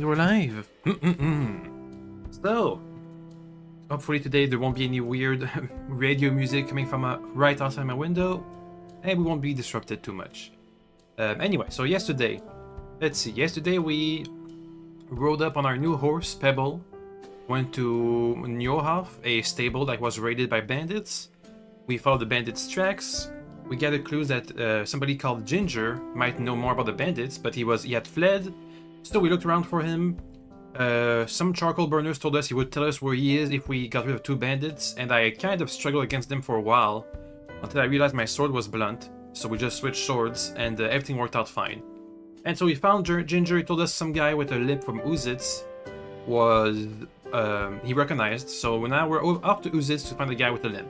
And we're live! So, hopefully today there won't be any weird radio music coming from right outside my window, and we won't be disrupted too much. Anyway, so yesterday, let's see, yesterday we rode up on our new horse, Pebble, went to Njohof, a stable that was raided by bandits. We followed the bandits' tracks. We gathered clues that somebody called Ginger might know more about the bandits, but he had fled. So we looked around for him. Some charcoal burners told us he would tell us where he is if we got rid of two bandits, and I kind of struggled against them for a while until I realized my sword was blunt. So we just switched swords, and everything worked out fine. And so we found Ginger. He told us some guy with a limp from Uzitz was he recognized. So now we're off to Uzitz to find the guy with the limp.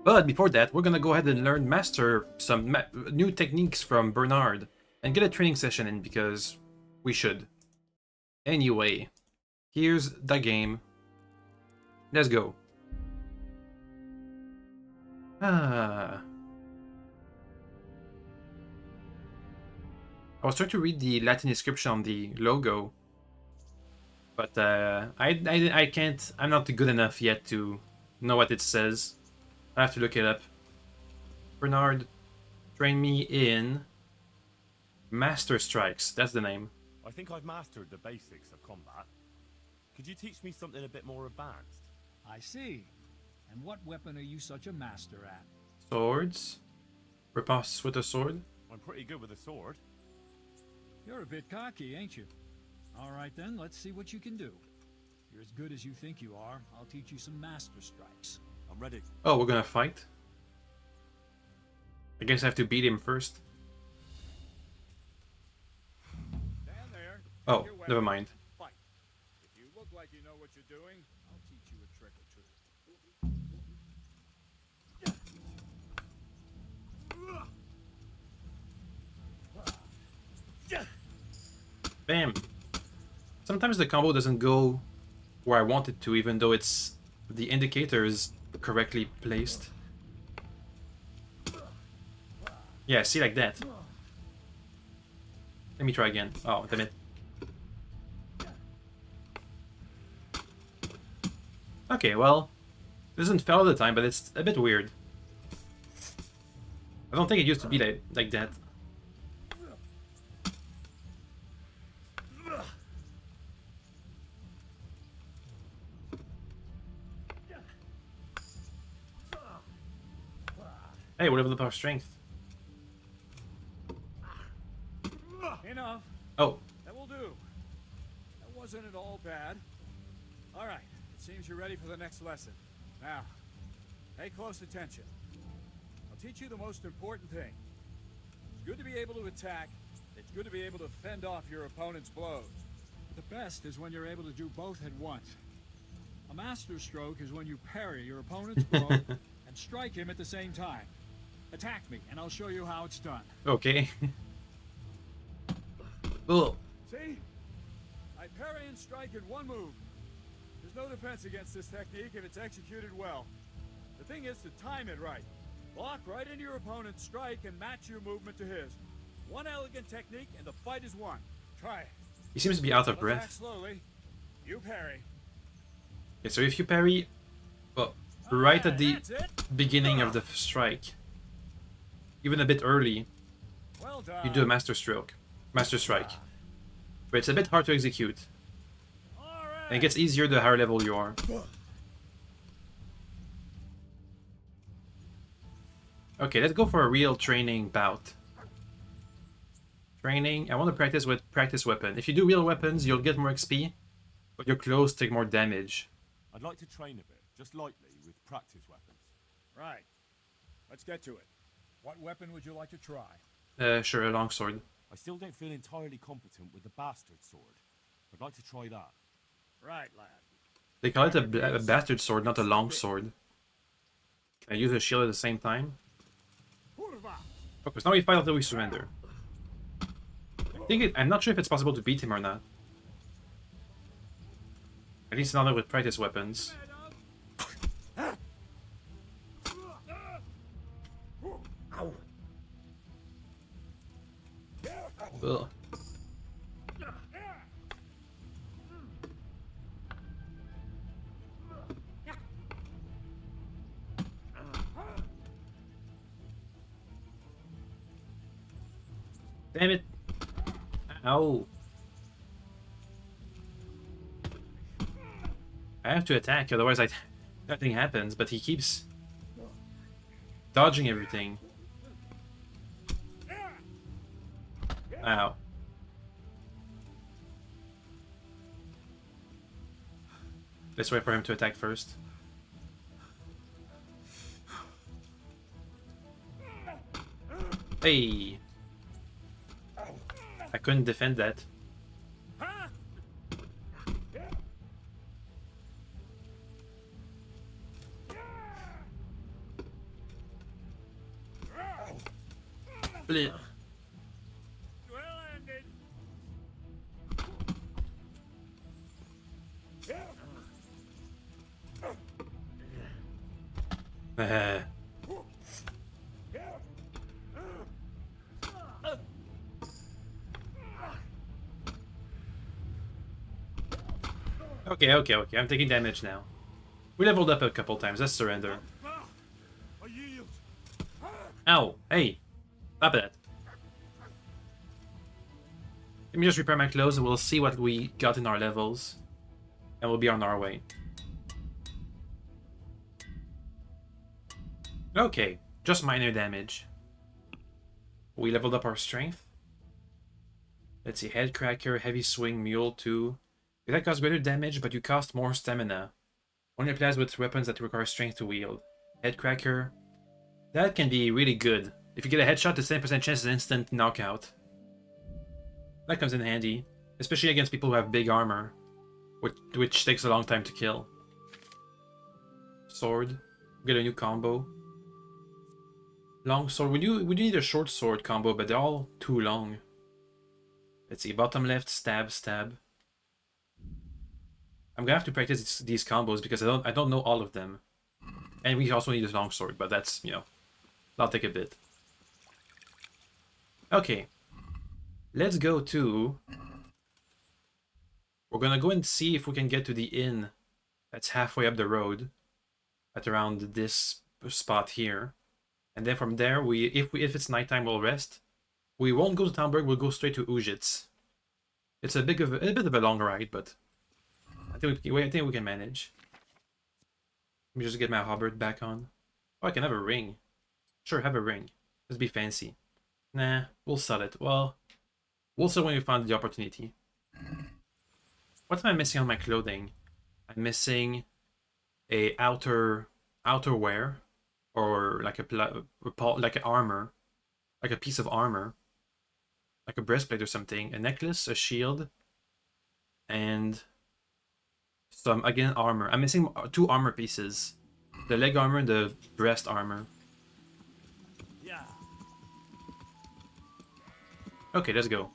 But before that, we're gonna go ahead and master some new techniques from Bernard and get a training session in because we should. Anyway, here's the game. Let's go. I was trying to read the Latin description on the logo, but I can't. I'm not good enough yet to know what it says. I have to look it up. Bernard, train me in Master Strikes. That's the name. I think I've mastered the basics of combat. Could you teach me something a bit more advanced? I see. And what weapon are you such a master at? Swords. Riposte with a sword. I'm pretty good with a sword. You're a bit cocky, ain't you? All right then, let's see what you can do. You're as good as you think you are. I'll teach you some master strikes. I'm ready. Oh, we're gonna fight? I guess I have to beat him first. Stand there. Oh, never mind. Fight. If you look like you know what you're doing, I'll teach you a trick or two. Bam! Sometimes the combo doesn't go where I want it to, even though the indicator is correctly placed. Yeah, see, like that. Let me try again. Oh, damn it. Okay, well, it doesn't fail all the time, but it's a bit weird. I don't think it used to be like that. Hey, whatever the power strength. Enough. Oh, That will do. That wasn't at all bad. All right. It seems you're ready for the next lesson. Now, pay close attention. I'll teach you the most important thing. It's good to be able to attack. It's good to be able to fend off your opponent's blows. The best is when you're able to do both at once. A master stroke is when you parry your opponent's blow and strike him at the same time. Attack me, and I'll show you how it's done. okay. Oh, See? I parry and strike in one move. There's no defense against this technique if it's executed well. The thing is to time it right. Block right into your opponent's strike and match your movement to his. One elegant technique and the fight is won. Try it. he seems to be out of Attack breath. slowly. You parry. Okay, so if you parry, well, right at the That's it. beginning of the strike, even a bit early, Well done. you do a master strike. But it's a bit hard to execute. All right. And it gets easier the higher level you are. Okay, let's go for a real training bout. Training, I want to practice with practice weapon. If you do real weapons, you'll get more XP, but your clothes take more damage. I'd like to train a bit, just lightly, with practice weapons. Right. Let's get to it. What weapon would you like to try? Sure, a longsword. I still don't feel entirely competent with the bastard sword. I'd like to try that. Right, lad. They call it a bastard sword, not a long sword. Can I use a shield at the same time? Okay, so now we fight until we surrender. I'm not sure if it's possible to beat him or not. At least not with practice weapons. Ugh. Damn it! Ow! I have to attack, otherwise nothing happens, but he keeps dodging everything. Ow. Let's wait for him to attack first. Hey! I couldn't defend that. Blech. Well ended. Okay. I'm taking damage now. We leveled up a couple times. Let's surrender. I yield. Ow! Hey! Stop it! Let me just repair my clothes and we'll see what we got in our levels. And we'll be on our way. Okay, just minor damage. We leveled up our strength. Let's see, Head Cracker, Heavy Swing, Mule 2. That causes greater damage, but you cost more stamina. Only applies with weapons that require strength to wield. Head Cracker. That can be really good. If you get a headshot, the 10% chance is instant knockout. That comes in handy, especially against people who have big armor, which takes a long time to kill. Sword. Get a new combo. Long sword. We do need a short sword combo, but they're all too long. Let's see. Bottom left, stab, stab. I'm gonna have to practice these combos because I don't know all of them. And we also need a long sword, but that's, you know, that'll take a bit. Okay. Let's go to... We're gonna go and see if we can get to the inn that's halfway up the road at around this spot here. And then from there, if it's nighttime, we'll rest. We won't go to Talmberg, we'll go straight to Ujitz. It's a bit of a long ride, but I think we can manage. Let me just get my halberd back on. Oh, I can have a ring. Sure, have a ring. Let's be fancy. Nah, we'll sell it. Well, we'll sell when we find the opportunity. What am I missing on my clothing? I'm missing a outerwear, or like like an armor, like a piece of armor, like a breastplate or something, a necklace, a shield, and some, again, armor. I'm missing 2 armor pieces, the leg armor and the breast armor. Yeah. Okay, let's go.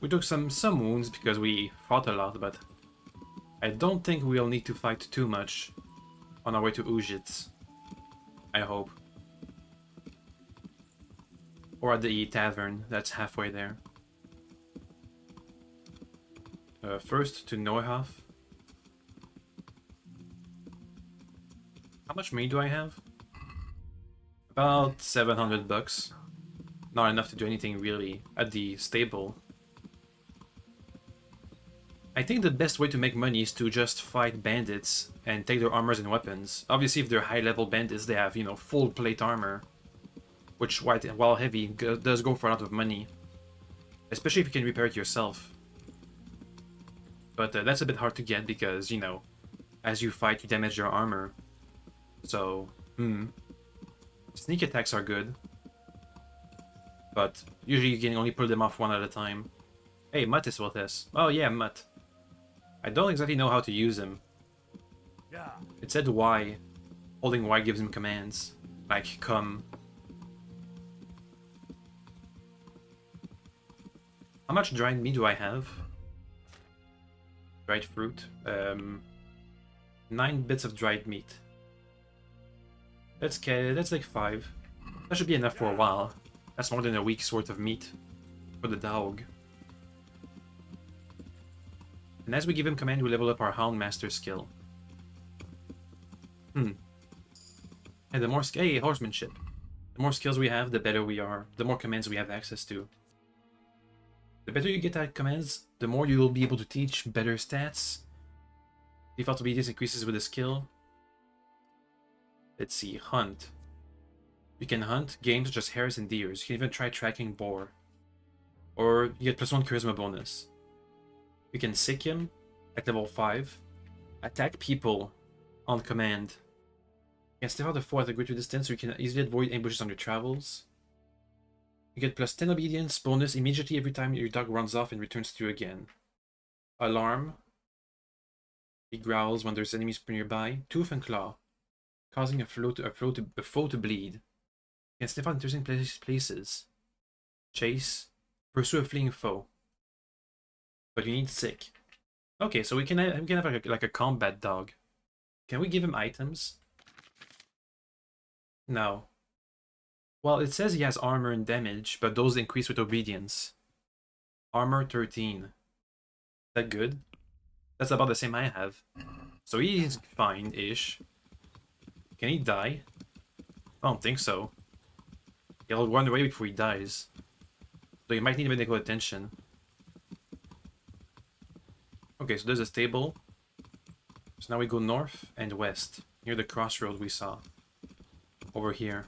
We took some wounds because we fought a lot, but I don't think we'll need to fight too much on our way to Ujitz. I hope. Or at the tavern that's halfway there. First to Neuhof. How much money do I have? About 700 bucks. Not enough to do anything really at the stable. I think the best way to make money is to just fight bandits and take their armors and weapons. Obviously, if they're high-level bandits, they have, you know, full plate armor, which, while heavy, does go for a lot of money. Especially if you can repair it yourself. But that's a bit hard to get because, you know, as you fight, you damage your armor. So, sneak attacks are good. But usually you can only pull them off one at a time. Hey, Mutt is with us. Oh yeah, Mutt. I don't exactly know how to use him. Yeah. It said Y. Holding Y gives him commands. Like, come. How much dried meat do I have? Dried fruit. 9 bits of dried meat. That's like 5. That should be enough for a while. That's more than a week's worth of meat for the dog. And as we give him command, we level up our Houndmaster skill. And the more hey, horsemanship. The more skills we have, the better we are. The more commands we have access to. The better you get at commands, the more you will be able to teach better stats. Default obedience increases with the skill. Let's see, hunt. You can hunt game such as hares and deers. You can even try tracking boar. Or you get +1 charisma bonus. You can sick him at level 5. Attack people on command. You can step out the foe at a greater distance so you can easily avoid ambushes on your travels. You get +10 obedience bonus immediately every time your dog runs off and returns to you again. Alarm. He growls when there's enemies nearby. Tooth and claw. Causing a foe to bleed. You can sniff out interesting places. Chase. Pursue a fleeing foe. But you need sick. Okay, so we can have like a combat dog. Can we give him items? No. Well, it says he has armor and damage, but those increase with obedience. Armor 13. Is that good? That's about the same I have. So he's fine-ish. Can he die? I don't think so. He'll run away before he dies. So you might need medical attention. Okay, so there's a stable. So now we go north and west, near the crossroad we saw. Over here.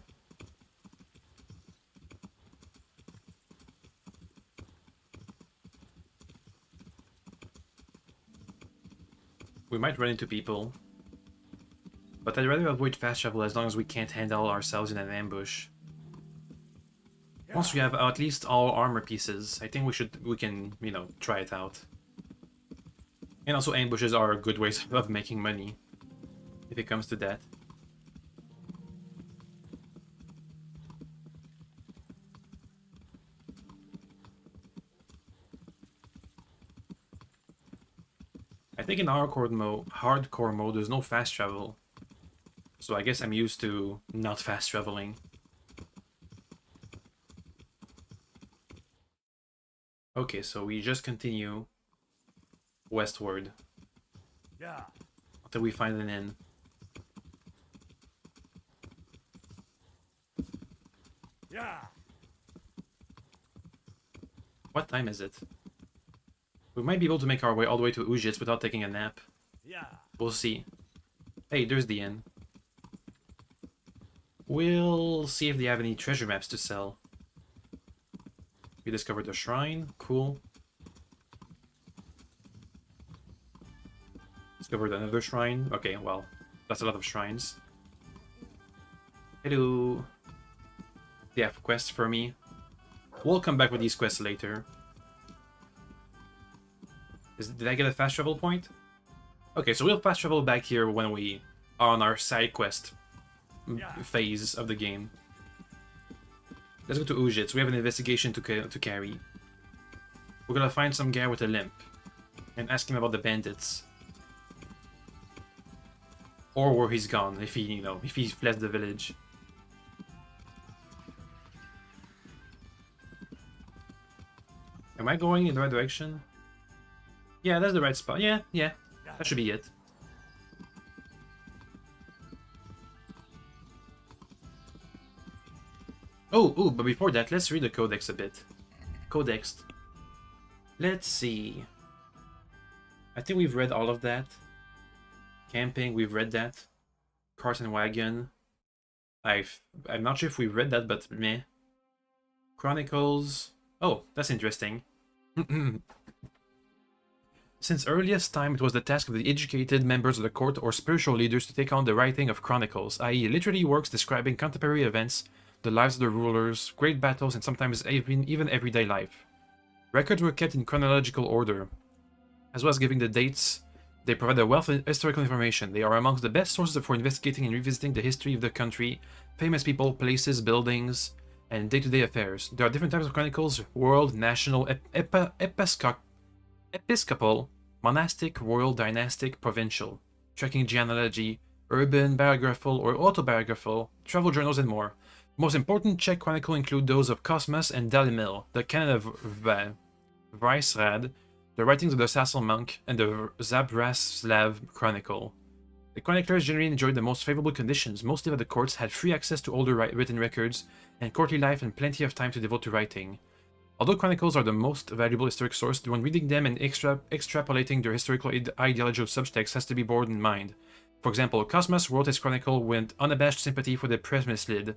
We might run into people. But I'd rather avoid fast travel as long as we can't handle ourselves in an ambush. Once we have at least all armor pieces, I think we can, you know, try it out. And also ambushes are good ways of making money, if it comes to that. I think in hardcore mode, there's no fast travel. So I guess I'm used to not fast traveling. Okay, so we just continue westward. Yeah. Until we find an inn. Yeah. What time is it? We might be able to make our way all the way to Ujits without taking a nap. Yeah. We'll see. Hey, there's the inn. We'll see if they have any treasure maps to sell. We discovered a shrine. Cool. Discovered another shrine. Okay, well, that's a lot of shrines. Hello. They have quests for me. We'll come back with these quests later. Did I get a fast travel point? Okay, so we'll fast travel back here when we are on our side quest phase of the game. Let's go to Ujits. We have an investigation to carry. We're gonna find some guy with a limp and ask him about the bandits. Or where he's gone, if he, you know, if he's fled the village. Am I going in the right direction? Yeah, that's the right spot. Yeah, that should be it. Oh, but before that, let's read the codex a bit. Codex. Let's see. I think we've read all of that. Camping, we've read that. Cart and wagon. I'm not sure if we've read that, but meh. Chronicles. Oh, that's interesting. Since earliest time, it was the task of the educated members of the court or spiritual leaders to take on the writing of chronicles, i.e. literary works describing contemporary events, the lives of the rulers, great battles, and sometimes even everyday life. Records were kept in chronological order, as well as giving the dates. They provide a wealth of historical information. They are amongst the best sources for investigating and revisiting the history of the country, famous people, places, buildings, and day-to-day affairs. There are different types of chronicles: world, national, episcopal, monastic, royal, dynastic, provincial, tracking genealogy, urban, biographical, or autobiographical, travel journals, and more. The most important Czech chronicles include those of Cosmas and Dalimil, the canon of Vysrad, the writings of the Sassel monk, and the Zabraslav chronicle. The chroniclers generally enjoyed the most favorable conditions. Most of the courts had free access to older written records and courtly life and plenty of time to devote to writing. Although chronicles are the most valuable historic source, when reading them and extrapolating their historical ideological subtext has to be borne in mind. For example, Cosmas wrote his chronicle with unabashed sympathy for the Presmeslid,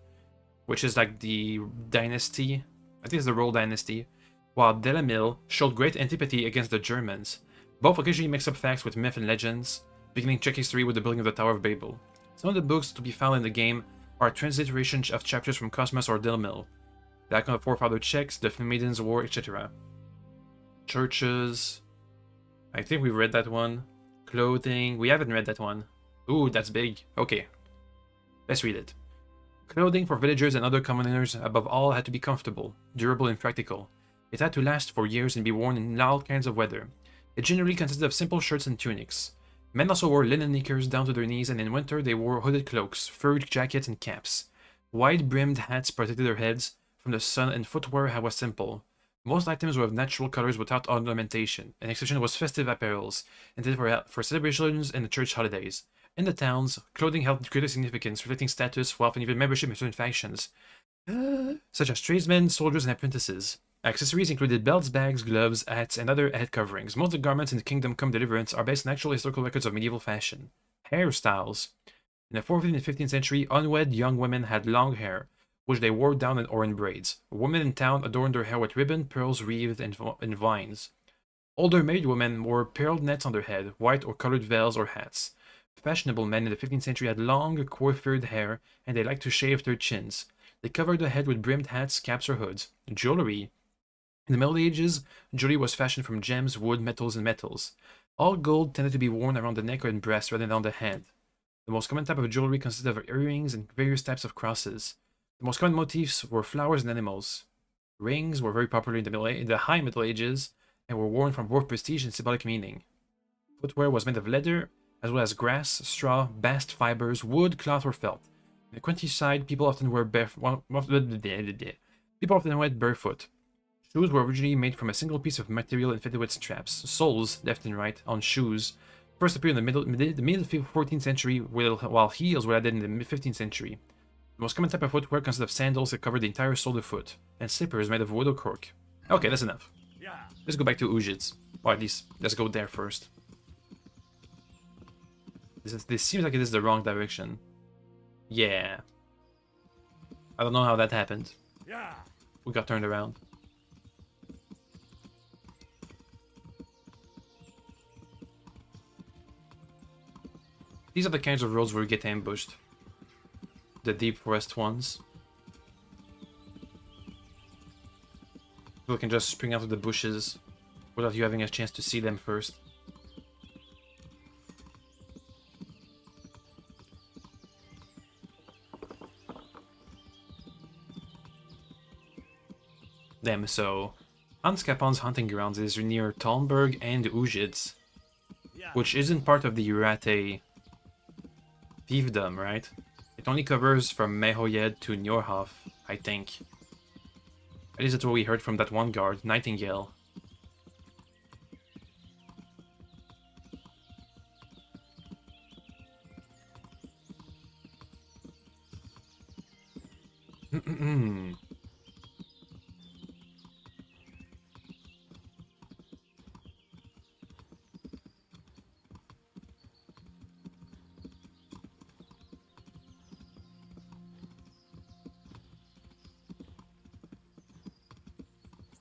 which is like the dynasty, I think it's the royal dynasty, while Delamil showed great antipathy against the Germans. Both occasionally mix up facts with myth and legends, beginning Czech history with the building of the Tower of Babel. Some of the books to be found in the game are transliterations of chapters from Cosmas or Delamil, the icon of forefather Czechs, the Maiden's War, etc. Churches, I think we read that one. Clothing, we haven't read that one. Ooh, that's big. Okay, let's read it. Clothing for villagers and other commoners above all had to be comfortable, durable and practical. It had to last for years and be worn in all kinds of weather. It generally consisted of simple shirts and tunics. Men also wore linen knickers down to their knees, and in winter they wore hooded cloaks, furred jackets and caps. Wide-brimmed hats protected their heads from the sun, and footwear was simple. Most items were of natural colors without ornamentation. An exception was festive apparels, intended for celebrations and the church holidays. In the towns, clothing held greater significance, reflecting status, wealth, and even membership in certain factions, such as tradesmen, soldiers, and apprentices. Accessories included belts, bags, gloves, hats, and other head coverings. Most of the garments in the Kingdom Come Deliverance are based on actual historical records of medieval fashion. Hairstyles. In the 14th and 15th century, unwed young women had long hair, which they wore down or in braids. Women in town adorned their hair with ribbon, pearls, wreaths, and vines. Older married women wore pearled nets on their head, white or colored veils or hats. Fashionable men in the 15th century had long, coiffured hair, and they liked to shave their chins. They covered the head with brimmed hats, caps, or hoods. Jewelry. In the Middle Ages, jewelry was fashioned from gems, wood, metals, and metals. All gold tended to be worn around the neck or in breast rather than on the hand. The most common type of jewelry consisted of earrings and various types of crosses. The most common motifs were flowers and animals. Rings were very popular in the High Middle Ages and were worn for both prestige and symbolic meaning. Footwear was made of leather, as well as grass, straw, bast fibers, wood, cloth, or felt. In the countryside, people often went barefoot. Shoes were originally made from a single piece of material and fitted with straps. Soles, left and right, on shoes, first appeared in the mid 14th century, while heels were added in the mid 15th century. The most common type of footwear consisted of sandals that covered the entire sole of the foot, and slippers made of wood or cork. Okay, that's enough. Let's go back to Ujits. Or at least, let's go there first. This seems like it is the wrong direction. Yeah. I don't know how that happened. We got turned around. These are the kinds of roads where we get ambushed. The deep forest ones. People can just spring out of the bushes without you having a chance to see them first. Them, so Hans Capon's hunting grounds is near Talmberg and Ujits, which isn't part of the Urate fiefdom, right? It only covers from Mehoyed to Nyorhof, I think. At least that's what we heard from that one guard, Nightingale.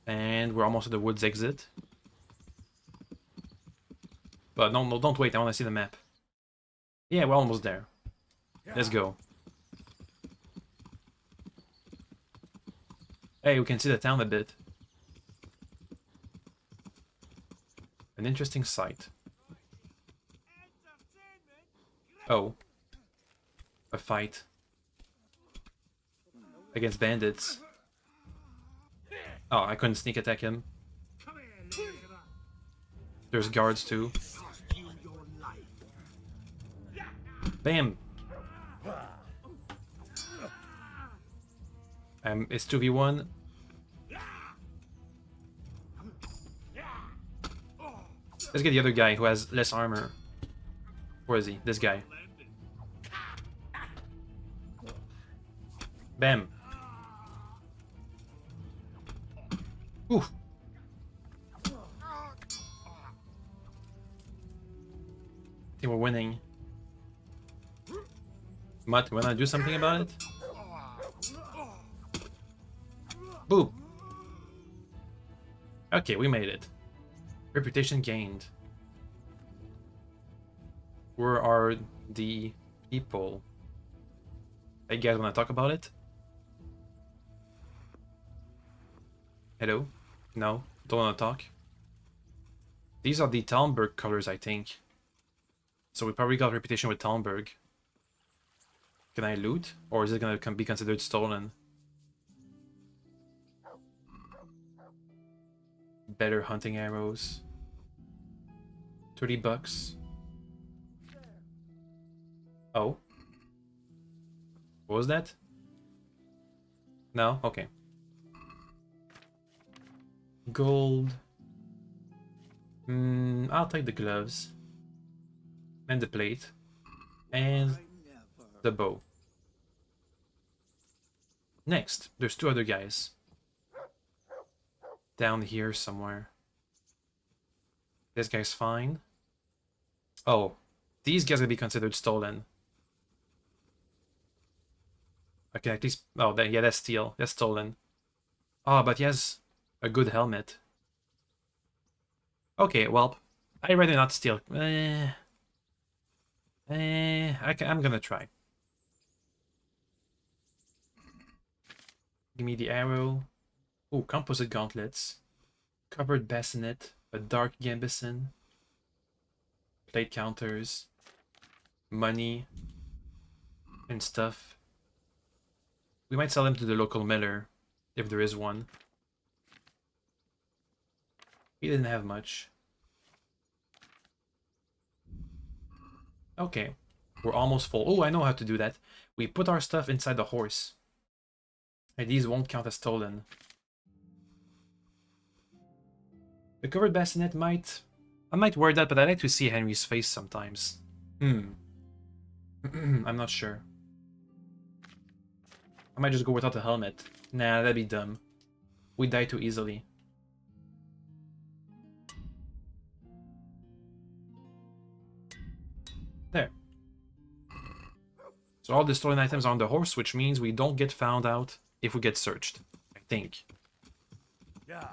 And we're almost at the woods exit. But no, don't wait, I want to see the map. Yeah, we're almost there. Let's go. Hey, we can see the town a bit. An interesting sight. Oh. A fight. Against bandits. Oh, I couldn't sneak attack him. There's guards too. Bam! It's 2v1. Let's get the other guy who has less armor. Where is he? This guy. Bam. Ooh. I think we're winning. Mutt, you wanna do something about it? Boop. Okay, we made it. Reputation gained. Where are the people? Hey, guys, wanna talk about it? Hello? No? Don't wanna talk? These are the Talmberg colors, I think. So we probably got reputation with Talmberg. Can I loot? Or is it gonna be considered stolen? Better hunting arrows. 30 bucks. Oh. What was that? No? Okay. Gold. I'll take the gloves. And the plate. And the bow. Next, there's 2 other guys. Down here somewhere. This guy's fine. Oh, these guys will be considered stolen. Okay, at least... Oh, yeah, that's steal. That's stolen. Oh, but he has a good helmet. Okay, well, I'd rather not steal. I'm gonna try. Give me the arrow. Oh, composite gauntlets. Covered bassinet. A dark gambeson. Plate counters. Money. And stuff. We might sell them to the local miller. If there is one. He didn't have much. Okay. We're almost full. Oh, I know how to do that. We put our stuff inside the horse. And these won't count as stolen. The covered bassinet might... I might wear that, but I like to see Henry's face sometimes. I'm not sure. I might just go without a helmet. Nah, that'd be dumb. We die too easily. There. So all the stolen items are on the horse, which means we don't get found out if we get searched. I think. Yeah.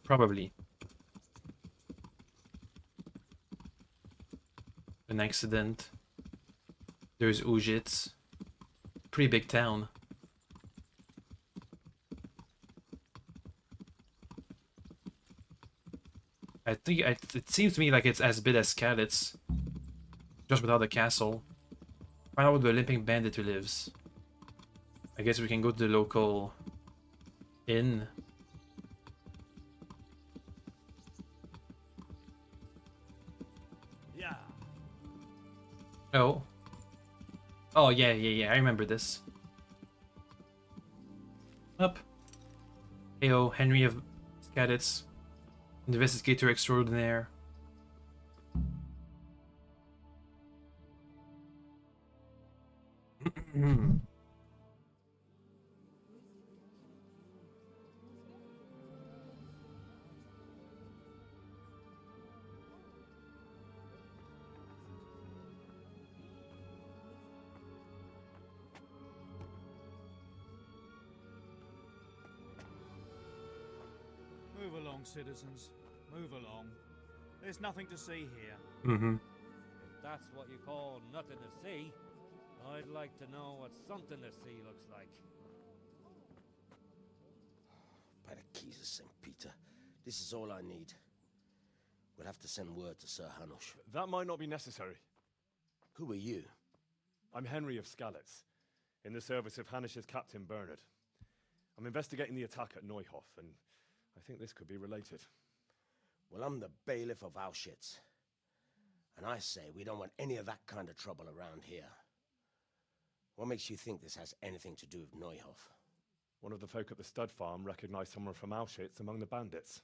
Probably. An accident. There's Ujits. Pretty big town. I think it seems to me like it's as big as Skalitz. Just without the castle. Find out where the limping bandit lives. I guess we can go to the local inn. Yeah. Oh. Oh, yeah. I remember this. Up. Heyo, Henry of Skalitz. Investigator extraordinaire. Move along, citizens. Move along. There's nothing to see here. Mm-hmm. If that's what you call nothing to see, I'd like to know what something to see looks like. By the keys of St. Peter, this is all I need. We'll have to send word to Sir Hanush. That might not be necessary. Who are you? I'm Henry of Skalitz, in the service of Hanush's Captain Bernard. I'm investigating the attack at Neuhof, and I think this could be related. Well, I'm the bailiff of Auschwitz. And I say we don't want any of that kind of trouble around here. What makes you think this has anything to do with Neuhof? One of the folk at the stud farm recognized someone from Auschwitz among the bandits.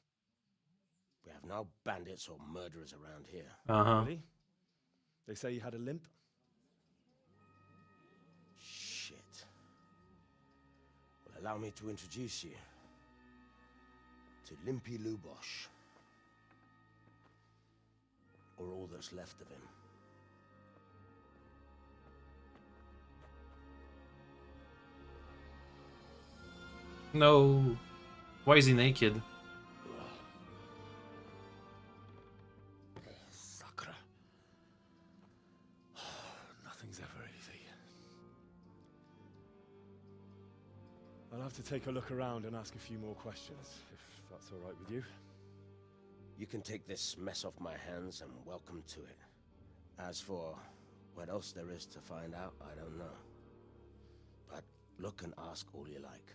We have no bandits or murderers around here. Uh-huh. Really? They say he had a limp? Shit. Allow me to introduce you to Limpy Lubosh. Or all that's left of him. No. Why is he naked? Sakura. Nothing's ever easy. I'll have to take a look around and ask a few more questions, if that's all right with you. You can take this mess off my hands and welcome to it. As for what else there is to find out, I don't know. But look and ask all you like.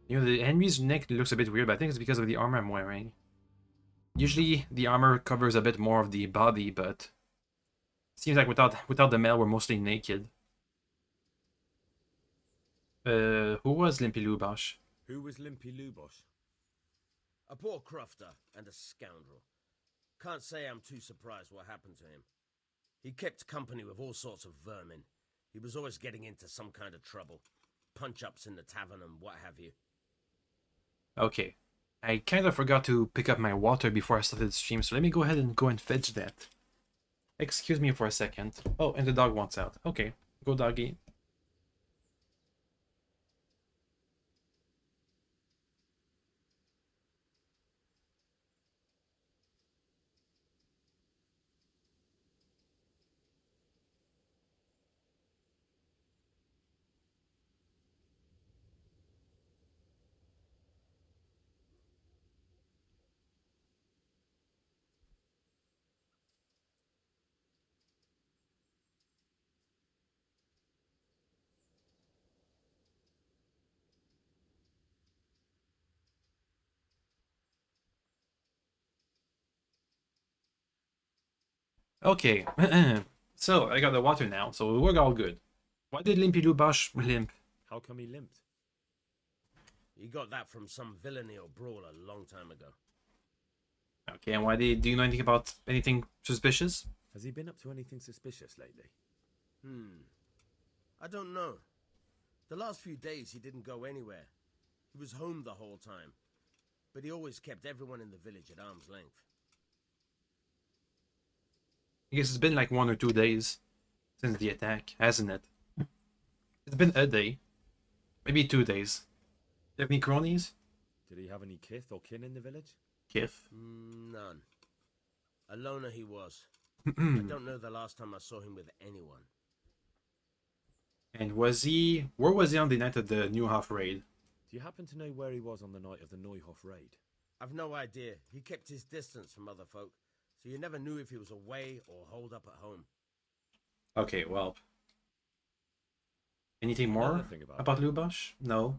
You know, the enemy's neck looks a bit weird, but I think it's because of the armor I'm wearing. Usually the armor covers a bit more of the body, but it seems like without the mail we're mostly naked. Who was Limpy Lubosh? Who was Limpy Lubosh? A poor crofter and a scoundrel. Can't say I'm too surprised what happened to him. He kept company with all sorts of vermin. He was always getting into some kind of trouble. Punch-ups in the tavern and what have you. Okay. I kind of forgot to pick up my water before I started the stream, so let me go ahead and go and fetch that. Excuse me for a second. Oh, and the dog wants out. Okay, go doggy. Okay, so I got the water now, so we're all good. Why did Limpy Lubosh limp? How come he limped? He got that from some villainy or brawl a long time ago. Okay, and why do you know anything about anything suspicious? Has he been up to anything suspicious lately? I don't know. The last few days he didn't go anywhere. He was home the whole time. But he always kept everyone in the village at arm's length. I guess it's been like 1 or 2 days since the attack, hasn't it? It's been a day. Maybe 2 days. Do you have any cronies? Did he have any kith or kin in the village? Kith? None. A loner he was. I don't know the last time I saw him with anyone. And where was he on the night of the Neuhof raid? Do you happen to know where he was on the night of the Neuhof raid? I've no idea. He kept his distance from other folk, so you never knew if he was away or holed up at home. Okay, well. Anything more Nothing about Lubosh? No.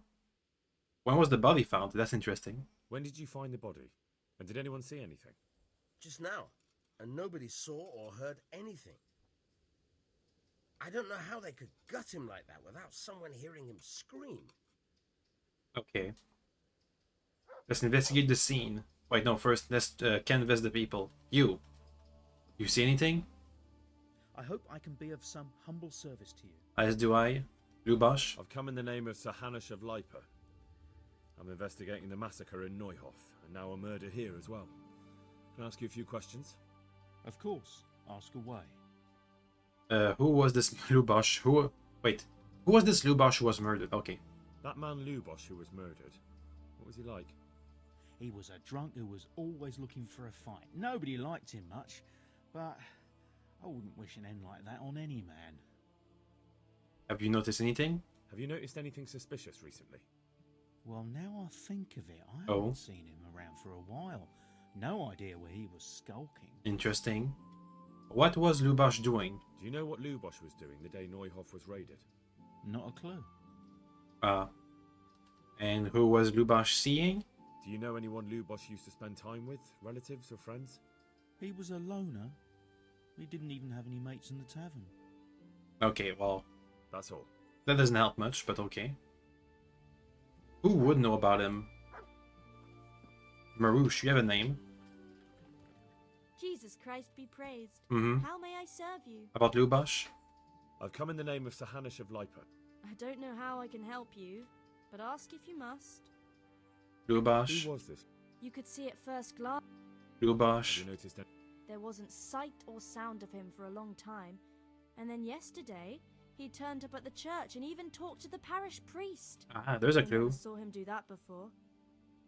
When was the body found? That's interesting. When did you find the body? And did anyone see anything? Just now. And nobody saw or heard anything. I don't know how they could gut him like that without someone hearing him scream. Okay. Let's investigate the scene. Wait, no, first let's canvass the people. You see anything? I hope I can be of some humble service to you. As do I. Lubosh? I've come in the name of Sir Hanush of Lipa. I'm investigating the massacre in Neuhof, and now a murder here as well. Can I ask you a few questions? Of course, ask away. Who was this Lubosh? Who was this Lubosh who was murdered? Okay. That man Lubosh who was murdered, what was he like? He was a drunk who was always looking for a fight. Nobody liked him much, but I wouldn't wish an end like that on any man. Have you noticed anything? Have you noticed anything suspicious recently? Well, now I think of it, I haven't seen him around for a while. No idea where he was skulking. Interesting. What was Lubosh doing? Do you know what Lubosh was doing the day Neuhof was raided? Not a clue. And who was Lubosh seeing? Do you know anyone Lubosh used to spend time with? Relatives or friends? He was a loner. He didn't even have any mates in the tavern. Okay, well, That's all. that doesn't help much, but okay. Who would know about him? Marouche, you have a name? Jesus Christ be praised. Mm-hmm. How may I serve you? About Lubosh? I've come in the name of Sir Hanush of Lipa. I don't know how I can help you, but ask if you must. Lubosh. Who was this? You could see at first glance Have Lubosh. you noticed any? there wasn't sight or sound of him for a long time, and then yesterday he turned up at the church and even talked to the parish priest. Ah, there's a I never clue. saw him do that before.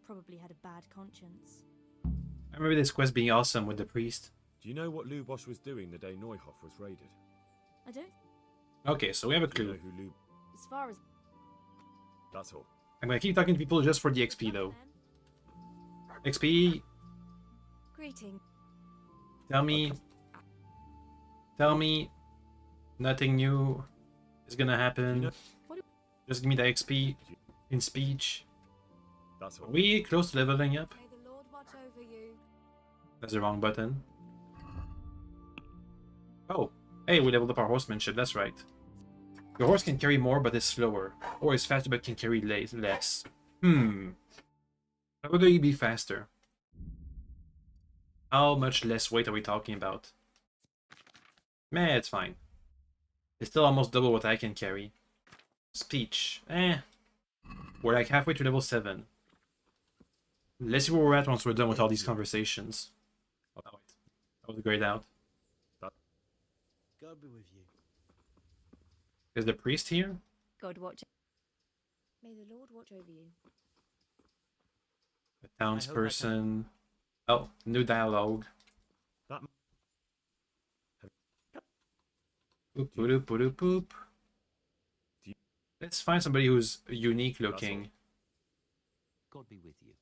Probably had a bad conscience. I remember this quest being awesome with the priest. Do you know what Lubosh was doing the day Neuhoff was raided? I don't. Okay, so we have a Do you know clue. who Lub... As far as. That's all. I'm gonna keep talking to people just for the XP though. XP, Greeting. tell me, nothing new is gonna happen. know- Just give me the XP in speech. That's Are all. we close to leveling up? May the Lord watch over you. That's the wrong button. Oh, hey, we leveled up our horsemanship, that's right. Your horse can carry more but is slower, or is faster but can carry less. How would you be faster? How much less weight are we talking about? Meh, it's fine. It's still almost double what I can carry. Speech, we're like halfway to level 7. Let's see where we're at once we're done with all these conversations. Oh, no, wait. That was grayed out. God be with you. Is the priest here? God watch. May the Lord watch over you. The townsperson. Oh, new dialogue. That... Boop, boop, boop, boop. Do you- Let's find somebody who's unique looking. God be with you.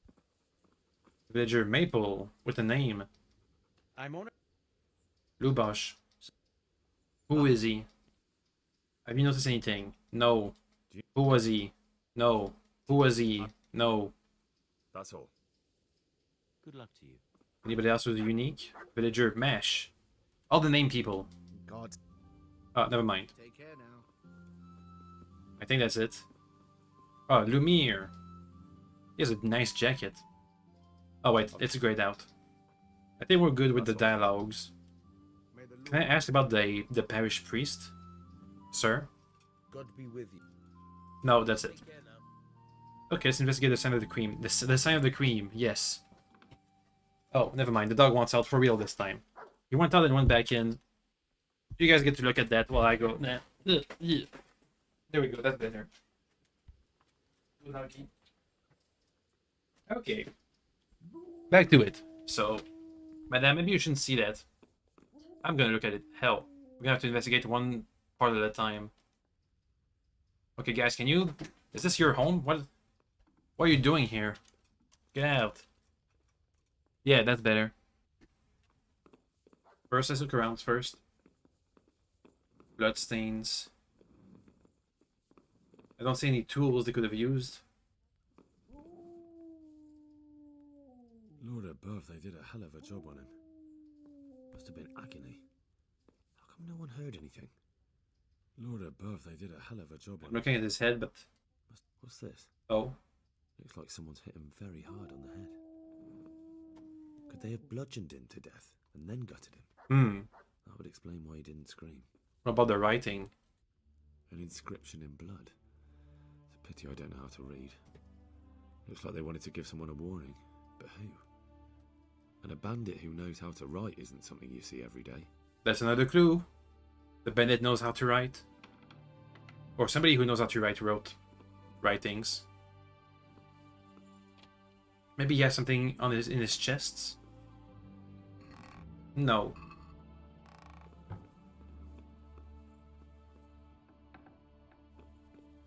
Villager Maple with a name. I'm on it. Lubosh. Who is he? Have you noticed anything? No. Who was he? No. Who was he? No. That's all. Good luck to you. Anybody else who's unique? Villager Mash. All the name people. God. Oh, never mind. Take care now. I think that's it. Oh, Lumiere. He has a nice jacket. Oh wait, it's grayed out. I think we're good with the dialogues. Can I ask about the parish priest? Sir? God be with you. No, that's it. Take care now. Okay, let's investigate the sign of the cream. The sign of the cream, yes. Oh, never mind. The dog wants out for real this time. He went out and went back in. You guys get to look at that while I go. Nah. Yeah. There we go, that's better. Okay. Back to it. So, Madame, maybe you shouldn't see that. I'm gonna look at it. Hell. We're gonna have to investigate one part at a time. Okay, guys, can you... Is this your home? What are you doing here? Get out. Yeah, that's better. First, let's look around first. Bloodstains. I don't see any tools they could have used. Lord above, they did a hell of a job on him. Must have been agony. How come no one heard anything? Lord above, they did a hell of a job on I'm him. looking at his head, but... What's this? Oh. Looks like someone's hit him very hard on the head. Could they have bludgeoned him to death and then gutted him? That would explain why he didn't scream. What about the writing? An inscription in blood. It's a pity I don't know how to read. Looks like they wanted to give someone a warning. But who? And a bandit who knows how to write isn't something you see every day. That's another clue. The bandit knows how to write. Or somebody who knows how to wrote writings. Maybe he has something on in his chests? No.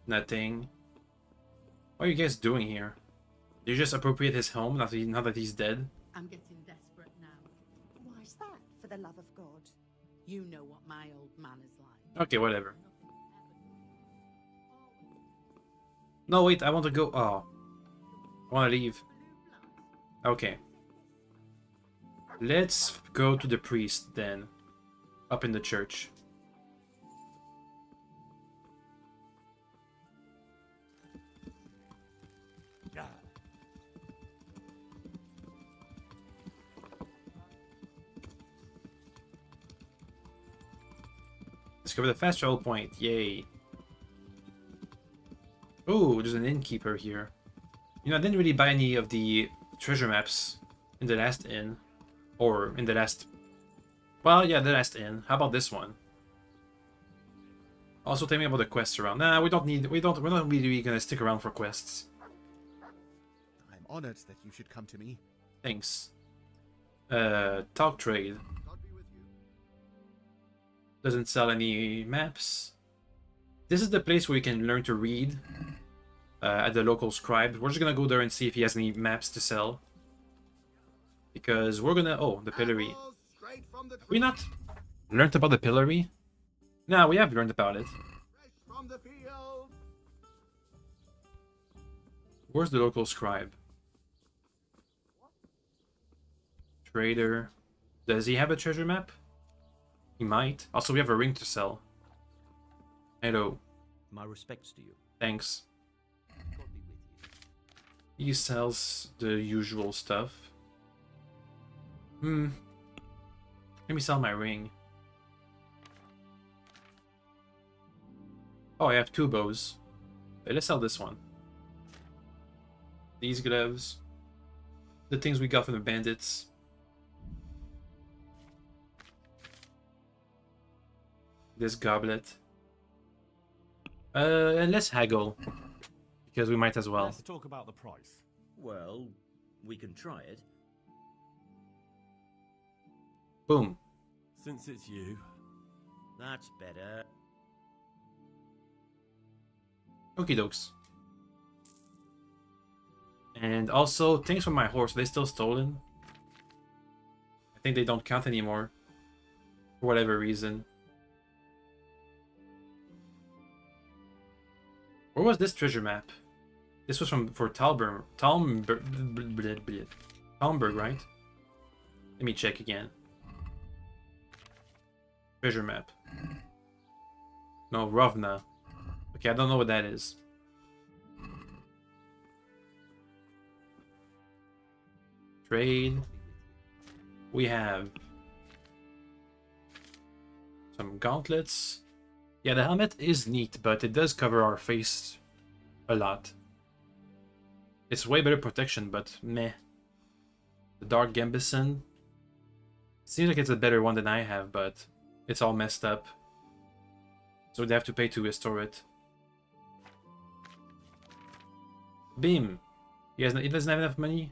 Nothing. What are you guys doing here? Did you just appropriate his home now that he's dead? I'm getting desperate now. Why's that, for the love of God? You know what my old man is like. Okay, whatever. No, wait, I want to go. Oh. I want to leave. Okay. Let's go to the priest then. Up in the church. Discover the fast travel point. Yay. Oh, there's an innkeeper here. You know, I didn't really buy any of the treasure maps in the last inn. Or in the last... Well, yeah, the last inn. How about this one? Also, tell me about the quests around. Nah, we're not really gonna stick around for quests. I'm honored that you should come to me. Thanks. Talk trade. God be with you. Doesn't sell any maps. This is the place where you can learn to read at the local scribe. We're just gonna go there and see if he has any maps to sell. Because we're gonna... Oh, the pillory. Have we not learned about the pillory? No, we have learned about it. From the field. Where's the local scribe? Trader. Does he have a treasure map? He might. Also, we have a ring to sell. Hello. My respects to you. Thanks. God be with you. He sells the usual stuff. Let me sell my ring. Oh, I have 2 bows. Okay, let's sell this one. These gloves. The things we got from the bandits. This goblet. And let's haggle. Because we might as well. Let's talk about the price. Well, we can try it. Boom. Since it's you. That's better. Okie dokes. And also, things from my horse, are they still stolen? I think they don't count anymore. For whatever reason. Where was this treasure map? This was for Talberg, right? Let me check again. Treasure map. No, Rovna. Okay, I don't know what that is. Trade. We have some gauntlets. Yeah, the helmet is neat, but it does cover our face a lot. It's way better protection, but meh. The Dark Gambison. Seems like it's a better one than I have, but it's all messed up. So they have to pay to restore it. Beam. He doesn't have enough money.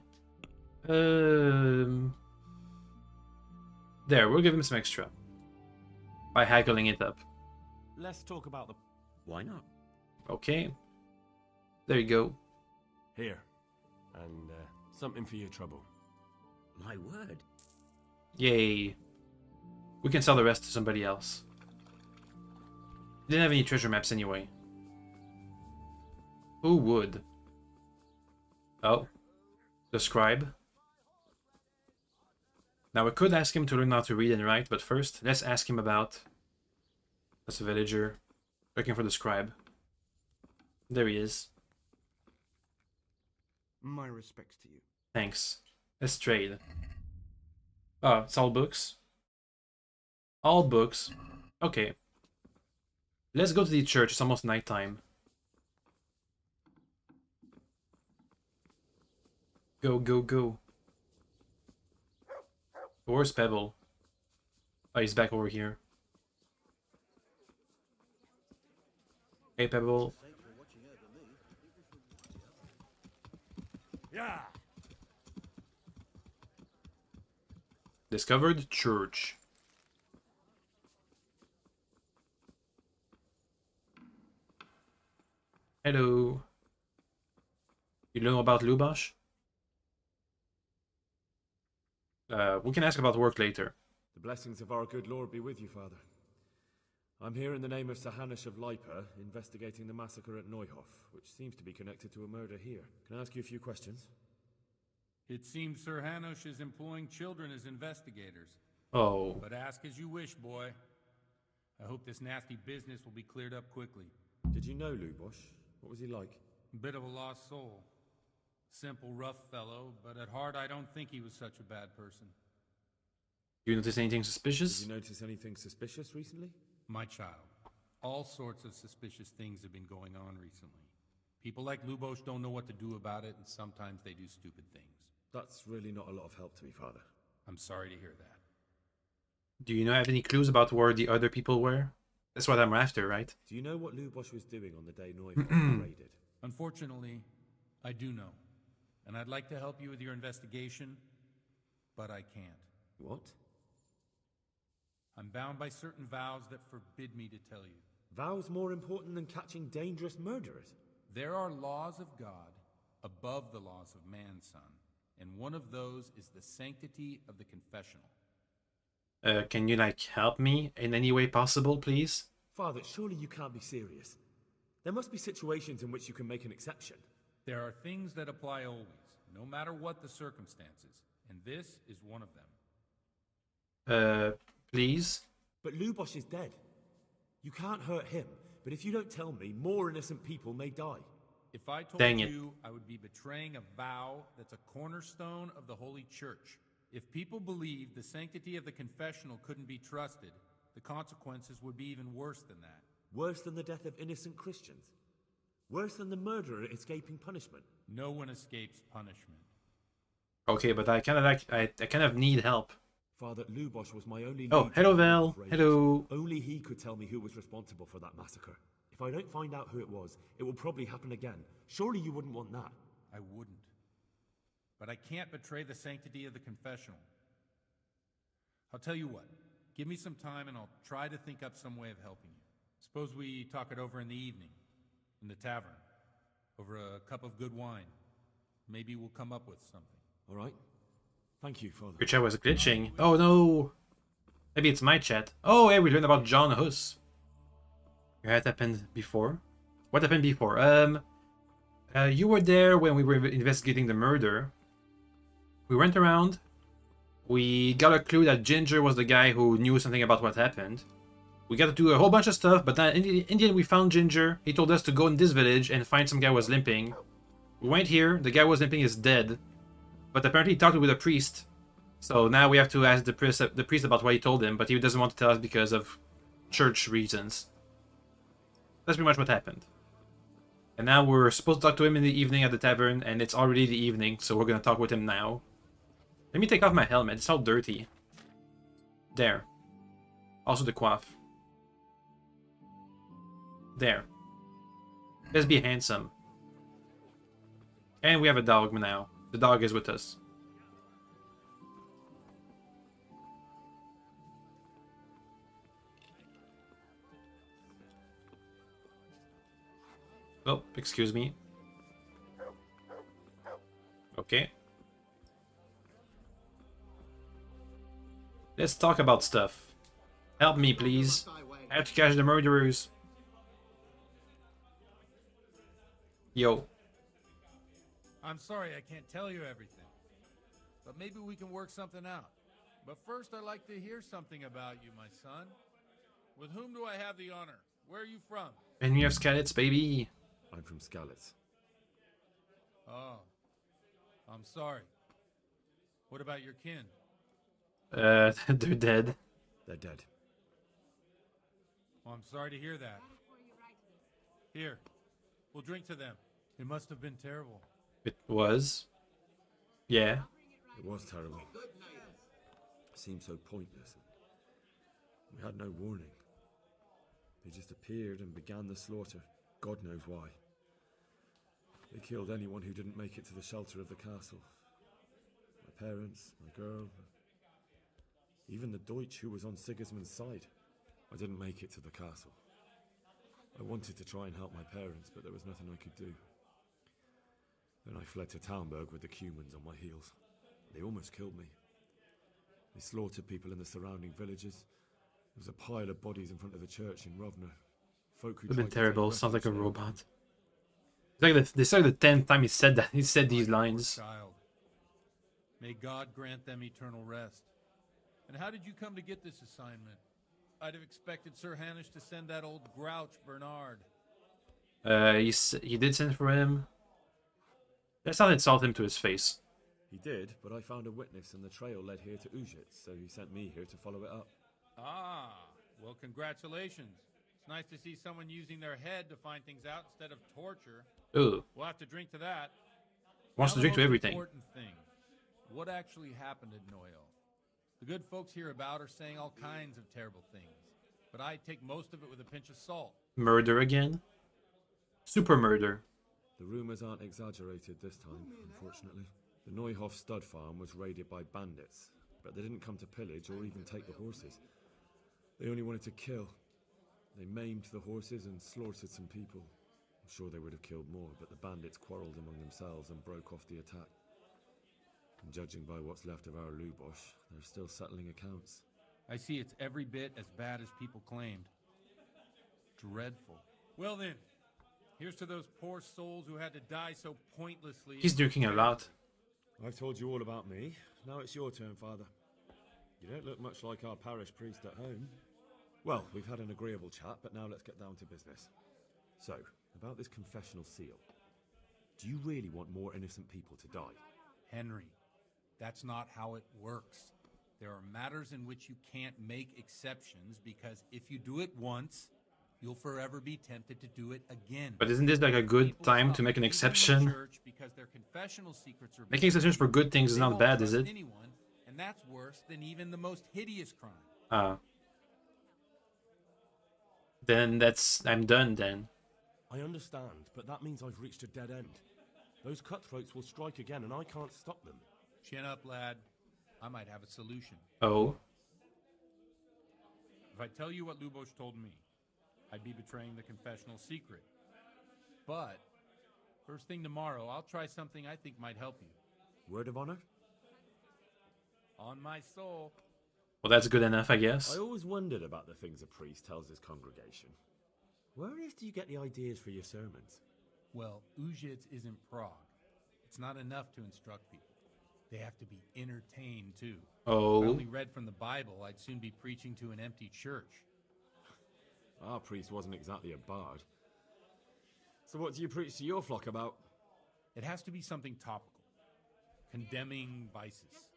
There, we'll give him some extra. By haggling it up. Let's talk about the... Why not? Okay. There you go. Here. And something for your trouble. My word. Yay. We can sell the rest to somebody else. Didn't have any treasure maps anyway. Who would? Oh. The scribe. Now we could ask him to learn how to read and write, but first, let's ask him about... That's a villager. Looking for the scribe. There he is. My respects to you. Thanks. Let's trade. Oh, it's all books. All books. Okay. Let's go to the church. It's almost nighttime. Go, go, go. Where's Pebble? Oh, he's back over here. Hey, Pebble. Yeah. Discovered church. Hello. You know about Lubash? We can ask about work later. The blessings of our good Lord be with you, Father. I'm here in the name of Sir Hanush of Lipa, investigating the massacre at Neuhof, which seems to be connected to a murder here. Can I ask you a few questions? It seems Sir Hanush is employing children as investigators. Oh. But ask as you wish, boy. I hope this nasty business will be cleared up quickly. Did you know Lubosh? What was he like? Bit of a lost soul. Simple, rough fellow, but at heart I don't think he was such a bad person. You notice anything suspicious? Did you notice anything suspicious recently? My child, all sorts of suspicious things have been going on recently. People like Lubosh don't know what to do about it, and sometimes they do stupid things. That's really not a lot of help to me, Father. I'm sorry to hear that. Do you have any clues about where the other people were? That's what I'm after, right? Do you know what Lubosh was doing on the day Neumann was raided? Unfortunately, I do know. And I'd like to help you with your investigation, but I can't. What? I'm bound by certain vows that forbid me to tell you. Vows more important than catching dangerous murderers? There are laws of God above the laws of man, son. And one of those is the sanctity of the confessional. Can you, help me in any way possible, please? Father, surely you can't be serious. There must be situations in which you can make an exception. There are things that apply always, no matter what the circumstances, and this is one of them. Please? But Lubosh is dead. You can't hurt him, but if you don't tell me, more innocent people may die. If I told Dang it. you, I would be betraying a vow that's a cornerstone of the Holy Church. If people believed the sanctity of the confessional couldn't be trusted, the consequences would be even worse than that. Worse than the death of innocent Christians? Worse than the murderer escaping punishment? No one escapes punishment. Okay, but I kind of need help. Father, Lubosh was my only... Oh, hello, Val. Hello. Only he could tell me who was responsible for that massacre. If I don't find out who it was, it will probably happen again. Surely you wouldn't want that. I wouldn't. But I can't betray the sanctity of the confessional. I'll tell you what. Give me some time and I'll try to think up some way of helping you. Suppose we talk it over in the evening, in the tavern, over a cup of good wine. Maybe we'll come up with something. All right. Thank you, Father. Your chat was glitching. Oh no! Maybe it's my chat. Oh, hey, we learned about John Hus. That happened before. What happened before? You were there when we were investigating the murder. We went around. We got a clue that Ginger was the guy who knew something about what happened. We got to do a whole bunch of stuff, but then in the end we found Ginger. He told us to go in this village and find some guy who was limping. We went here. The guy who was limping is dead. But apparently he talked with a priest. So now we have to ask the priest about what he told him, but he doesn't want to tell us because of church reasons. That's pretty much what happened. And now we're supposed to talk to him in the evening at the tavern, and it's already the evening, so we're gonna talk with him now. Let me take off my helmet, it's all dirty. There. Also the coif. There. Let's be handsome. And we have a dog now. The dog is with us. Oh, excuse me. Okay. Let's talk about stuff. Help me, please. I have to catch the murderers. Yo. I'm sorry I can't tell you everything. But maybe we can work something out. But first I'd like to hear something about you, my son. With whom do I have the honor? Where are you from? And we have Skalitz, baby. I'm from Skalitz. Oh. I'm sorry. What about your kin? They're dead. They're dead. Well, I'm sorry to hear that. Here. We'll drink to them. It must have been terrible. It was. Yeah. It was terrible. It seemed so pointless. We had no warning. They just appeared and began the slaughter. God knows why. They killed anyone who didn't make it to the shelter of the castle. My parents, my girl, even the Deutsch who was on Sigismund's side. I didn't make it to the castle. I wanted to try and help my parents, but there was nothing I could do. Then I fled to Talmberg with the Cumans on my heels. They almost killed me. They slaughtered people in the surrounding villages. There was a pile of bodies in front of the church in Rovna. Folk who Would have been tried to take terrible. Sounds like a refuge there. robot. It's like this is like the 10th time he said that. He said these lines. Child. May God grant them eternal rest. And how did you come to get this assignment? I'd have expected Sir Hanish to send that old grouch, Bernard. He did send for him. Let's not insult him to his face. He did, but I found a witness and the trail led here to Ujitz, so he sent me here to follow it up. Ah, well, congratulations. It's nice to see someone using their head to find things out instead of torture. Ooh. We'll have to drink to that. Wants to Now drink the to most everything. Important thing. What actually happened at Noel? The good folks hereabout are saying all kinds of terrible things, but I take most of it with a pinch of salt. Murder again? Super murder. The rumours aren't exaggerated this time, unfortunately. The Neuhoff stud farm was raided by bandits, but they didn't come to pillage or even take the horses. They only wanted to kill. They maimed the horses and slaughtered some people. I'm sure they would have killed more, but the bandits quarrelled among themselves and broke off the attack. And judging by what's left of our Lubosh, they're still settling accounts. I see it's every bit as bad as people claimed. Dreadful. Well then, here's to those poor souls who had to die so pointlessly. He's drinking a lot. I've told you all about me. Now it's your turn, Father. You don't look much like our parish priest at home. Well, we've had an agreeable chat, but now let's get down to business. So, about this confessional seal. Do you really want more innocent people to die? Henry, that's not how it works. There are matters in which you can't make exceptions because if you do it once, you'll forever be tempted to do it again. But isn't this like a good time to make an exception? Making exceptions for good things is not bad, is it? Anyone, and that's worse than even the most hideous crime. Then I'm done then. I understand, but that means I've reached a dead end. Those cutthroats will strike again, and I can't stop them. Chin up, lad. I might have a solution. Oh? If I tell you what Lubosh told me, I'd be betraying the confessional secret. But, first thing tomorrow, I'll try something I think might help you. Word of honor? On my soul. Well, that's good enough, I guess. I always wondered about the things a priest tells his congregation. Where on earth do you get the ideas for your sermons? Well, Ujits isn't Prague. It's not enough to instruct people. They have to be entertained, too. Oh. If I only read from the Bible, I'd soon be preaching to an empty church. Our priest wasn't exactly a bard. So what do you preach to your flock about? It has to be something topical. Condemning vices.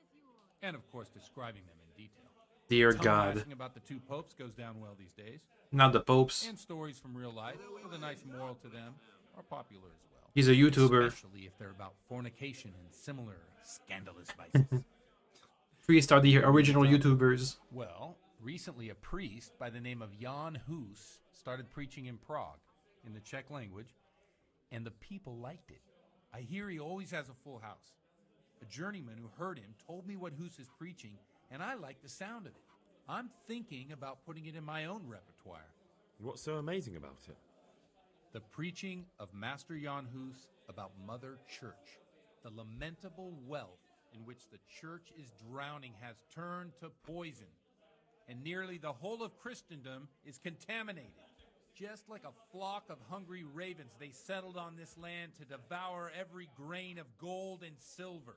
And, of course, describing them in detail. Dear God. Asking about the two popes goes down well these days. Not the popes. And stories from real life, with a nice moral to them, are popular as well. He's a YouTuber. Especially if they're about fornication and similar scandalous vices. Priests are the original YouTubers. Well, recently a priest by the name of Jan Hus started preaching in Prague, in the Czech language, and the people liked it. I hear he always has a full house. A journeyman who heard him told me what Hus is preaching, and I like the sound of it. I'm thinking about putting it in my own repertoire. What's so amazing about it? The preaching of Master Jan Hus about Mother Church. The lamentable wealth in which the church is drowning has turned to poison, and nearly the whole of Christendom is contaminated. Just like a flock of hungry ravens, they settled on this land to devour every grain of gold and silver.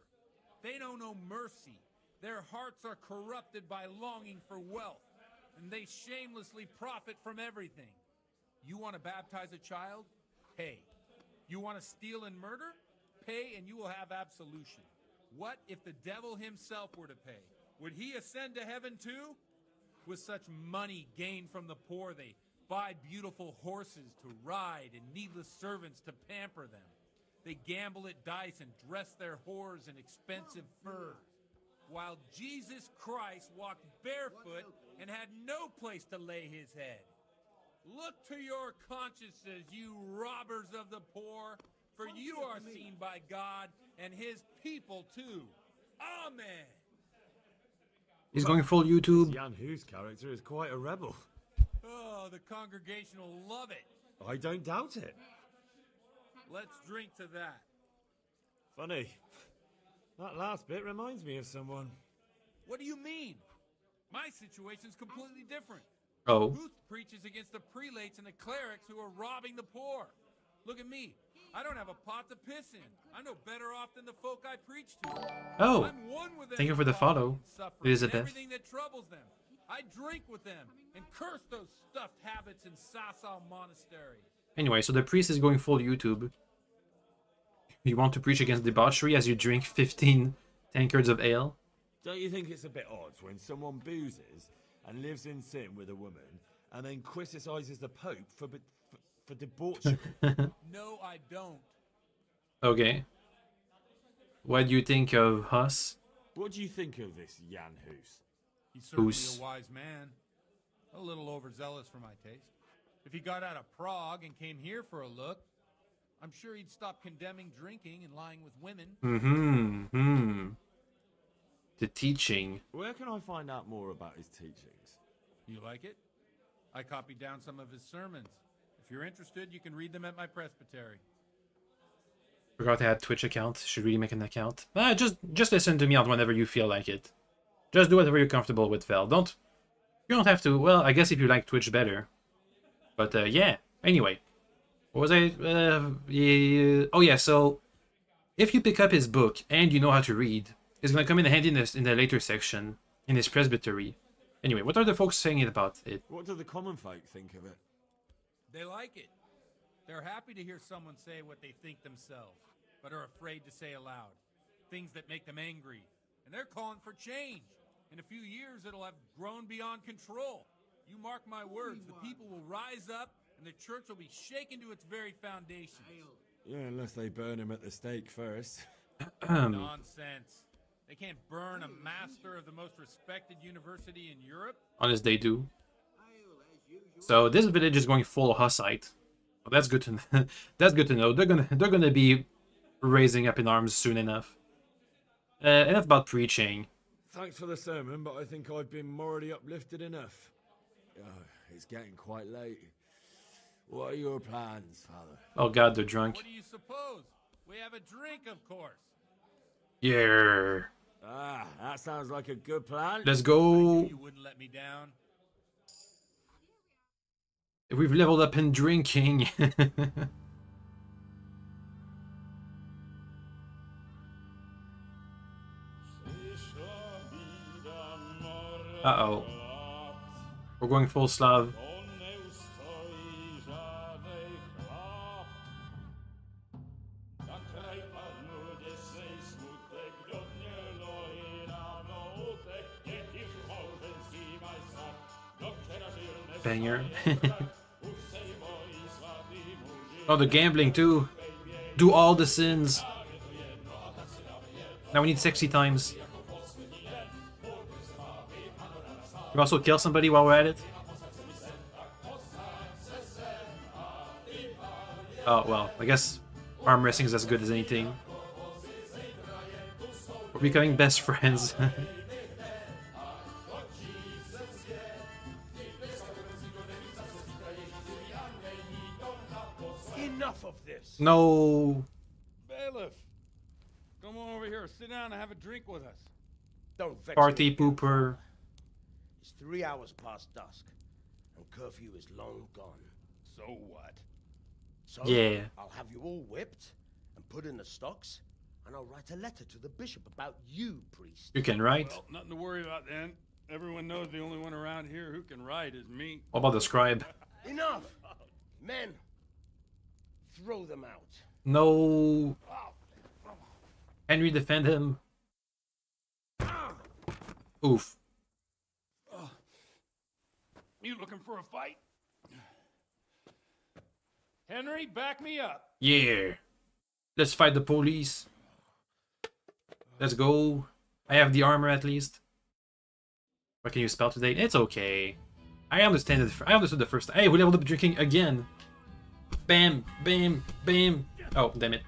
They know no mercy. Their hearts are corrupted by longing for wealth, and they shamelessly profit from everything. You want to baptize a child? Pay. You want to steal and murder? Pay and you will have absolution. What if the devil himself were to pay? Would he ascend to heaven too? With such money gained from the poor, they buy beautiful horses to ride and needless servants to pamper them. They gamble at dice and dress their whores in expensive furs. While Jesus Christ walked barefoot and had no place to lay his head. Look to your consciences, you robbers of the poor, for you are seen by God and his people too. Amen. He's going full YouTube. Jan Hus' character is quite a rebel. Oh, the congregation will love it. I don't doubt it. Let's drink to that. Funny. That last bit reminds me of someone. What do you mean? My situation's completely different. Oh. Booth preaches against the prelates and the clerics who are robbing the poor. Look at me. I don't have a pot to piss in. I'm no better off than the folk I preach to. Oh. I'm one with them. Thank you for the follow, Elizabeth. Everything that troubles them. I drink with them and curse those stuffed habits in Sasau Monastery. Anyway, so the priest is going full YouTube. You want to preach against debauchery as you drink 15 tankards of ale? Don't you think it's a bit odd when someone boozes and lives in sin with a woman and then criticizes the Pope for debauchery? No, I don't. Okay. What do you think of Huss? What do you think of this Jan Hus? He's certainly Who's- a wise man. A little overzealous for my taste. If he got out of Prague and came here for a look, I'm sure he'd stop condemning drinking and lying with women. The teaching. Where can I find out more about his teachings? You like it? I copied down some of his sermons. If you're interested, you can read them at my presbytery. Forgot to add Twitch account. Should really make an account. Just listen to me out whenever you feel like it. Just do whatever you're comfortable with, Vel. You don't have to. Well, I guess if you like Twitch better. But yeah. Anyway, what was I? Yeah. Oh yeah. So if you pick up his book and you know how to read, it's gonna come in handy in the later section in his presbytery. Anyway, what are the folks saying about it? What do the common folk think of it? They like it. They're happy to hear someone say what they think themselves, but are afraid to say aloud. Things that make them angry. And they're calling for change. In a few years, it'll have grown beyond control. You mark my words, the people will rise up, and the church will be shaken to its very foundations. Yeah, unless they burn him at the stake first. Nonsense. They can't burn a master of the most respected university in Europe. Honest, they do. So this village is going full Hussite. Well, that's good to that's good to know. They're gonna be raising up in arms soon enough. Enough about preaching. Thanks for the sermon, but I think I've been morally uplifted enough. Oh, it's getting quite late. What are your plans, Father? Oh God, they're drunk. What do you suppose? We have a drink, of course. Yeah. Ah, that sounds like a good plan. Let's go. You wouldn't let me down. We've leveled up in drinking. Uh-oh. We're going full Slav. Banger. Oh, the gambling too. Do all the sins. Now we need 60 times. Can we also kill somebody while we're at it? Oh, well, I guess arm wrestling is as good as anything. We're becoming best friends. Enough of this. No. Bailiff, come on over here, sit down and have a drink with us. Don't vex Party me again, pooper. Father. It's 3 hours past dusk, and curfew is long gone. So what? So Yeah. I'll have you all whipped and put in the stocks, and I'll write a letter to the bishop about you, priest. You can write. Well, nothing to worry about then. Everyone knows the only one around here who can write is me. What about the scribe? Enough! Men, throw them out. No. Henry, defend him. Oof. You looking for a fight? Henry, back me up. Yeah. Let's fight the police. Let's go. I have the armor at least. What can you spell today? It's okay. I understand it. I understood the first time. Hey, we leveled up drinking again. Bam, bam, bam. Oh, damn it.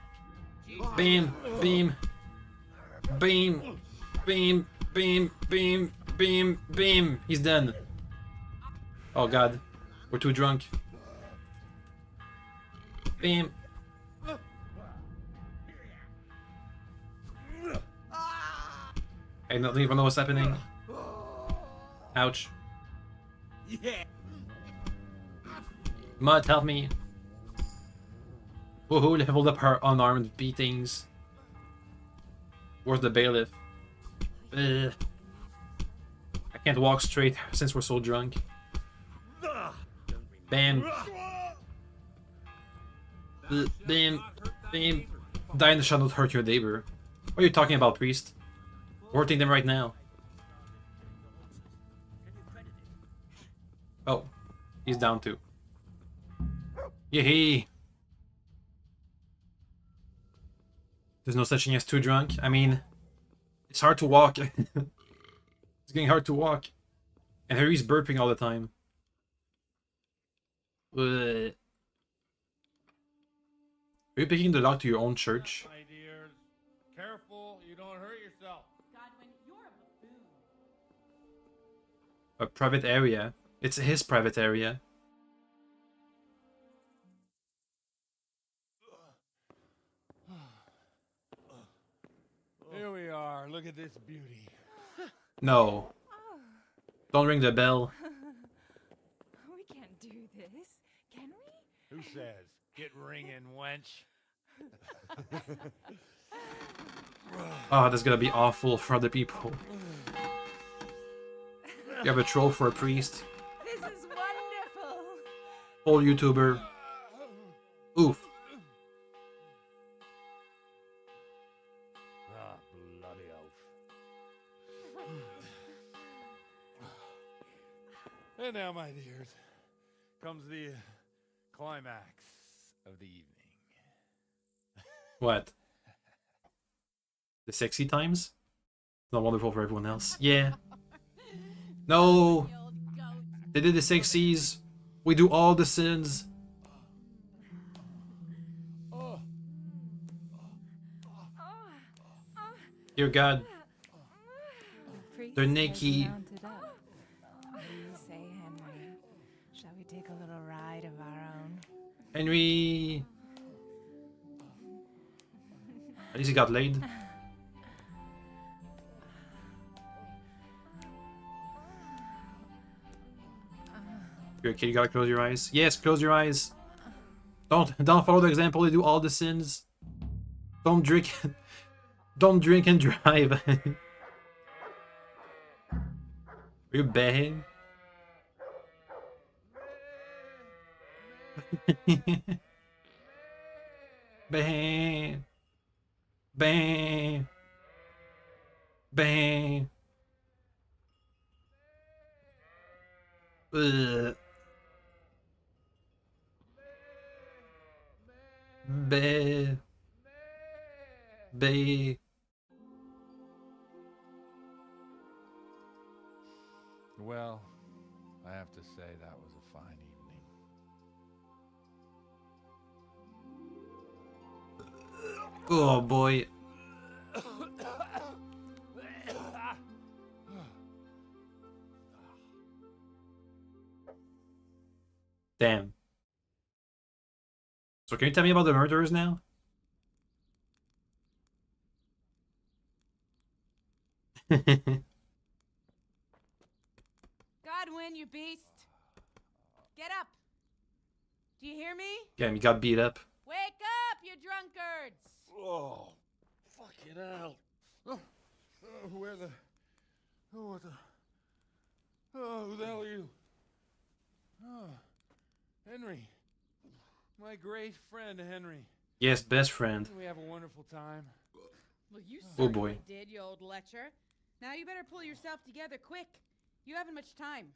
Bam, bam. Bam, bam, bam, bam, bam, bam. He's done. Oh god. We're too drunk. Bam. I don't even know what's happening. Ouch. Yeah. Mud, help me. Woohoo, leveled up her unarmed beatings. Where's the bailiff? Ugh. I can't walk straight since we're so drunk. Bam. Bam. Bam. Die in the shall not hurt your neighbor. What are you talking about, priest? We're hurting them right now. Oh. He's down too. Yay! There's no such thing as too drunk. I mean, it's hard to walk. It's getting hard to walk. And Harry's burping all the time. Are you picking the lock to your own church? My dears, careful, you don't hurt yourself. Godwin, you're a buffoon. A private area. It's his private area. Here we are. Look at this beauty. No. Don't ring the bell. We can't do this, can we? Who says? Get ringing, wench. Oh, that's gonna be awful for other people. You have a troll for a priest. This is wonderful. Old YouTuber. Oof. Ah, bloody oath. And now, my dears, comes the climax of the evening. What? The sexy times? Not wonderful for everyone else. Yeah. No. They did the sexies. We do all the sins. Dear God. They're naked. What do you say, Henry? Shall we take a little ride of our own? Henry. At least he got laid. You're a kid, you gotta close your eyes. Yes, close your eyes. Don't follow the example, they do all the sins. Don't drink don't drink and drive. Are you baying? Bang. Bang. Bang. Ugh. Ba. Ba. Well, I have to say that was a fine evening. Oh boy. Damn. So can you tell me about the murderers now? Godwin, you beast. Get up. Do you hear me? Yeah, he got beat up. Wake up, you drunkards. Oh, fucking hell. Where the... Oh, what the... Oh, who the hell are you? Oh, Henry. My great friend, Henry. Yes, best friend. We have a wonderful time. Well, you Oh, boy. did, you old lecher. Now you better pull yourself together quick. You haven't much time.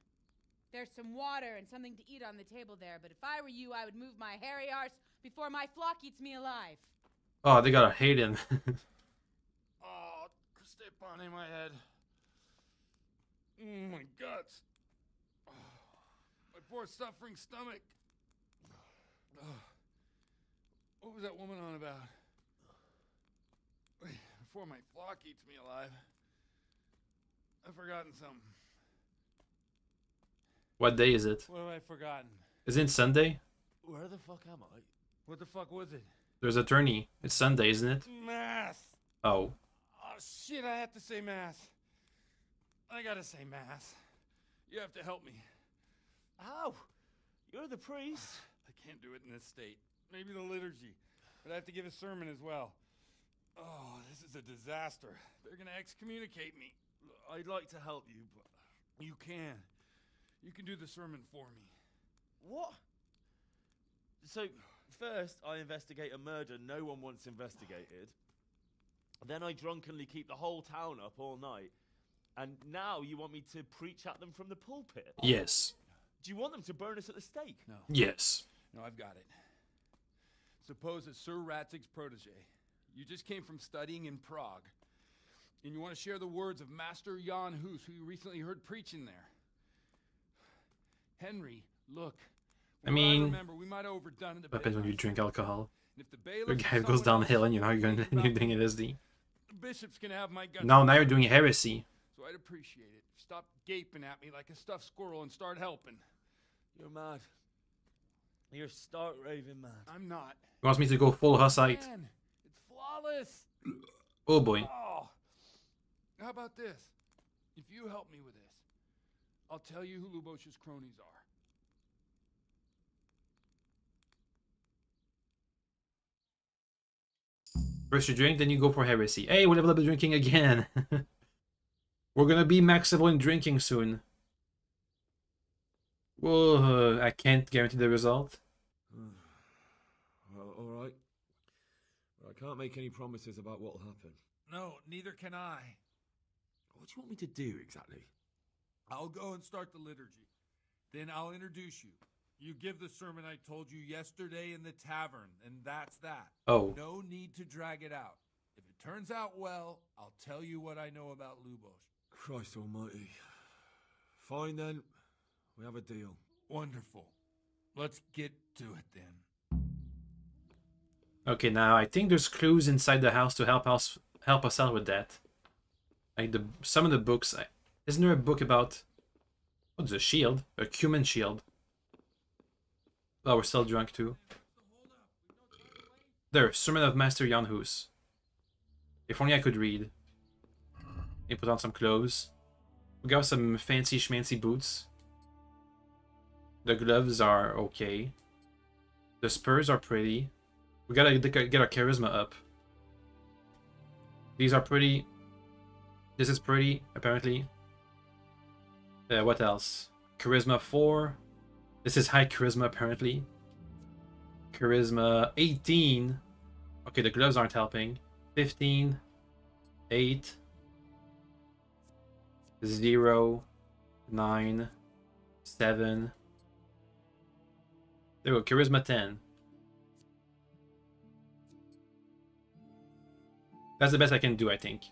There's some water and something to eat on the table there, but if I were you, I would move my hairy arse before my flock eats me alive. Oh, they gotta hate him. Oh, step on in my head. My guts. Oh, my poor suffering stomach. Oh, what was that woman on about? Wait, before my flock eats me alive. I've forgotten something. What day is it? What have I forgotten? Isn't it Sunday? Where the fuck am I? What the fuck was it? There's a tourney. It's Sunday, isn't it? Mass! Oh. Oh, shit, I have to say mass. I gotta say mass. You have to help me. How? You're the priest. I can't do it in this state. Maybe the liturgy. But I have to give a sermon as well. Oh, this is a disaster. They're gonna excommunicate me. I'd like to help you, but you can. You can do the sermon for me. What? So, first I investigate a murder no one wants investigated. Then I drunkenly keep the whole town up all night. And now you want me to preach at them from the pulpit? Yes. Do you want them to burn us at the stake? Yes. No, I've got it. Suppose that Sir Ratzig's protege, You just came from studying in Prague. And you want to share the words of Master Jan Hus, who you recently heard preaching there. Henry, look. I mean, remember, we might have overdone it a depends bit. when you drink alcohol. And if the Your bailiff guy or goes someone downhill else and you know you're doing LSD. The bishop's gonna have my guts. No, now you're doing heresy. So I'd appreciate it. Stop gaping at me like a stuffed squirrel and start helping. You're mad. You're stark raving mad. I'm not. He wants me to go full Hussite. Man, it's flawless. Oh boy. Oh. How about this? If you help me with this, I'll tell you who Lubosh's cronies are. First you drink, then you go for heresy. Hey, we level up the drinking again. We're gonna be max level in drinking soon. Whoa, I can't guarantee the result. Well, alright. I can't make any promises about what'll happen. No, neither can I. What do you want me to do exactly? I'll go and start the liturgy. Then I'll introduce you. You give the sermon I told you yesterday in the tavern, and that's that. Oh. No need to drag it out. If it turns out well, I'll tell you what I know about Lubosh. Christ almighty. Fine then. We have a deal. Wonderful. Let's get to it then. Okay, now I think there's clues inside the house to help us out with that. Like some of the books. Isn't there a book about what's a shield? A cumin shield. Oh, we're still drunk too. There, Sermon of Master Jan Hus. If only I could read. He put on some clothes. We got some fancy schmancy boots. The gloves are okay. The spurs are pretty. We gotta get our charisma up. These are pretty. This is pretty, apparently. What else? Charisma 4. This is high charisma, apparently. Charisma 18. Okay, the gloves aren't helping. 15. 8. 0. 9. 7. There we go, charisma 10. That's the best I can do, I think.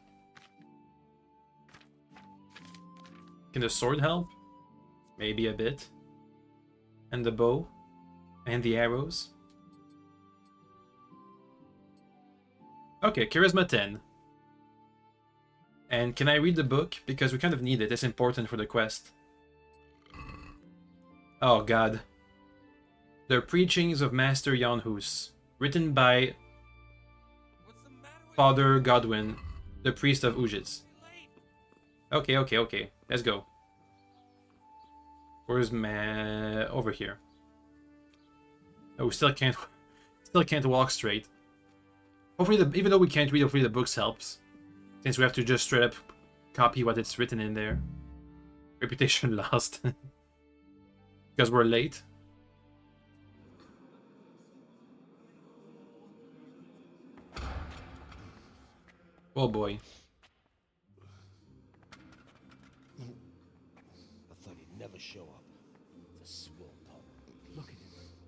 Can the sword help? Maybe a bit. And the bow. And the arrows. Okay, charisma 10. And can I read the book? Because we kind of need it. It's important for the quest. Oh god. The Preachings of Master Jan Hus. Written by Father Godwin, the priest of Ujitz. Okay. Let's go. Where's over here? Oh, we still can't walk straight. Hopefully, even though we can't read, hopefully the books helps. Since we have to just straight up copy what it's written in there. Reputation lost. Because we're late. Oh boy. I thought he'd never show up. The swill pup. Look at him.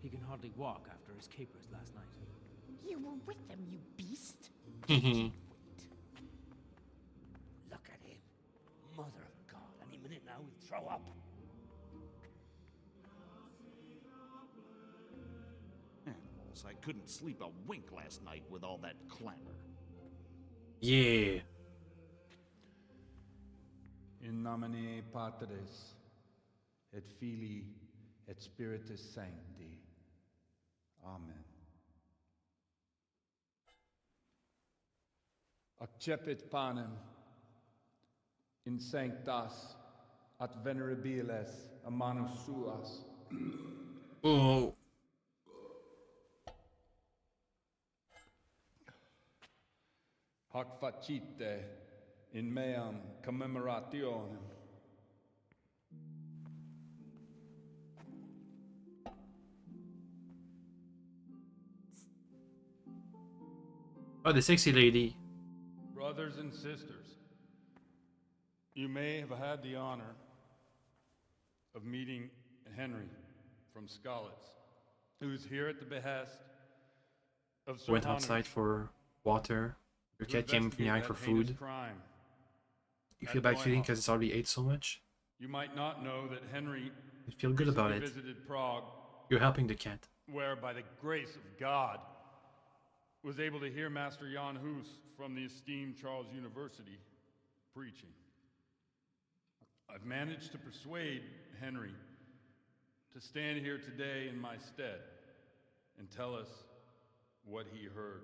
He can hardly walk after his capers last night. You were with them, you beast. Look at him. Mother of God. Any minute now he'll throw up. Animals, I couldn't sleep a wink last night with all that clamor. Yeah. In nomine Patris et Filii et Spiritus Sancti. Amen. Accepit panem in sanctas at venerabiles a manus suas. Oh. Hac facite in meam commemorationem. Oh, the sexy lady. Brothers and sisters, you may have had the honor of meeting Henry from Skalitz, who is here at the behest of Sir Went Honor, outside for water. Your cat came from behind for food. Crime. You feel bad feeling because it's already ate so much. You might not know that Henry You feel good about it. visited Prague, You're helping the cat. where by the grace of God was able to hear Master Jan Hus from the esteemed Charles University preaching. I've managed to persuade Henry to stand here today in my stead and tell us what he heard.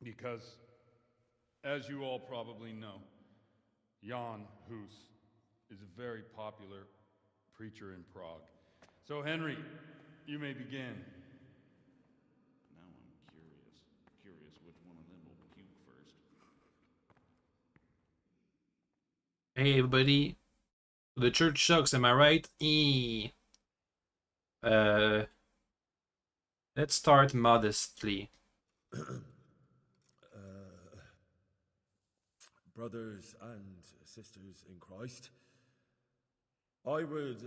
Because, as you all probably know, Jan Hus is a very popular preacher in Prague. So, Henry, you may begin. Now I'm curious which one of them will puke first. Hey everybody, the church sucks, am I right? Let's start modestly. Brothers and sisters in Christ, I would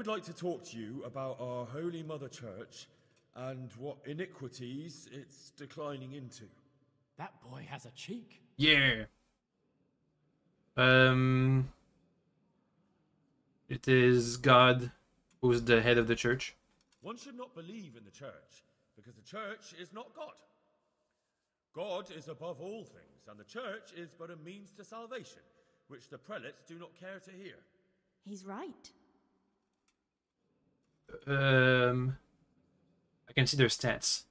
like to talk to you about our Holy Mother Church and what iniquities it's declining into. That boy has a cheek. Yeah. It is God who's the head of the church. One should not believe in the church, because the church is not God. God is above all things, and the church is but a means to salvation, which the prelates do not care to hear. He's right. I can see their stats.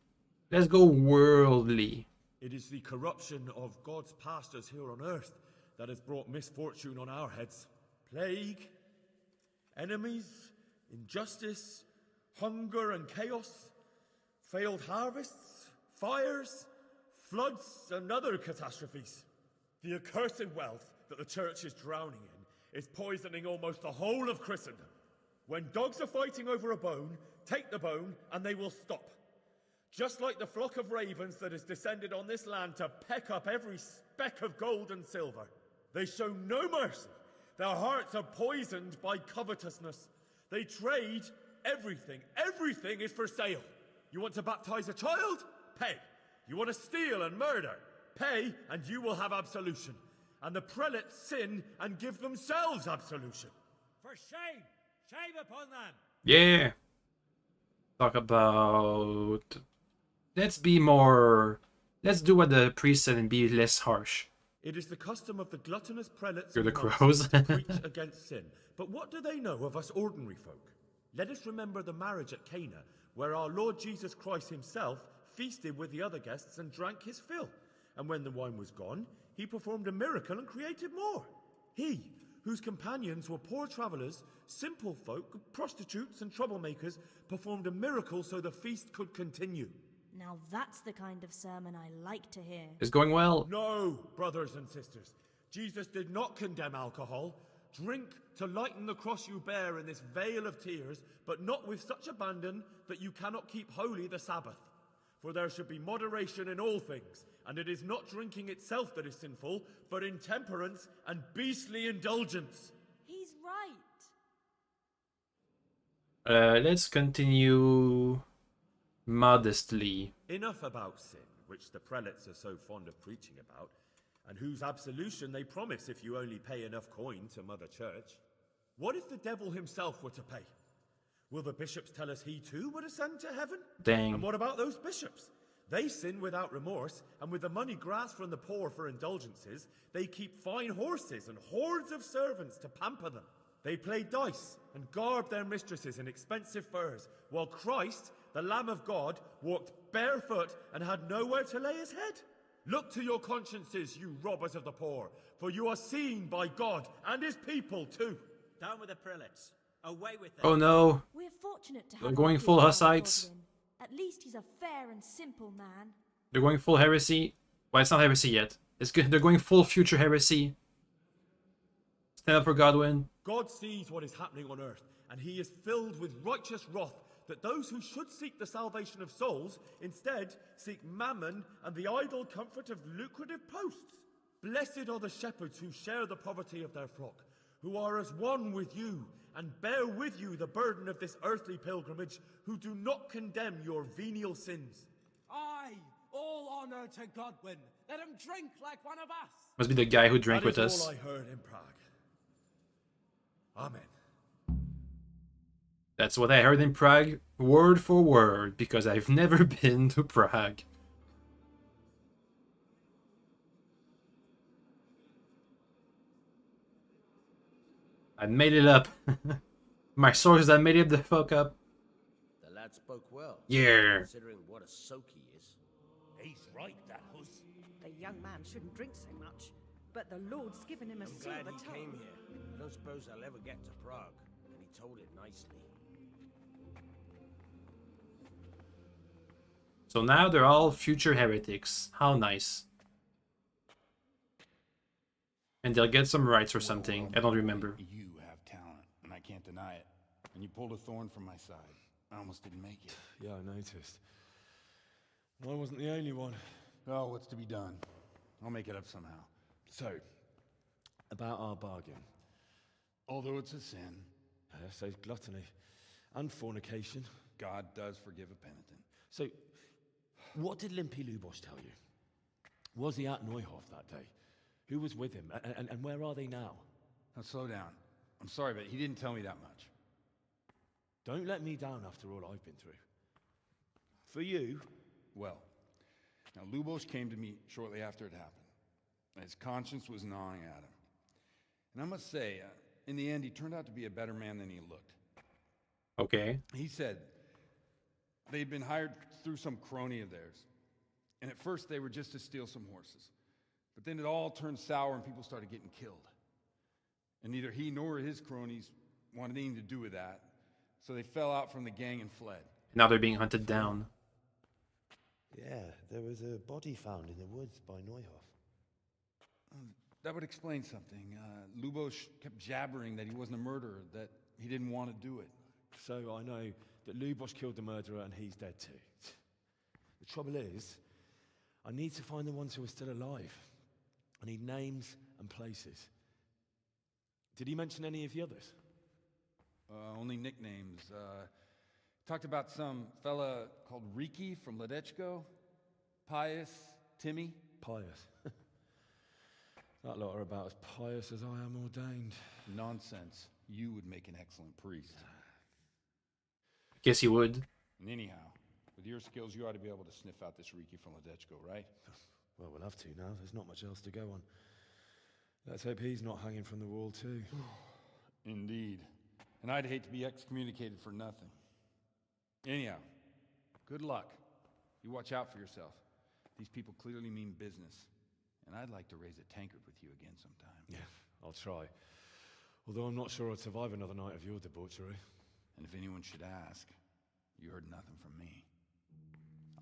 Let's go worldly. It is the corruption of God's pastors here on earth that has brought misfortune on our heads. Plague, enemies, injustice, hunger and chaos, failed harvests, fires, floods and other catastrophes. The accursed wealth that the church is drowning in is poisoning almost the whole of Christendom. When dogs are fighting over a bone, take the bone and they will stop. Just like the flock of ravens that has descended on this land to peck up every speck of gold and silver. They show no mercy. Their hearts are poisoned by covetousness. They trade everything. Everything is for sale. You want to baptize a child? Pay. You want to steal and murder? Pay, and you will have absolution. And the prelates sin and give themselves absolution. For shame! Shame upon them! Yeah. Talk about... Let's be more... Let's do what the priest said and be less harsh. It is the custom of the gluttonous prelates You're the among us crows. to preach against sin. But what do they know of us ordinary folk? Let us remember the marriage at Cana, where our Lord Jesus Christ himself feasted with the other guests and drank his fill. And when the wine was gone, he performed a miracle and created more. He, whose companions were poor travelers, simple folk, prostitutes and troublemakers, performed a miracle so the feast could continue. Now that's the kind of sermon I like to hear. It's going well. No, brothers and sisters. Jesus did not condemn alcohol. Drink to lighten the cross you bear in this vale of tears, but not with such abandon that you cannot keep holy the Sabbath. For there should be moderation in all things, and it is not drinking itself that is sinful, but intemperance and beastly indulgence. He's right. Let's continue modestly. Enough about sin, which the prelates are so fond of preaching about, and whose absolution they promise if you only pay enough coin to Mother Church. What if the devil himself were to pay? Will the bishops tell us he too would ascend to heaven? Dang. And what about those bishops? They sin without remorse, and with the money grasped from the poor for indulgences, they keep fine horses and hordes of servants to pamper them. They play dice and garb their mistresses in expensive furs, while Christ, the Lamb of God, walked barefoot and had nowhere to lay his head. Look to your consciences, you robbers of the poor, for you are seen by God and his people too. Down with the prelates. Away with them. Oh no. We're fortunate to have They're going our full good Hussites. Godwin. At least he's a fair and simple man. They're going full heresy. Well, it's not heresy yet. It's good. They're going full future heresy. Stand up for Godwin. God sees what is happening on earth, and he is filled with righteous wrath that those who should seek the salvation of souls instead seek mammon and the idle comfort of lucrative posts. Blessed are the shepherds who share the poverty of their flock, who are as one with you and bear with you the burden of this earthly pilgrimage, who do not condemn your venial sins. Aye, all honor to Godwin. Let him drink like one of us. Must be the guy who drank with That us. is all I heard in Prague. Amen. That's what I heard in Prague, word for word, because I've never been to Prague. I made it up. My sources, I made it the fuck up. The lad spoke well. Yeah. Considering what a soak he is. He's right, that Hus. The young man shouldn't drink so much, but the Lord's given him a I'm glad silver he tongue. came here. I don't suppose I'll ever get to Prague. And he told it nicely. So now they're all future heretics. How nice. And they'll get some rights or something. I don't remember. You have talent, and I can't deny it. And you pulled a thorn from my side. I almost didn't make it. Yeah, I noticed. I wasn't the only one. Oh, what's to be done? I'll make it up somehow. So, about our bargain. Although it's a sin. So gluttony and fornication. God does forgive a penitent. So, what did Limpy Lubosh tell you? Was he at Neuhof that day? Who was with him? And where are they now? Now slow down. I'm sorry, but he didn't tell me that much. Don't let me down after all I've been through. For you? Well, now Lubosh came to me shortly after it happened. His conscience was gnawing at him. And I must say, in the end, he turned out to be a better man than he looked. Okay. He said they'd been hired through some crony of theirs. And at first they were just to steal some horses. But then it all turned sour and people started getting killed. And neither he nor his cronies wanted anything to do with that. So they fell out from the gang and fled. Now they're being hunted down. Yeah, there was a body found in the woods by Neuhof. That would explain something. Lubosh kept jabbering that he wasn't a murderer, that he didn't want to do it. So I know that Lubosh killed the murderer and he's dead too. The trouble is, I need to find the ones who are still alive. I need names and places. Did he mention any of the others? Only nicknames. Talked about some fella called Riki from Ledechko, Pius, Timmy. Pious. That lot are about as pious as I am ordained. Nonsense. You would make an excellent priest. Guess he would. And anyhow, with your skills, you ought to be able to sniff out this Riki from Ledechko, right? Well, we'll have to now. There's not much else to go on. Let's hope he's not hanging from the wall too. Indeed. And I'd hate to be excommunicated for nothing. Anyhow, good luck. You watch out for yourself. These people clearly mean business. And I'd like to raise a tankard with you again sometime. Yeah, I'll try. Although I'm not sure I'd survive another night of your debauchery. And if anyone should ask, you heard nothing from me.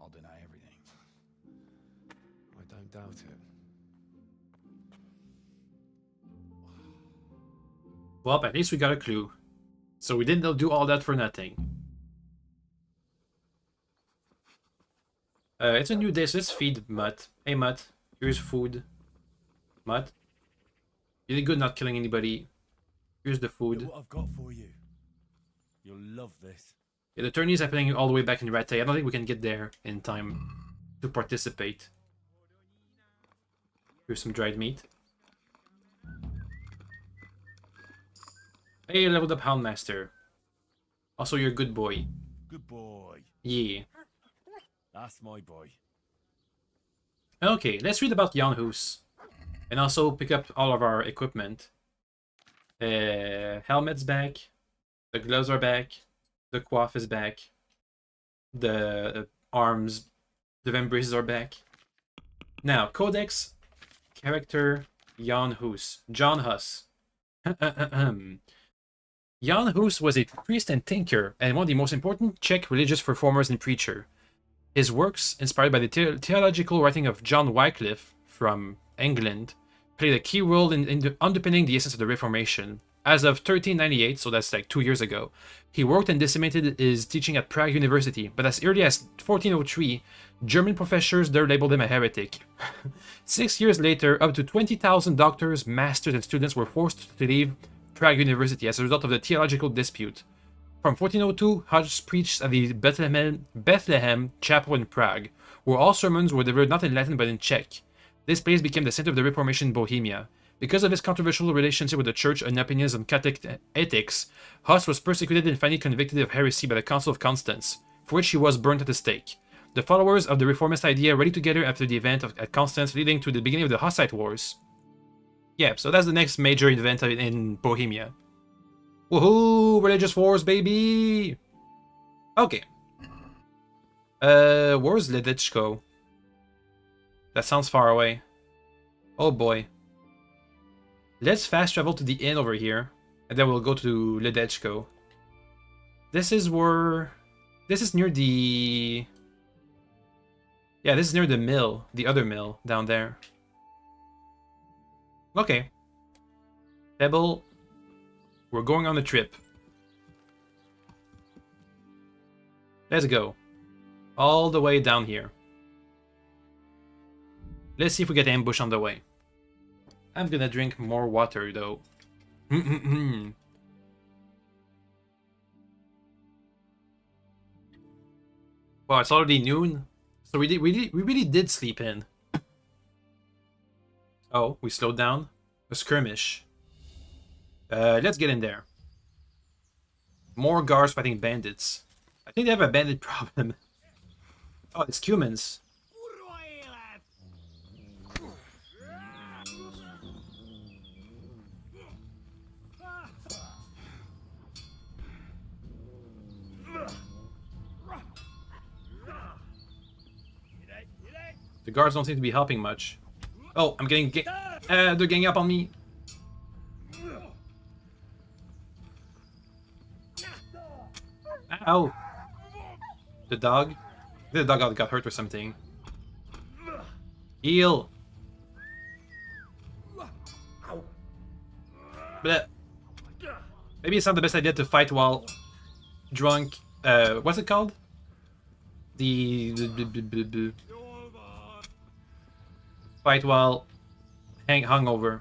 I'll deny everything. I don't doubt it. Well, at least we got a clue. So we didn't do all that for nothing. It's a new day, so let's feed Mutt. Hey Mutt, here's food. Mutt, you did good not killing anybody. Here's the food. Look what I've got for you. You'll love this. Yeah, the tourney is happening all the way back in Rattay. I don't think we can get there in time to participate. Here's some dried meat. Hey, leveled up Houndmaster. Also, you're a good boy. Good boy. Yeah. That's my boy. Okay, let's read about Jan Hus. And also pick up all of our equipment. Helmet's back. The gloves are back. The coif is back. The arms, the vambraces are back. Now, Codex, character, Jan Hus. John Hus. Jan Hus was a priest and thinker, and one of the most important Czech religious reformers and preacher. His works, inspired by the theological writing of John Wycliffe from England, played a key role in underpinning the essence of the Reformation. As of 1398, so that's like 2 years ago, he worked and disseminated his teaching at Prague University, but as early as 1403, German professors there labeled him a heretic. 6 years later, up to 20,000 doctors, masters, and students were forced to leave Prague University as a result of the theological dispute. From 1402, Hodge preached at the Bethlehem Chapel in Prague, where all sermons were delivered not in Latin but in Czech. This place became the center of the Reformation in Bohemia. Because of his controversial relationship with the Church and opinions on Catholic ethics, Huss was persecuted and finally convicted of heresy by the Council of Constance, for which he was burnt at the stake. The followers of the reformist idea rallied together after the event at Constance, leading to the beginning of the Hussite Wars. Yeah, so that's the next major event in Bohemia. Woohoo! Religious wars, baby! Okay. Where's Ledechko? That sounds far away. Oh boy. Let's fast travel to the inn over here, and then we'll go to Ledechko. This is where... This is near the... Yeah, this is near the mill, the other mill down there. Okay. Pebble, we're going on a trip. Let's go. All the way down here. Let's see if we get ambushed on the way. I'm gonna drink more water though. Wow, it's already noon. So we really did sleep in. Oh, we slowed down. A skirmish. Let's get in there. More guards fighting bandits. I think they have a bandit problem. Oh, it's humans. The guards don't seem to be helping much. Oh, I'm getting... they're ganging up on me. Ow. The dog? The dog got hurt or something. Heal. Blech. Maybe it's not the best idea to fight while drunk. What's it called? Fight while hungover.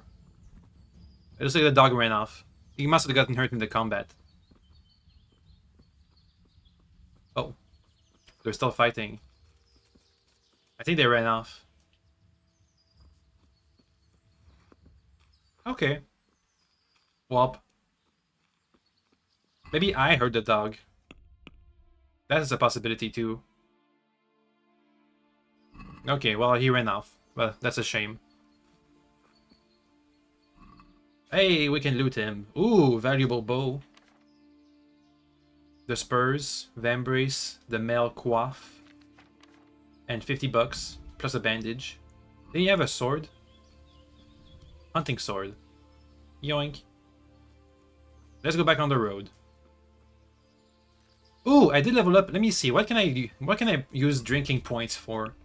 It looks like the dog ran off. He must have gotten hurt in the combat. Oh. They're still fighting. I think they ran off. Okay. Wop. Maybe I heard the dog. That is a possibility too. Okay, well, he ran off. Well, that's a shame. Hey, we can loot him. Ooh, valuable bow. The spurs, vambrace, the mail coif, and 50 bucks, plus a bandage. Then you have a sword. Hunting sword. Yoink. Let's go back on the road. Ooh, I did level up. Let me see. What can I use drinking points for?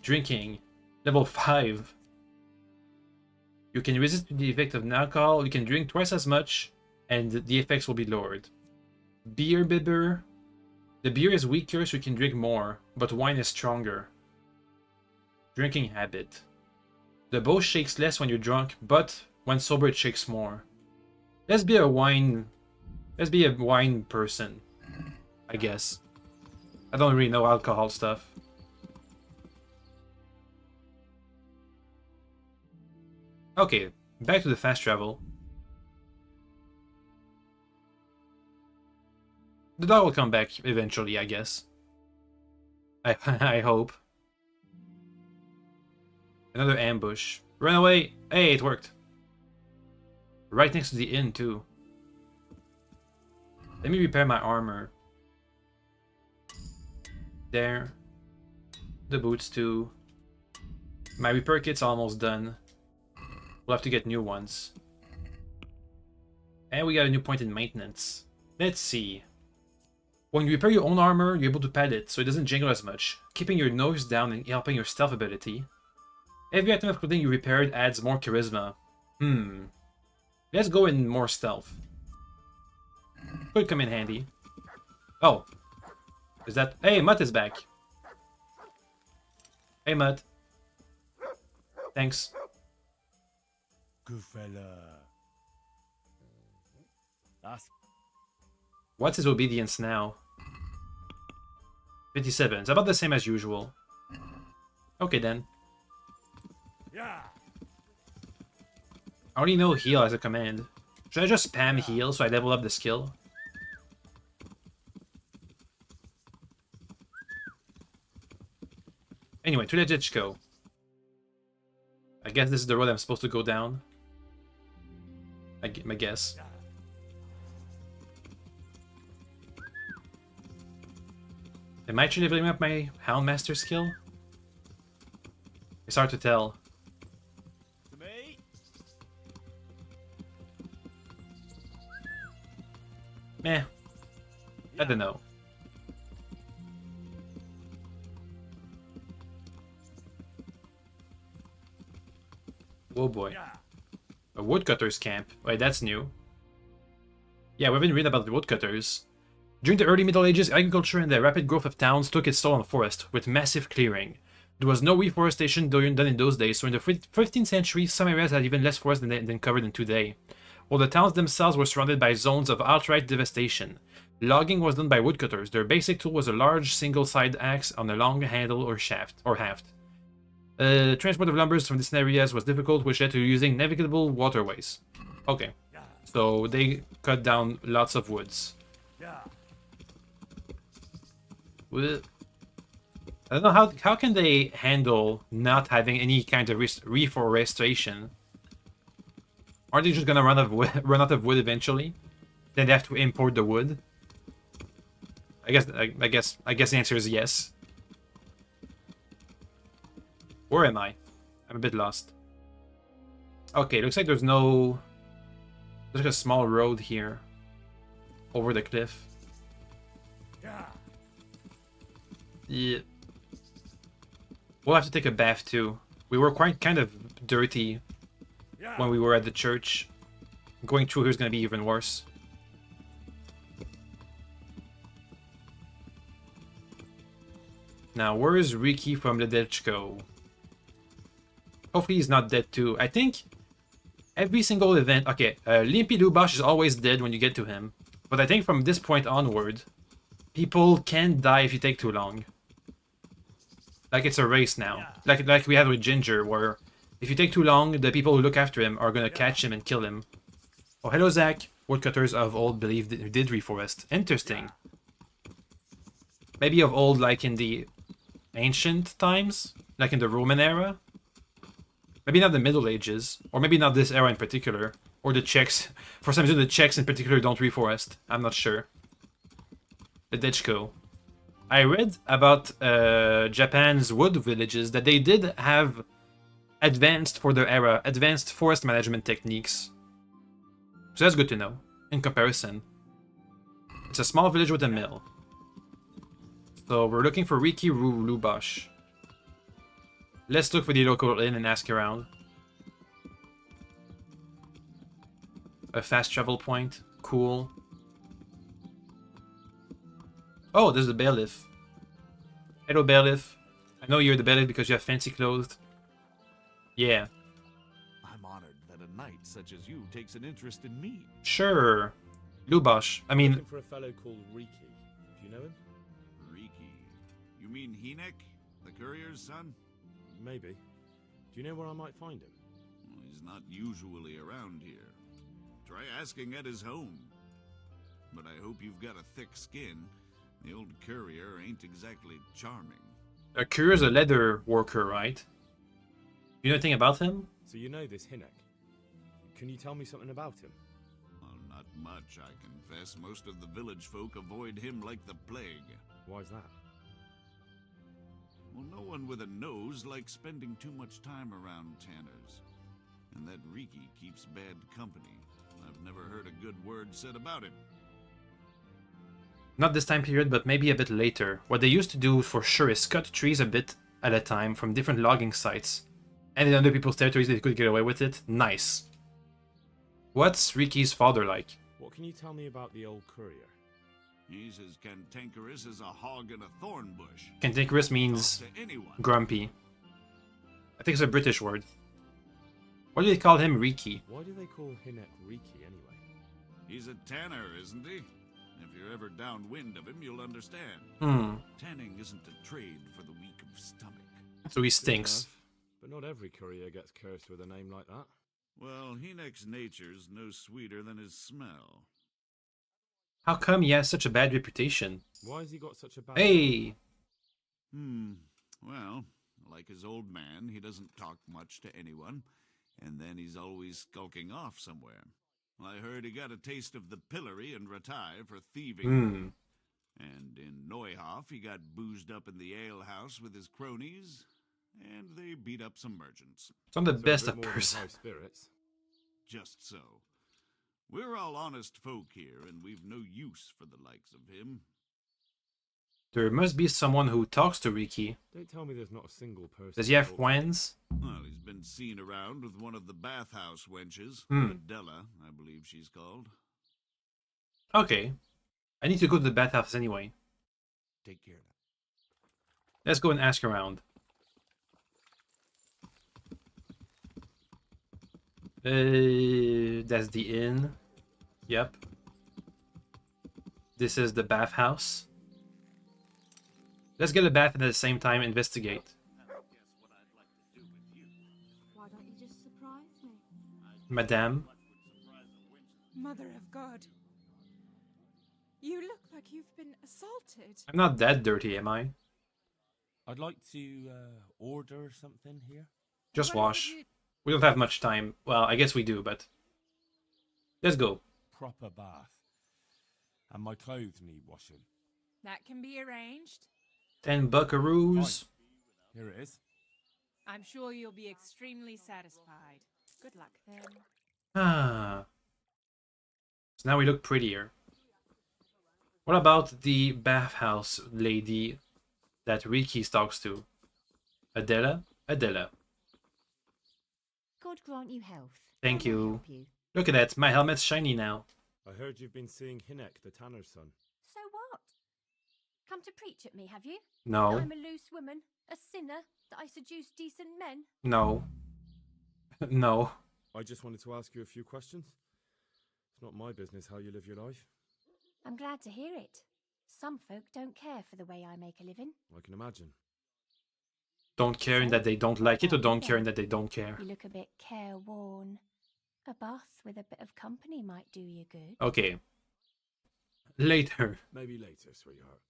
Drinking. Level 5. You can resist the effect of alcohol. You can drink twice as much, and the effects will be lowered. Beer bibber. The beer is weaker, so you can drink more, but wine is stronger. Drinking habit. The bow shakes less when you're drunk, but when sober it shakes more. Let's be a wine person, I guess. I don't really know alcohol stuff. Okay, back to the fast travel. The dog will come back eventually, I guess. I hope. Another ambush. Run away! Hey, it worked. Right next to the inn, too. Let me repair my armor. There. The boots, too. My repair kit's almost done. We'll have to get new ones. And we got a new point in maintenance. Let's see. When you repair your own armor, you're able to pad it so it doesn't jingle as much, keeping your nose down and helping your stealth ability. Every item of clothing you repaired adds more charisma. Let's go in more stealth. Could come in handy. Oh. Is that... Hey, Mutt is back. Hey, Mutt. Thanks. Good fella. What's his obedience now? 57. It's about the same as usual. Okay then. I only know heal as a command. Should I just spam heal so I level up the skill? Anyway, to the ditch go. I guess this is the road I'm supposed to go down. I guess. Am I actually leveling up my Houndmaster skill? It's hard to tell. Meh. I don't know. Oh boy. A woodcutter's camp. Wait, that's new. Yeah, we've been reading about the woodcutters. During the early Middle Ages, agriculture and the rapid growth of towns took its toll on the forest, with massive clearing. There was no reforestation done in those days, so in the 15th century, some areas had even less forest than covered in today. While the towns themselves were surrounded by zones of outright devastation. Logging was done by woodcutters. Their basic tool was a large single-sided axe on a long handle or haft. Transport of lumbers from distant areas was difficult, which led to using navigable waterways. Okay, so they cut down lots of woods. I don't know how can they handle not having any kind of reforestation. Aren't they just gonna run out of wood eventually? Then they have to import the wood. I guess the answer is yes. Where am I? I'm a bit lost. Okay, looks like there's like a small road here over the cliff. Yeah. We'll have to take a bath too. We were kind of dirty when we were at the church. Going through here is going to be even worse. Now, where is Riki from Ledechko? Hopefully he's not dead too. I think every single event... Okay, Limpy Lubash is always dead when you get to him. But I think from this point onward, people can die if you take too long. Like it's a race now. Like we had with Ginger, where if you take too long, the people who look after him are gonna catch him and kill him. Oh, hello, Zach. Woodcutters of old believed it did reforest. Interesting. Maybe of old, like in the ancient times? Like in the Roman era? Maybe not the Middle Ages. Or maybe not this era in particular. Or the Czechs. For some reason, the Czechs in particular don't reforest. I'm not sure. The Dechko. I read about Japan's wood villages that they did have advanced for their era, advanced forest management techniques. So that's good to know, in comparison. It's a small village with a mill. So we're looking for Riki Lubash. Let's look for the local inn and ask around. A fast travel point. Cool. Oh, there's the bailiff. Hello, bailiff. I know you're the bailiff because you have fancy clothes. Yeah. I'm honored that a knight such as you takes an interest in me. Sure. Lubash. I mean... Looking for a fellow called Riki. Do you know him? Riki? You mean Hinek, the courier's son? Maybe. Do you know where I might find him? Well, he's not usually around here. Try asking at his home. But I hope you've got a thick skin. The old courier ain't exactly charming. A courier's a leather worker, right? You know anything about him? So you know this Hinek. Can you tell me something about him? Well, not much, I confess. Most of the village folk avoid him like the plague. Why's that? Well, no one with a nose likes spending too much time around tanners. And that Riki keeps bad company. I've never heard a good word said about him. Not this time period, but maybe a bit later. What they used to do for sure is cut trees a bit at a time from different logging sites. And in other people's territories they could get away with it. Nice. What's Riki's father like? What can you tell me about the old courier? He's as cantankerous as a hog in a thorn bush. Cantankerous means grumpy. I think it's a British word. Why do they call him Riki? Why do they call Hinek Riki anyway? He's a tanner, isn't he? If you're ever downwind of him, you'll understand. Tanning isn't a trade for the weak of stomach. So he stinks. But not every courier gets cursed with a name like that. Well, Henek's nature's no sweeter than his smell. How come he has such a bad reputation? Why has he got such a bad... Hey! Well, like his old man, he doesn't talk much to anyone, and then he's always skulking off somewhere. I heard he got a taste of the pillory in Ratai for thieving. And in Neuhof, he got boozed up in the alehouse with his cronies, and they beat up some merchants. It's not the best of person. Spirits. Just so. We're all honest folk here, and we've no use for the likes of him. There must be someone who talks to Riki. Don't tell me there's not a single person. Does he have friends? Well, he's been seen around with one of the bathhouse wenches. Adela, I believe she's called. Okay. I need to go to the bathhouse anyway. Take care of it. Let's go and ask around. That's the inn. Yep. This is the bathhouse. Let's get a bath and at the same time investigate. Why don't you just surprise me? Madame. Mother of God. You look like you've been assaulted. I'm not that dirty, am I? I'd like to order something here. Just wash. We don't have much time. Well, I guess we do, but... Let's go. Proper bath. And my clothes need washing. That can be arranged. 10 buckaroos. Here it is. I'm sure you'll be extremely satisfied. Good luck then. Ah. So now we look prettier. What about the bathhouse lady that Riki talks to? Adela? Adela. God grant you health. Thank How may I you. help you. Look at that, my helmet's shiny now. I heard you've been seeing Hinek, the tanner's son. So what? Come to preach at me, have you? No. That I'm a loose woman, a sinner, that I seduce decent men. No. No. I just wanted to ask you a few questions. It's not my business how you live your life. I'm glad to hear it. Some folk don't care for the way I make a living. I can imagine. Don't care in that they don't like it, or don't care in that they don't care? You look a bit careworn. A bath with a bit of company might do you good. Okay. Later. Maybe later, sweetheart.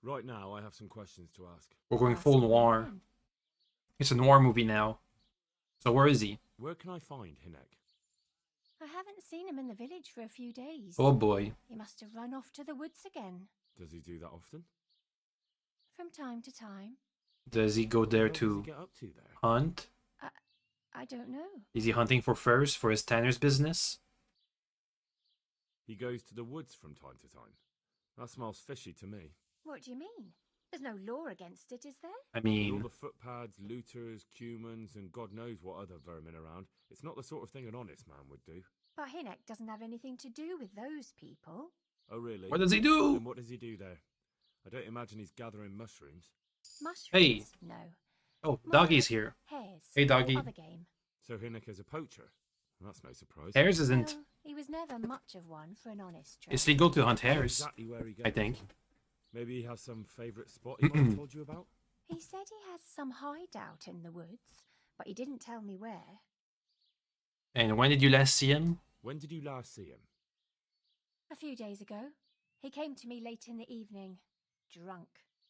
Right now, I have some questions to ask. We're going full noir. It's a noir movie now. So where is he? Where can I find Hinek? I haven't seen him in the village for a few days. Oh boy. He must have run off to the woods again. Does he do that often? From time to time. Does he go there What to does he get up to there? hunt? I don't know. Is he hunting for furs for his tanner's business? He goes to the woods from time to time. That smells fishy to me. What do you mean? There's no law against it, is there? I With mean... all the footpads, looters, cumans, and God knows what other vermin around, it's not the sort of thing an honest man would do. But Hinek doesn't have anything to do with those people. Oh, really? What does he do? Then what does he do there? I don't imagine he's gathering mushrooms. Mushrooms? Hey. No. Oh, More Doggy's like here. Hares. Hey, Doggy. Other game. So Hinek is a poacher? That's no surprise. Hares isn't... Well, he was never much of one for an honest trade. It's legal to hunt hares. Exactly where he goes. I think. Maybe he has some favourite spot he might have told you about? He said he has some hideout in the woods, but he didn't tell me where. And when did you last see him? When did you last see him? A few days ago. He came to me late in the evening, drunk.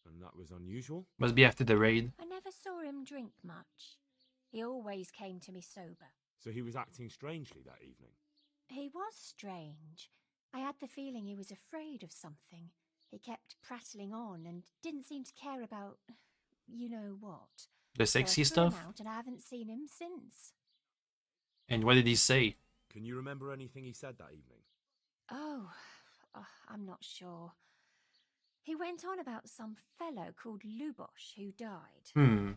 And that was unusual? Must be after the raid. I never saw him drink much. He always came to me sober. So he was acting strangely that evening? He was strange. I had the feeling he was afraid of something. He kept prattling on and didn't seem to care about, you know what. The sexy So I threw him stuff? out and I haven't seen him since. And what did he say? Can you remember anything he said that evening? Oh, I'm not sure. He went on about some fellow called Lubosh who died.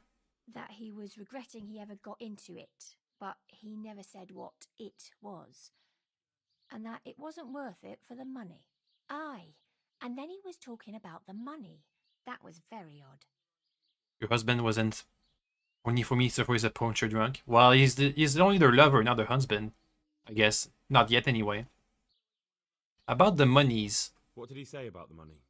That he was regretting he ever got into it, but he never said what it was. And that it wasn't worth it for the money. Aye. And then he was talking about the money. That was very odd. Your husband wasn't only for me, so for he's a poacher drunk. Well, he's only their lover, not their husband. I guess. Not yet, anyway. About the monies. What did he say about the money?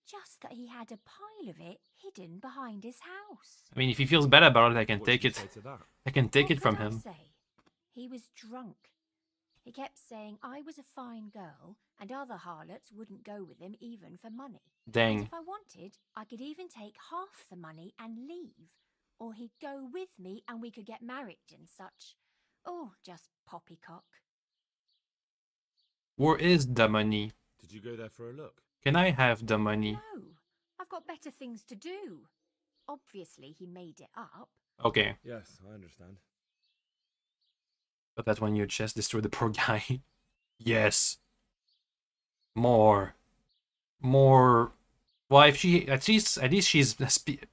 Just that he had a pile of it hidden behind his house. I mean, if he feels bad about it, I can What take did it. he say to that? I can take What it from could I him. say? He was drunk. He kept saying I was a fine girl and other harlots wouldn't go with him even for money. Dang. And if I wanted, I could even take half the money and leave. Or he'd go with me and we could get married and such. Oh, just poppycock. Where is the money? Did you go there for a look? Can I have the money? No, I've got better things to do. Obviously, he made it up. Okay. Yes, I understand. But that one in your chest destroyed the poor guy. Yes. More. More. Well, if she at least she's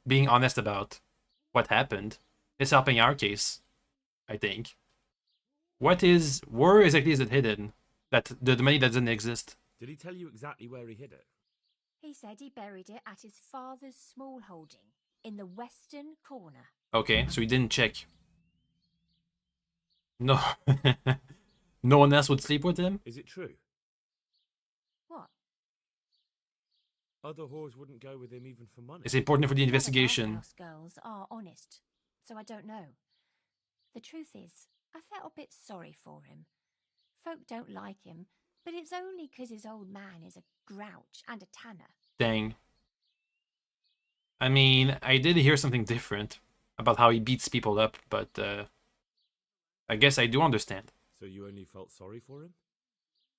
being honest about what happened. It's helping our case, I think. Where exactly is it hidden? That the money doesn't exist. Did he tell you exactly where he hid it? He said he buried it at his father's small holding in the western corner. Okay, so he didn't check. No. No one else would sleep with him? Is it true? What? Other whores wouldn't go with him even for money. It's important for the investigation. House girls are honest, so I don't know. The truth is, I felt a bit sorry for him. Folk don't like him, but it's only 'cause his old man is a grouch and a tanner. Dang. I mean, I did hear something different about how he beats people up, but I guess I do understand. So you only felt sorry for him?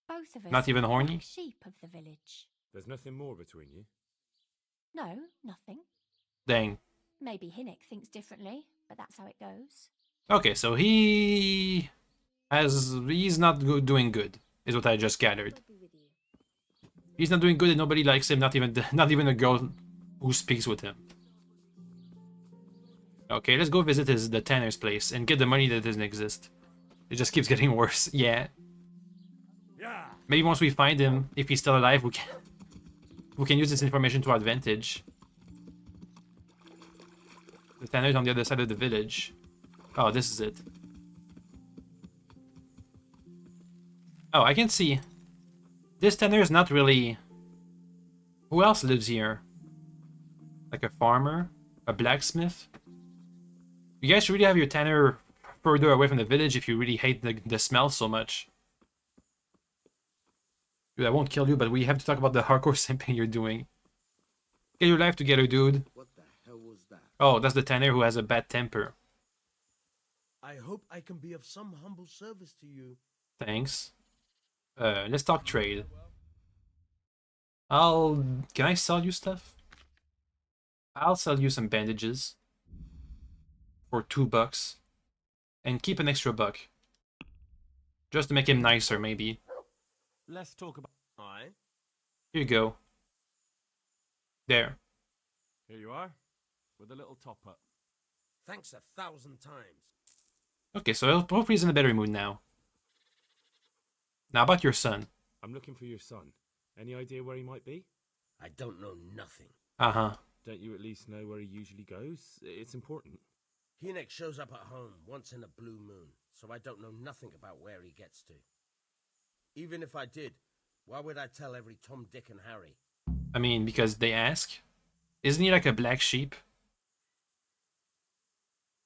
Both of us Not even are horny? black sheep of the village. There's nothing more between you? No, nothing. Dang. Maybe Hinnick thinks differently, but that's how it goes. Okay, so he's not doing good, is what I just gathered. He's not doing good and nobody likes him, not even a girl who speaks with him. Okay, let's go visit the tanner's place and get the money that doesn't exist. It just keeps getting worse. Yeah. Maybe once we find him, if he's still alive, we can use this information to our advantage. The tanner's on the other side of the village. Oh, this is it. Oh, I can see. This tanner is not really... Who else lives here? Like a farmer? A blacksmith? You guys should really have your tanner further away from the village if you really hate the smell so much. Dude, I won't kill you, but we have to talk about the hardcore simping you're doing. Get your life together, dude. What the hell was that? Oh, that's the tanner who has a bad temper. I hope I can be of some humble service to you. Thanks. Let's talk trade. Can I sell you stuff? I'll sell you some bandages. For $2. And keep an extra buck. Just to make him nicer, maybe. Let's talk about... Aye? Here you go. There. Here you are, with a little top up. Thanks 1,000 times. Okay, so hopefully he's in a better mood now. Now about your son. I'm looking for your son. Any idea where he might be? I don't know nothing. Uh-huh. Don't you at least know where he usually goes? It's important. Hinnick shows up at home once in a blue moon, so I don't know nothing about where he gets to. Even if I did, why would I tell every Tom, Dick, and Harry? I mean, because they ask. Isn't he like a black sheep?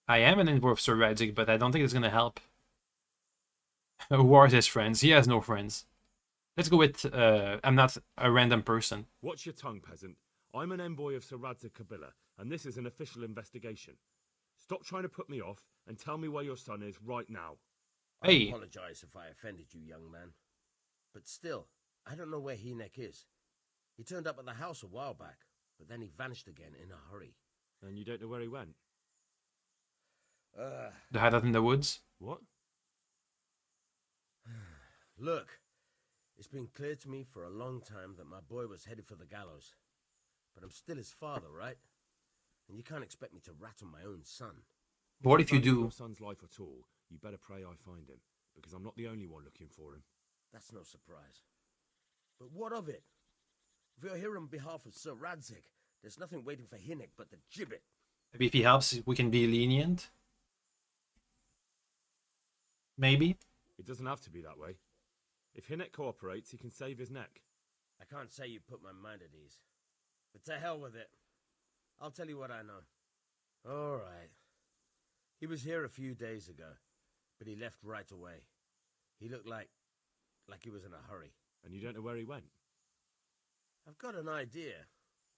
I am an envoy of Sir Radzik, but I don't think it's gonna help. Who are his friends? He has no friends. Let's go with, I'm not a random person. Watch your tongue, peasant. I'm an envoy of Sir Radzik Kabila, and this is an official investigation. Stop trying to put me off, and tell me where your son is right now. Hey. I apologize if I offended you, young man. But still, I don't know where Hinnick is. He turned up at the house a while back, but then he vanished again in a hurry. And you don't know where he went? The hideout in the woods? What? Look, it's been clear to me for a long time that my boy was headed for the gallows. But I'm still his father, right? And you can't expect me to rat on my own son. What if you value do? your son's life at all, you better pray I find him, because I'm not the only one looking for him. That's no surprise. But what of it? If you're here on behalf of Sir Radzik, there's nothing waiting for Hinnick but the gibbet. Maybe if he helps, we can be lenient? Maybe? It doesn't have to be that way. If Hinnek cooperates, he can save his neck. I can't say you put my mind at ease. But to hell with it. I'll tell you what I know. All right. He was here a few days ago, but he left right away. He looked like he was in a hurry. And you don't know where he went? I've got an idea,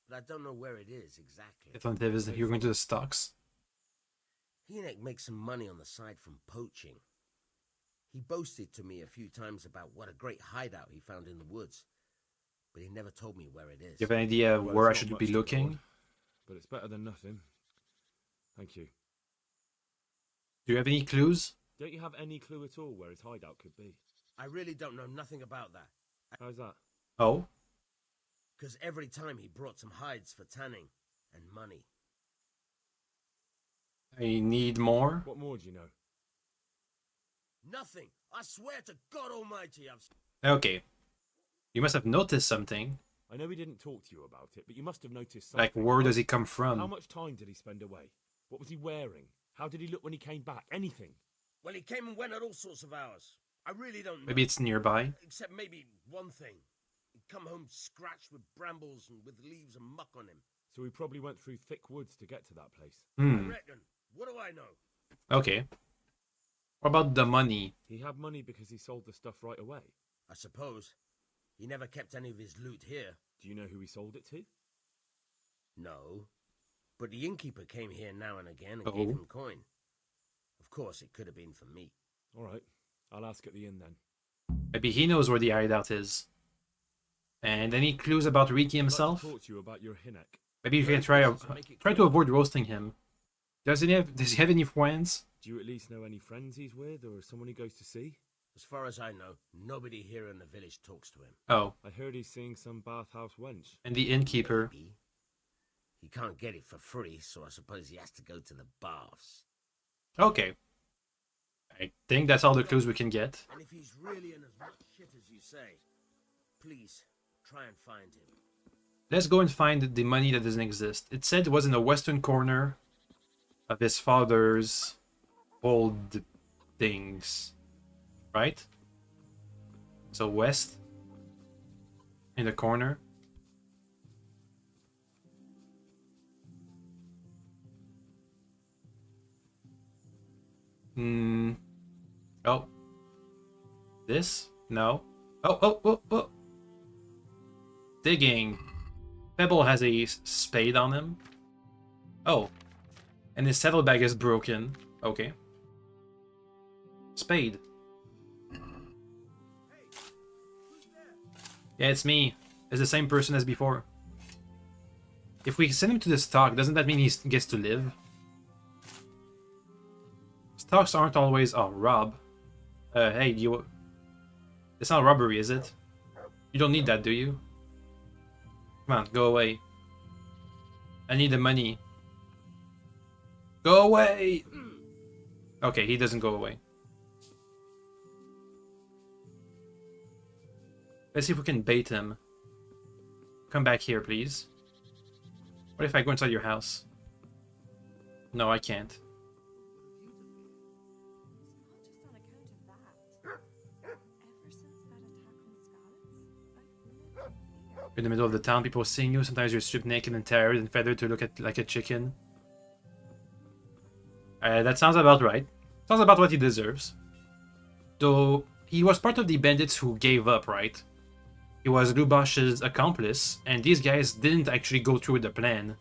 but I don't know where it is exactly. Alternative is that you're going to the stocks. Hinnek makes some money on the side from poaching. He boasted to me a few times about what a great hideout he found in the woods, but he never told me where it is. You have an idea Well, where I it's not should much be to looking? afford, but it's better than nothing. Thank you. Do you have any clues? Don't you have any clue at all where his hideout could be? I really don't know nothing about that. How's that? Oh? Because every time he brought some hides for tanning and money. I need more? What more do you know? Nothing. I swear to God Almighty, I've... Okay. You must have noticed something. I know he didn't talk to you about it, but you must have noticed something. Like, where right? does he come from? How much time did he spend away? What was he wearing? How did he look when he came back? Anything? Well, he came and went at all sorts of hours. I really don't know. Maybe it's nearby. Except maybe one thing. He'd come home scratched with brambles and with leaves and muck on him. So he probably went through thick woods to get to that place. I reckon. What do I know? Okay. What about the money? He had money because he sold the stuff right away. I suppose. He never kept any of his loot here. Do you know who he sold it to? No. But the innkeeper came here now and again and gave him coin. Of course, it could have been for me. All right. I'll ask at the inn then. Maybe he knows where the hideout is. And any clues about Riki himself? I'd like to talk to you about your Hinnek. Maybe you can try to avoid roasting him. Does he have any friends? Do you at least know any friends he's with, or someone he goes to see? As far as I know, nobody here in the village talks to him. Oh. I heard he's seeing some bathhouse wench. And the innkeeper. Maybe. He can't get it for free, so I suppose he has to go to the baths. Okay. I think that's all the clues we can get. And if he's really in as much shit as you say, please, try and find him. Let's go and find the money that doesn't exist. It said it was in the western corner of his father's old things. Right? So west. In the corner. Oh. This? No. Oh. Digging. Pebble has a spade on him. Oh. And his saddlebag is broken. Okay. Spade. Yeah, it's me. It's the same person as before. If we send him to the stock, doesn't that mean he gets to live? Stocks aren't always... Oh, rob. Hey, you... It's not robbery, is it? You don't need that, do you? Come on, go away. I need the money. Go away! Okay, he doesn't go away. Let's see if we can bait him. Come back here, please. What if I go inside your house? No, I can't. You're in the middle of the town, people seeing you. Sometimes you're stripped naked and tarred and feathered to look at like a chicken. That sounds about right. Sounds about what he deserves. Though, he was part of the bandits who gave up, right? He was Lubosh's accomplice, and these guys didn't actually go through with the plan.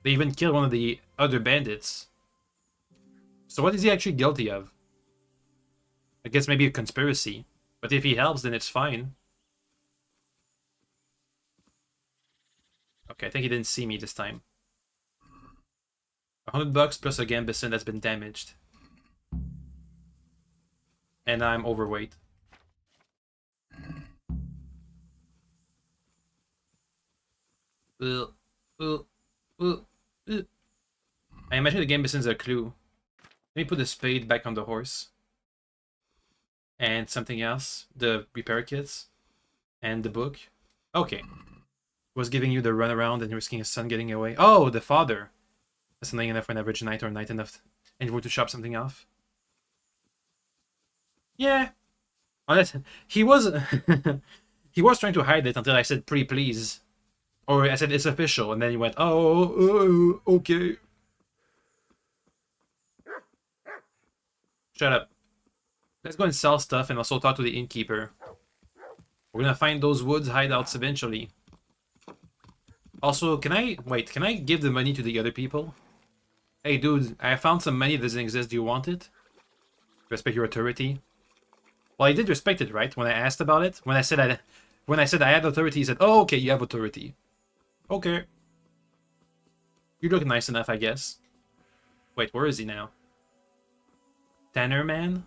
They even killed one of the other bandits. So what is he actually guilty of? I guess maybe a conspiracy. But if he helps, then it's fine. Okay, I think he didn't see me this time. $100 plus a Gambison that's been damaged. And I'm overweight. I imagine the Gambison's a clue. Let me put the spade back on the horse. And something else. The repair kits. And the book. Okay. Was giving you the runaround and risking his son getting away. Oh, the father. That's something enough for an average night or night enough. And you were to shop something off. Yeah. Honest, he was he was trying to hide it until I said pretty please. Or I said it's official, and then he went, oh, okay. Shut up. Let's go and sell stuff and also talk to the innkeeper. We're gonna find those woods hideouts eventually. Also, can I give the money to the other people? Hey dude, I found some money that doesn't exist, do you want it? Respect your authority. Well, I did respect it, right? When I asked about it? When I said I had authority, he said, oh, okay, you have authority. Okay. You look nice enough, I guess. Wait, where is he now? Tanner man?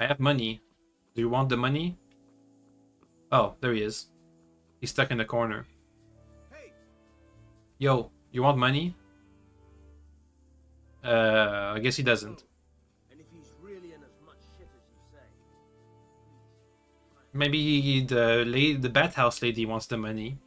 I have money. Do you want the money? Oh, there he is. He's stuck in the corner. Yo, you want money? I guess he doesn't. And if he's really in as much shit as you say, Maybe the bathhouse lady wants the money.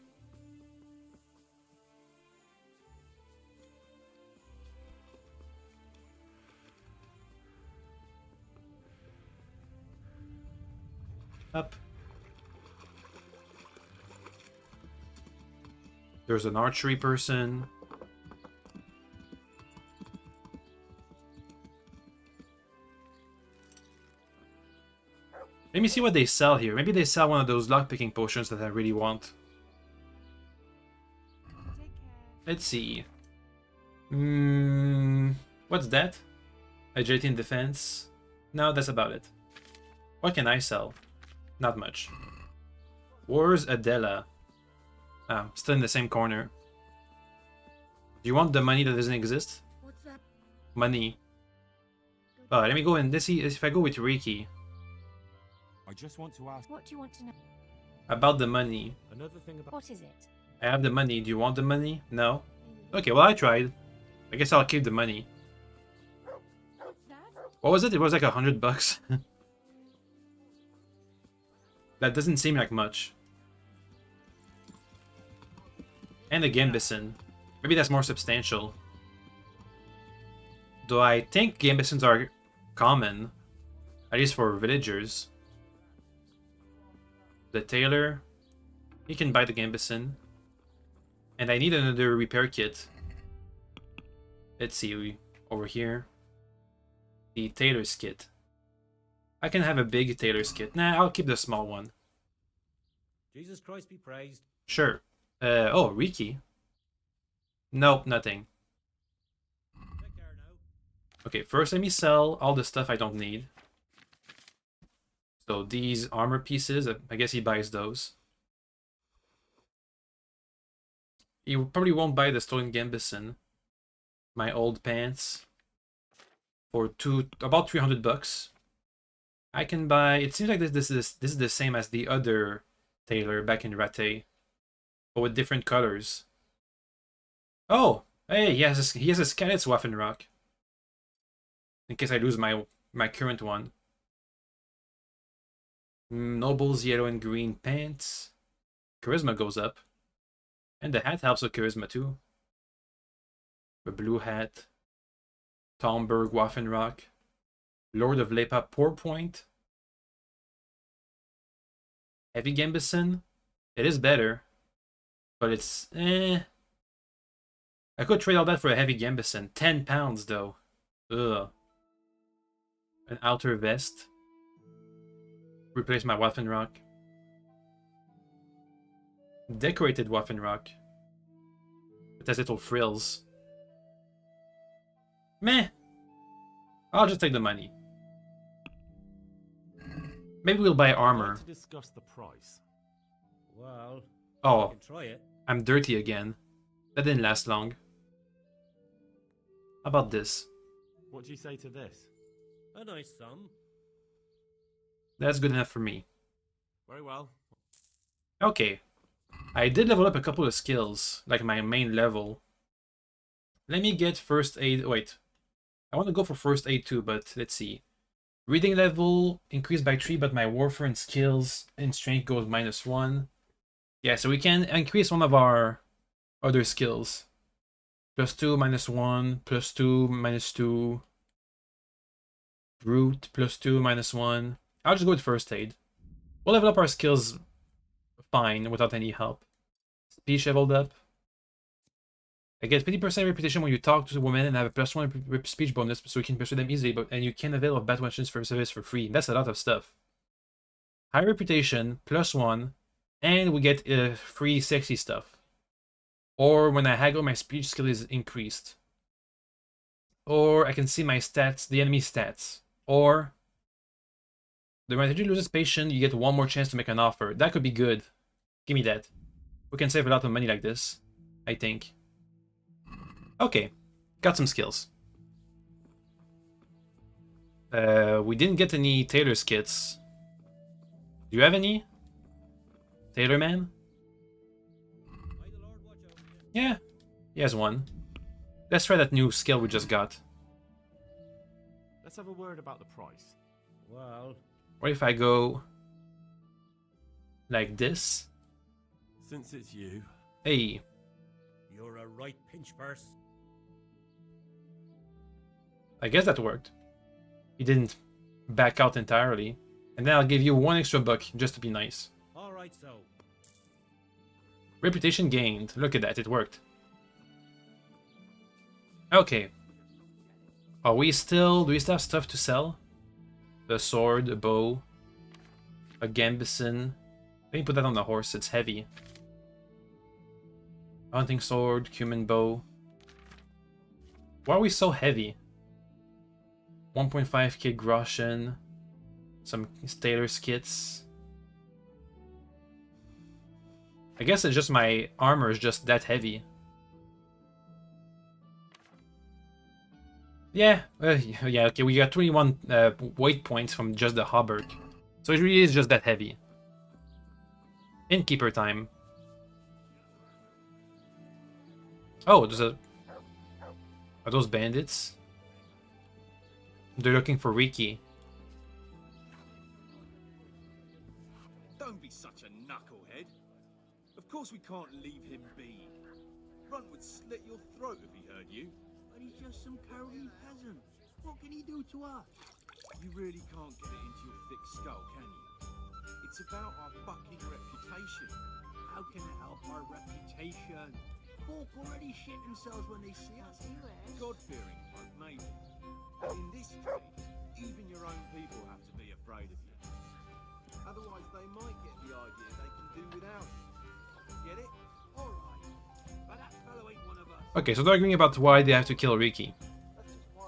Up. There's an archery person. Let me see what they sell here. Maybe they sell one of those lockpicking potions that I really want. Let's see. What's that? Agility and defense? No, that's about it. What can I sell? Not much. Where's Adela? Ah, still in the same corner. Do you want the money that doesn't exist? What's that? Money. Let me go and let's see if I go with Ricky. I just want to ask. What do you want to know? About the money. Another thing about. What is it? I have the money. Do you want the money? No? Okay, well I tried. I guess I'll keep the money. What was it? It was like $100. That doesn't seem like much. And a Gambison. Maybe that's more substantial. Though I think Gambisons are common. At least for villagers. The tailor. He can buy the Gambison. And I need another repair kit. Let's see, over here. The tailor's kit. I can have a big tailor's kit. Nah, I'll keep the small one. Jesus Christ be praised. Sure. Oh, Ricky. Nope, nothing. Okay, first let me sell all the stuff I don't need. So these armor pieces, I guess he buys those. He probably won't buy the stolen Gambison. My old pants. For about $300. I can buy. It seems like this is the same as the other tailor back in Rattay, but with different colors. Oh, hey, he has a Skalitz Waffenrock. In case I lose my current one. Noble's yellow and green pants. Charisma goes up. And the hat helps with charisma too. The blue hat. Tomberg Waffenrock. Lord of Lepa Pourpoint. Heavy Gambison. It is better. But it's I could trade all that for a heavy Gambison. £10 though. Ugh. An outer vest. Replace my Waffenrock. Decorated Waffenrock. It has little frills. Meh. I'll just take the money. Maybe we'll buy armor. To discuss the price. Well, Oh, you can try it. I'm dirty again. That didn't last long. How about this? What do you say to this? A nice sum. That's good enough for me. Very well. Okay. I did level up a couple of skills, like my main level. Let me get first aid. Wait. I want to go for first aid too, but let's see. Reading level increased by 3, but my warfare and skills and strength goes -1. Yeah, so we can increase one of our other skills. +2, -1, +2, -2. Brute, +2, -1. I'll just go with first aid. We'll level up our skills fine without any help. Speech leveled up. I get 50% reputation when you talk to women and have a +1 speech bonus so you can pursue them easily, and you can avail of bad weapons for service for free. That's a lot of stuff. High reputation, +1, and we get free sexy stuff. Or when I haggle, my speech skill is increased. Or I can see my stats, the enemy stats. Or the strategy loses patience, you get one more chance to make an offer. That could be good. Give me that. We can save a lot of money like this, I think. Okay, got some skills. We didn't get any tailor's kits. Do you have any? Tailor man? Yeah, he has one. Let's try that new skill we just got. Let's have a word about the price. Well... What if I go... like this? Since it's you... Hey. You're a right pinch purse. I guess that worked. He didn't back out entirely. And then I'll give you one extra buck just to be nice. Alright, so. Reputation gained. Look at that, it worked. Okay. Do we still have stuff to sell? A sword, a bow, a gambeson. Let me put that on the horse, it's heavy. Hunting sword, cumin bow. Why are we so heavy? 1.5k groschen. Some tailor's kits. I guess it's just my armor is just that heavy. Yeah, yeah, okay, we got 21 weight points from just the hauberk. So it really is just that heavy. Innkeeper time. Oh, there's a... Are those bandits? They're looking for Riki. Don't be such a knucklehead. Of course we can't leave him be. Runt would slit your throat if he heard you. But he's just some cowardly peasant. What can he do to us? You really can't get it into your thick skull, can you? It's about our fucking reputation. How can it help our reputation? Folk already shit themselves when they see us. God-fearing folk, maybe. In this trade, even your own people have to be afraid of you. Otherwise, they might get the idea they can do without you. Get it? Alright. But that fellow ain't one of us. Okay, so they're arguing about why they have to kill Riki.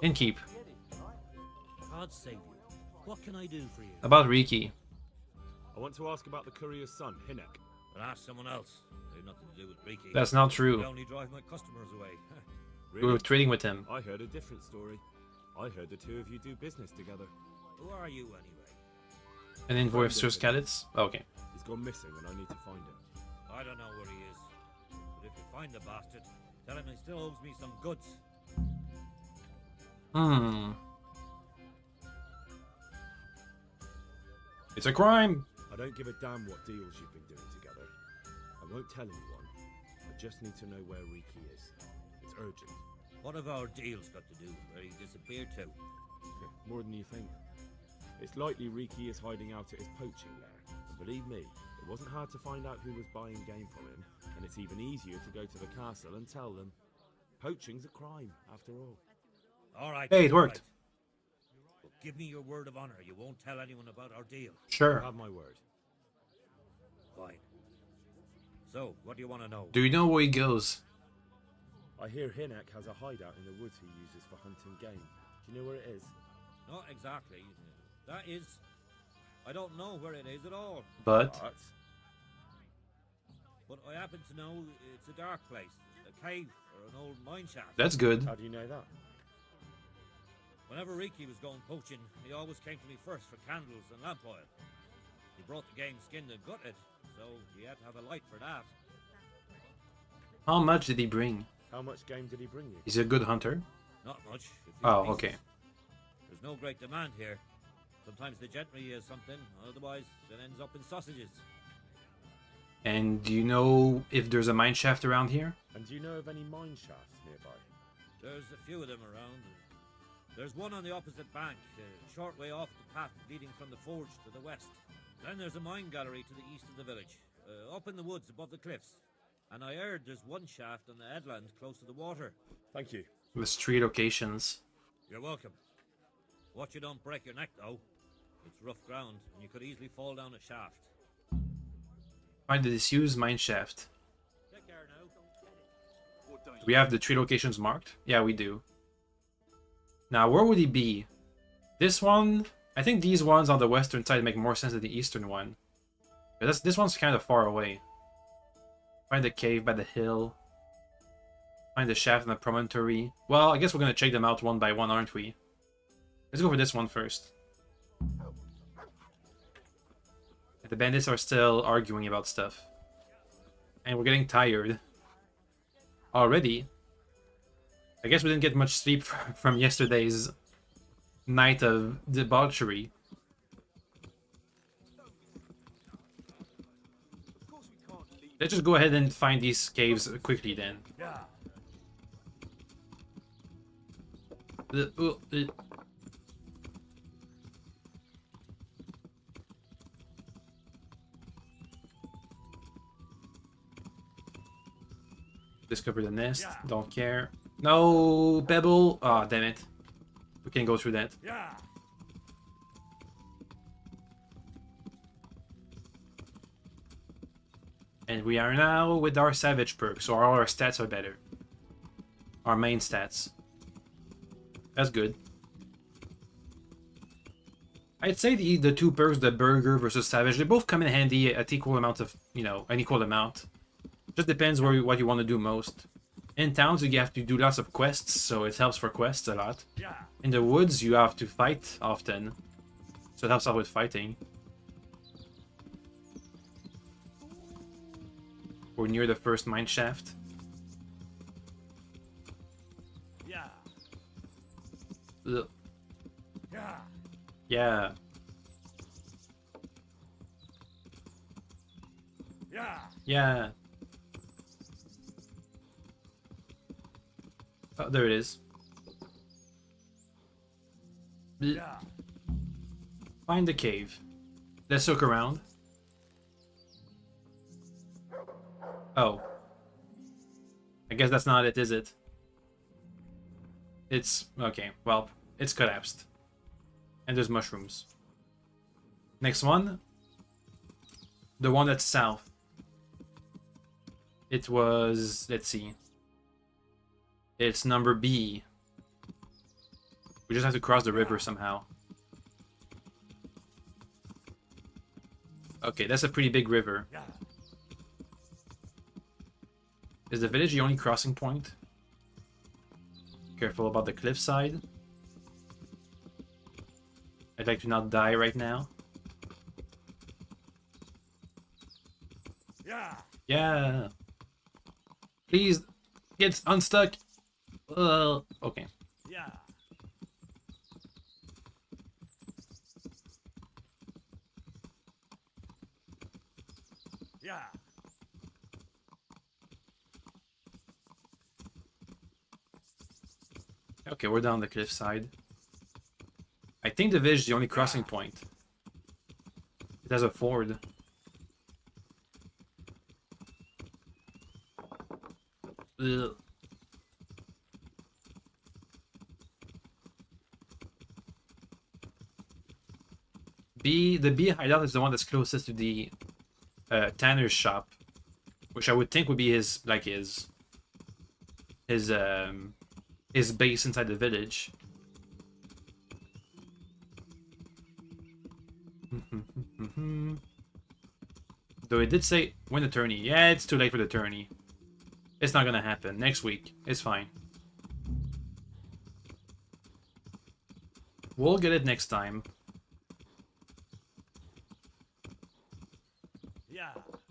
Innkeep. God save you. What can I do for you? About Riki. I want to ask about the courier's son, Hinek. Well, ask someone else. They have nothing to do with Riki. That's not true. I only drive my customers away. We were trading with him. I heard a different story. I heard the two of you do business together. Who are you, anyway? An envoy of Sir Skalitz? Oh, okay. He's gone missing and I need to find him. I don't know where he is. But if you find the bastard, tell him he still owes me some goods. It's a crime! I don't give a damn what deals you've been doing together. I won't tell anyone. I just need to know where Riki is. It's urgent. What have our deals got to do with where he disappeared to? More than you think. It's likely Riki is hiding out at his poaching lair. And believe me, it wasn't hard to find out who was buying game from him, and it's even easier to go to the castle and tell them. Poaching's a crime, after all. All right. Hey, it worked. Well, give me your word of honor. You won't tell anyone about our deal. Sure. I have my word. Fine. So, what do you want to know? Do you know where he goes? I hear Hinek has a hideout in the woods he uses for hunting game. Do you know where it is? Not exactly. That is... I don't know where it is at all. But I happen to know it's a dark place. A cave or an old mine shaft. That's good. How do you know that? Whenever Riki was going poaching, he always came to me first for candles and lamp oil. He brought the game skinned and gutted, so he had to have a light for that. How much did he bring? How much game did he bring you? He's a good hunter. Not much. Oh, okay. There's no great demand here. Sometimes the gentry is something, otherwise it ends up in sausages. And do you know if there's a mine shaft around here? And do you know of any mine shafts nearby? There's a few of them around. There's one on the opposite bank, a short way off the path leading from the forge to the west. Then there's a mine gallery to the east of the village, up in the woods above the cliffs. And I heard there's one shaft on the headland close to the water. Thank you. With 3 locations. You're welcome. Watch you don't break your neck, though. It's rough ground, and you could easily fall down a shaft. Find the disused mine shaft. Take care now. Do we have the 3 locations marked? Yeah, we do. Now, where would he be? This one? I think these ones on the western side make more sense than the eastern one. But this one's kind of far away. Find the cave by the hill. Find the shaft and the promontory. Well, I guess we're gonna check them out one by one, aren't we? Let's go for this one first. The bandits are still arguing about stuff. And we're getting tired. Already? I guess we didn't get much sleep from yesterday's night of debauchery. Let's just go ahead and find these caves quickly then. Discover the nest. Don't care. No, Pebble. Oh, damn it. We can go through that. And we are now with our Savage perk, so all our stats are better. Our main stats. That's good. I'd say the 2 perks, the Burger versus Savage, they both come in handy at equal amount of, you know, an equal amount. Just depends what you want to do most. In towns, you have to do lots of quests, so it helps for quests a lot. In the woods, you have to fight often, so it helps out with fighting. We're near the first mine shaft. Ugh. Yeah. Yeah. Oh, there it is. Find the cave. Let's look around. Oh. I guess that's not it, is it? It's... okay, well, it's collapsed. And there's mushrooms. Next one. The one that's south. It was... let's see. It's number B. We just have to cross the river somehow. Okay, that's a pretty big river. Is the village the only crossing point? Careful about the cliffside. I'd like to not die right now. Yeah. Please get unstuck. Okay. Okay, we're down the cliffside. I think the village is the only crossing point. It has a ford. Ugh. The B hideout is the one that's closest to the tanner's shop, which I would think would be his base inside the village. Though it did say win the tourney. Yeah, it's too late for the tourney. It's not gonna happen. Next week. It's fine. We'll get it next time.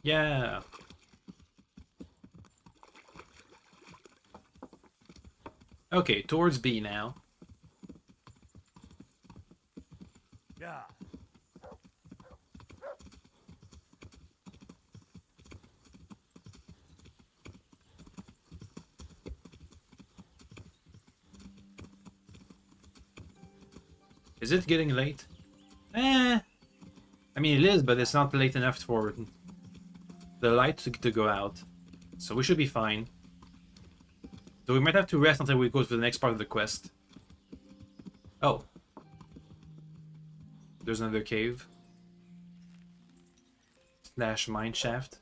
Yeah. Okay, towards B now. Is it getting late? I mean, it is, but it's not late enough for the light to go out. So we should be fine. So we might have to rest until we go to the next part of the quest. Oh. There's another cave. Slash mine shaft.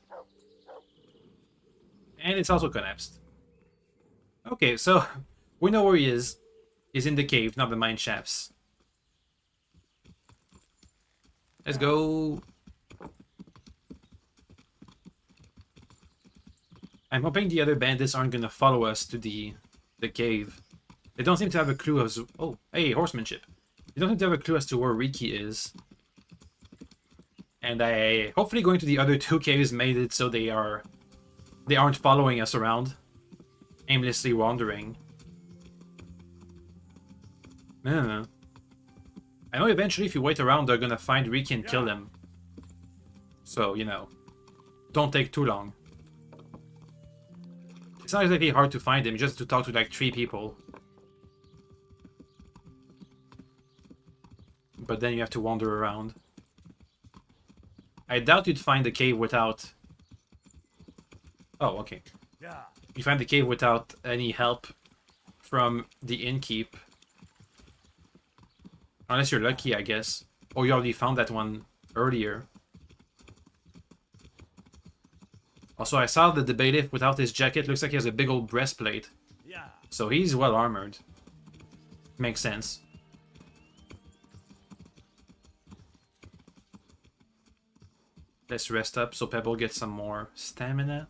And it's also collapsed. Okay, so we know where he is. He's in the cave, not the mine shafts. Let's go. I'm hoping the other bandits aren't gonna follow us to the cave. They don't seem to have a clue as... Oh, hey, horsemanship. They don't seem to have a clue as to where Riki is. And I hopefully going to the other two caves made it so they aren't following us around, aimlessly wandering. I don't know. I know eventually if you wait around they're gonna find Riki and kill him. So, you know, don't take too long. It's not exactly hard to find him, just to talk to like 3 people. But then you have to wander around. I doubt you'd find the cave without... Oh, okay. You find the cave without any help from the innkeep. Unless you're lucky, I guess. Or you already found that one earlier. Also, I saw that the bailiff without his jacket looks like he has a big old breastplate. So he's well armored. Makes sense. Let's rest up so Pebble gets some more stamina.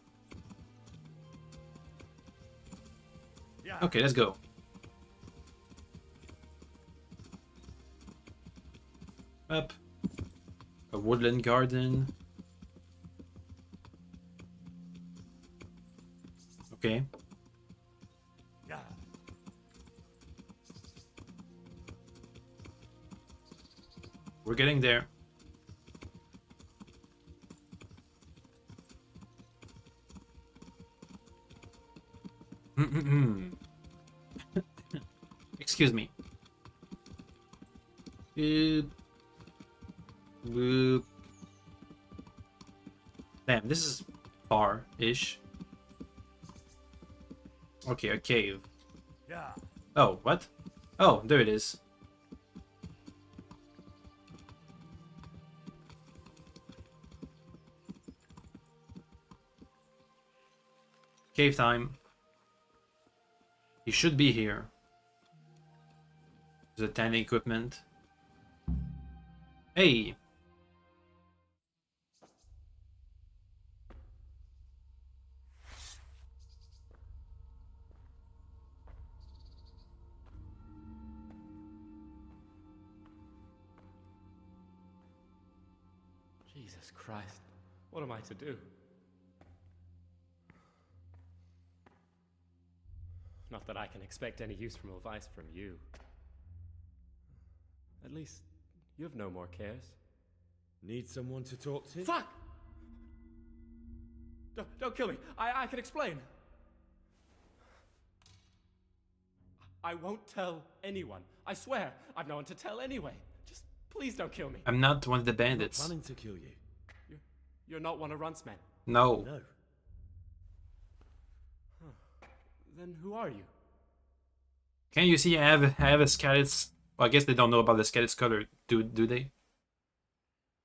Okay, let's go. Up. A woodland garden. Okay. We're getting there. Excuse me. Damn, this is far-ish. Okay, a cave. Oh, what? Oh, there it is. Cave time. He should be here. There's a tiny equipment. Hey! Jesus Christ, what am I to do? Not that I can expect any useful advice from you. At least, you have no more cares. Need someone to talk to? Fuck! Don't kill me. I can explain. I won't tell anyone. I swear, I've no one to tell anyway. Just please don't kill me. I'm not one of the bandits. I'm not planning to kill you. You're not one of Runt's men? No. No. Huh. Then who are you? Can you see I have a Skalitz... Well, I guess they don't know about the Skalitz color, do they?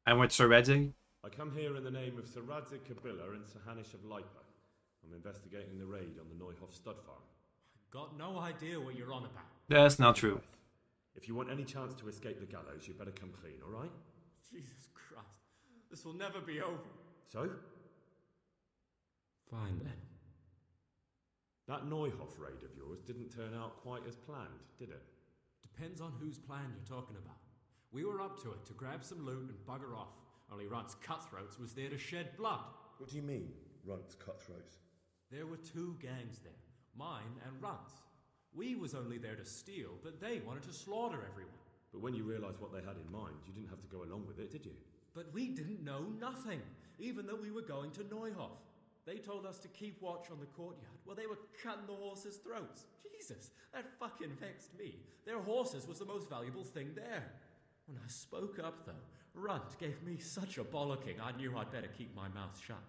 I'm with Sir Radzik. I come here in the name of Sir Radzik Kabila and Sir Hanish of Lipa. I'm investigating the raid on the Neuhoff stud farm. Got no idea what you're on about. That's not true. If you want any chance to escape the gallows, you better come clean, alright? Jesus Christ. This will never be over. So? Fine then. That Neuhoff raid of yours didn't turn out quite as planned, did it? Depends on whose plan you're talking about. We were up to it to grab some loot and bugger off. Only Runt's cutthroats was there to shed blood. What do you mean, Runt's cutthroats? There were 2 gangs there, mine and Runt's. We was only there to steal, but they wanted to slaughter everyone. But when you realised what they had in mind, you didn't have to go along with it, did you? But we didn't know nothing, even though we were going to Neuhoff. They told us to keep watch on the courtyard while they were cutting the horses' throats. Jesus, that fucking vexed me. Their horses was the most valuable thing there. When I spoke up, though, Runt gave me such a bollocking I knew I'd better keep my mouth shut.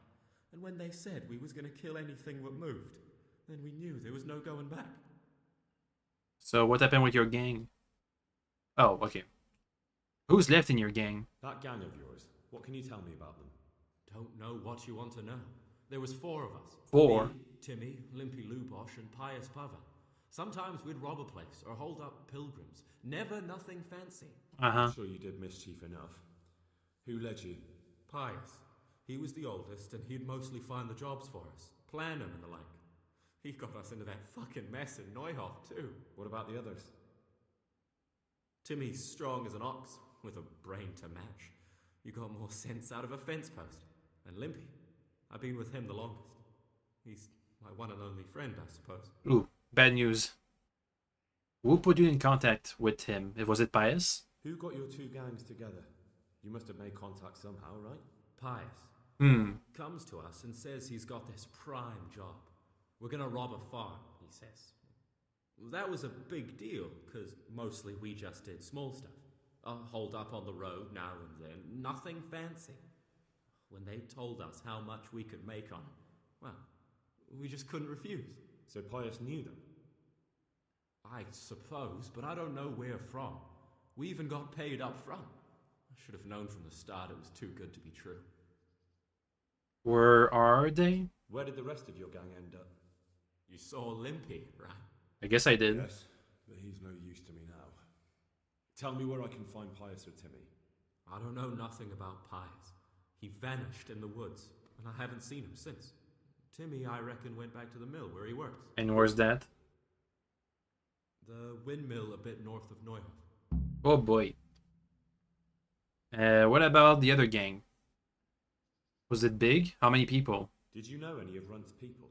And when they said we was going to kill anything that moved, then we knew there was no going back. So what happened with your gang? Oh, okay. Who's left in your gang? That gang of yours, what can you tell me about them? Don't know what you want to know. There was 4 of us. 4? Me, Timmy, Limpy Lubosh, and Pious Pava. Sometimes we'd rob a place or hold up pilgrims. Never nothing fancy. Uh-huh. I'm sure you did mischief enough. Who led you? Pious. He was the oldest, and he'd mostly find the jobs for us. Plan them and the like. He got us into that fucking mess in Neuhof, too. What about the others? Timmy's strong as an ox, with a brain to match. You got more sense out of a fence post. And Limpy, I've been with him the longest. He's my one and only friend, I suppose. Ooh, bad news. Who put you in contact with him? Was it Pius? Who got your 2 gangs together? You must have made contact somehow, right? Pius. Comes to us and says he's got this prime job. We're gonna rob a farm, he says. That was a big deal, because mostly we just did small stuff. Hold up on the road now and then, nothing fancy. When they told us how much we could make on it, well, we just couldn't refuse. So Pius knew them? I suppose, but I don't know where from. We even got paid up front. I should have known from the start it was too good to be true. Where are they? Where did the rest of your gang end up? You saw Limpy, right? I guess I did. Yes, but he's no use to me now. Tell me where I can find Pius or Timmy. I don't know nothing about Pius. He vanished in the woods, and I haven't seen him since. Timmy, I reckon, went back to the mill where he works. And where's that? The windmill a bit north of Neuhof. Oh boy. What about the other gang? Was it big? How many people? Did you know any of Runt's people?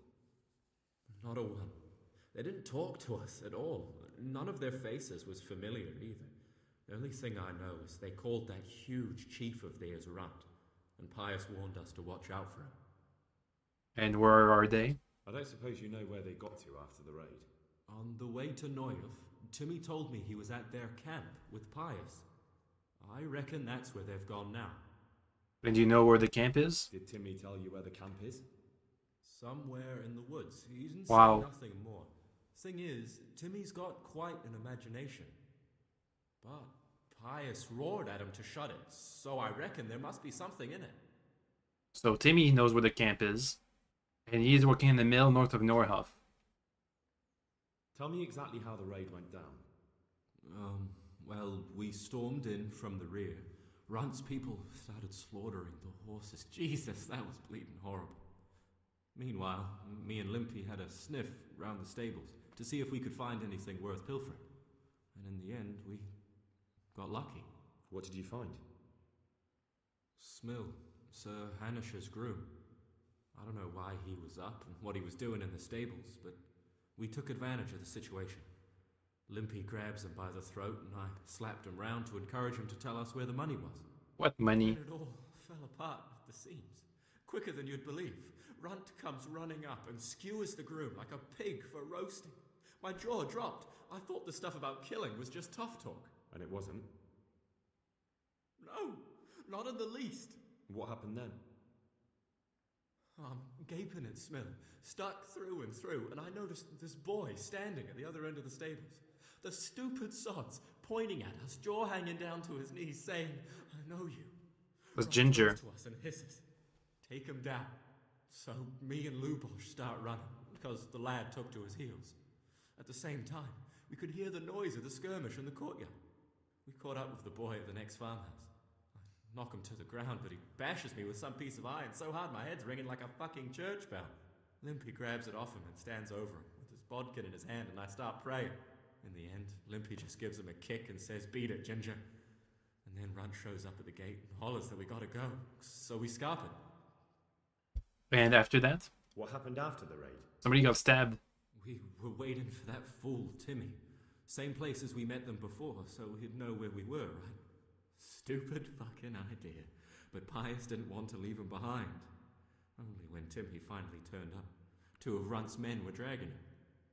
Not a one. They didn't talk to us at all. None of their faces was familiar either. The only thing I know is they called that huge chief of theirs Runt, and Pius warned us to watch out for him. And where are they? I don't suppose you know where they got to after the raid. On the way to Neuhof, Timmy told me he was at their camp with Pius. I reckon that's where they've gone now. And do you know where the camp is? Did Timmy tell you where the camp is? Somewhere in the woods. He didn't Wow. say nothing more. Thing is, Timmy's got quite an imagination. But Pius roared at him to shut it, so I reckon there must be something in it. So Timmy knows where the camp is, and he's working in the mill north of Neuhof. Tell me exactly how the raid went down. Well, we stormed in from the rear. Runt's people started slaughtering the horses. Jesus, that was bleeding horrible. Meanwhile, me and Limpy had a sniff round the stables to see if we could find anything worth pilfering. And in the end, we got lucky. What did you find? Smill, Sir Hanish's groom. I don't know why he was up and what he was doing in the stables, but we took advantage of the situation. Limpy grabs him by the throat, and I slapped him round to encourage him to tell us where the money was. What money? And it all fell apart at the seams, quicker than you'd believe. Runt comes running up and skewers the groom like a pig for roasting. My jaw dropped. I thought the stuff about killing was just tough talk. And it wasn't? No, not in the least. What happened then? I'm gaping at Smill, stuck through and through, and I noticed this boy standing at the other end of the stables. The stupid sods pointing at us, jaw hanging down to his knees, saying, "I know you." It was Ginger. To us and hisses, "Take him down." So me and Lubosh start running, because the lad took to his heels. At the same time, we could hear the noise of the skirmish in the courtyard. We caught up with the boy at the next farmhouse. I knock him to the ground, but he bashes me with some piece of iron so hard my head's ringing like a fucking church bell. Limpy grabs it off him and stands over him with his bodkin in his hand, and I start praying. In the end, Limpy just gives him a kick and says, "Beat it, Ginger." And then Runt shows up at the gate and hollers that we gotta go, so we scarp it. And after that? What happened after the raid? Somebody got stabbed. We were waiting for that fool, Timmy. Same place as we met them before, so he'd know where we were, right? Stupid fucking idea. But Pius didn't want to leave him behind. Only when Timmy finally turned up, 2 of Runt's men were dragging him.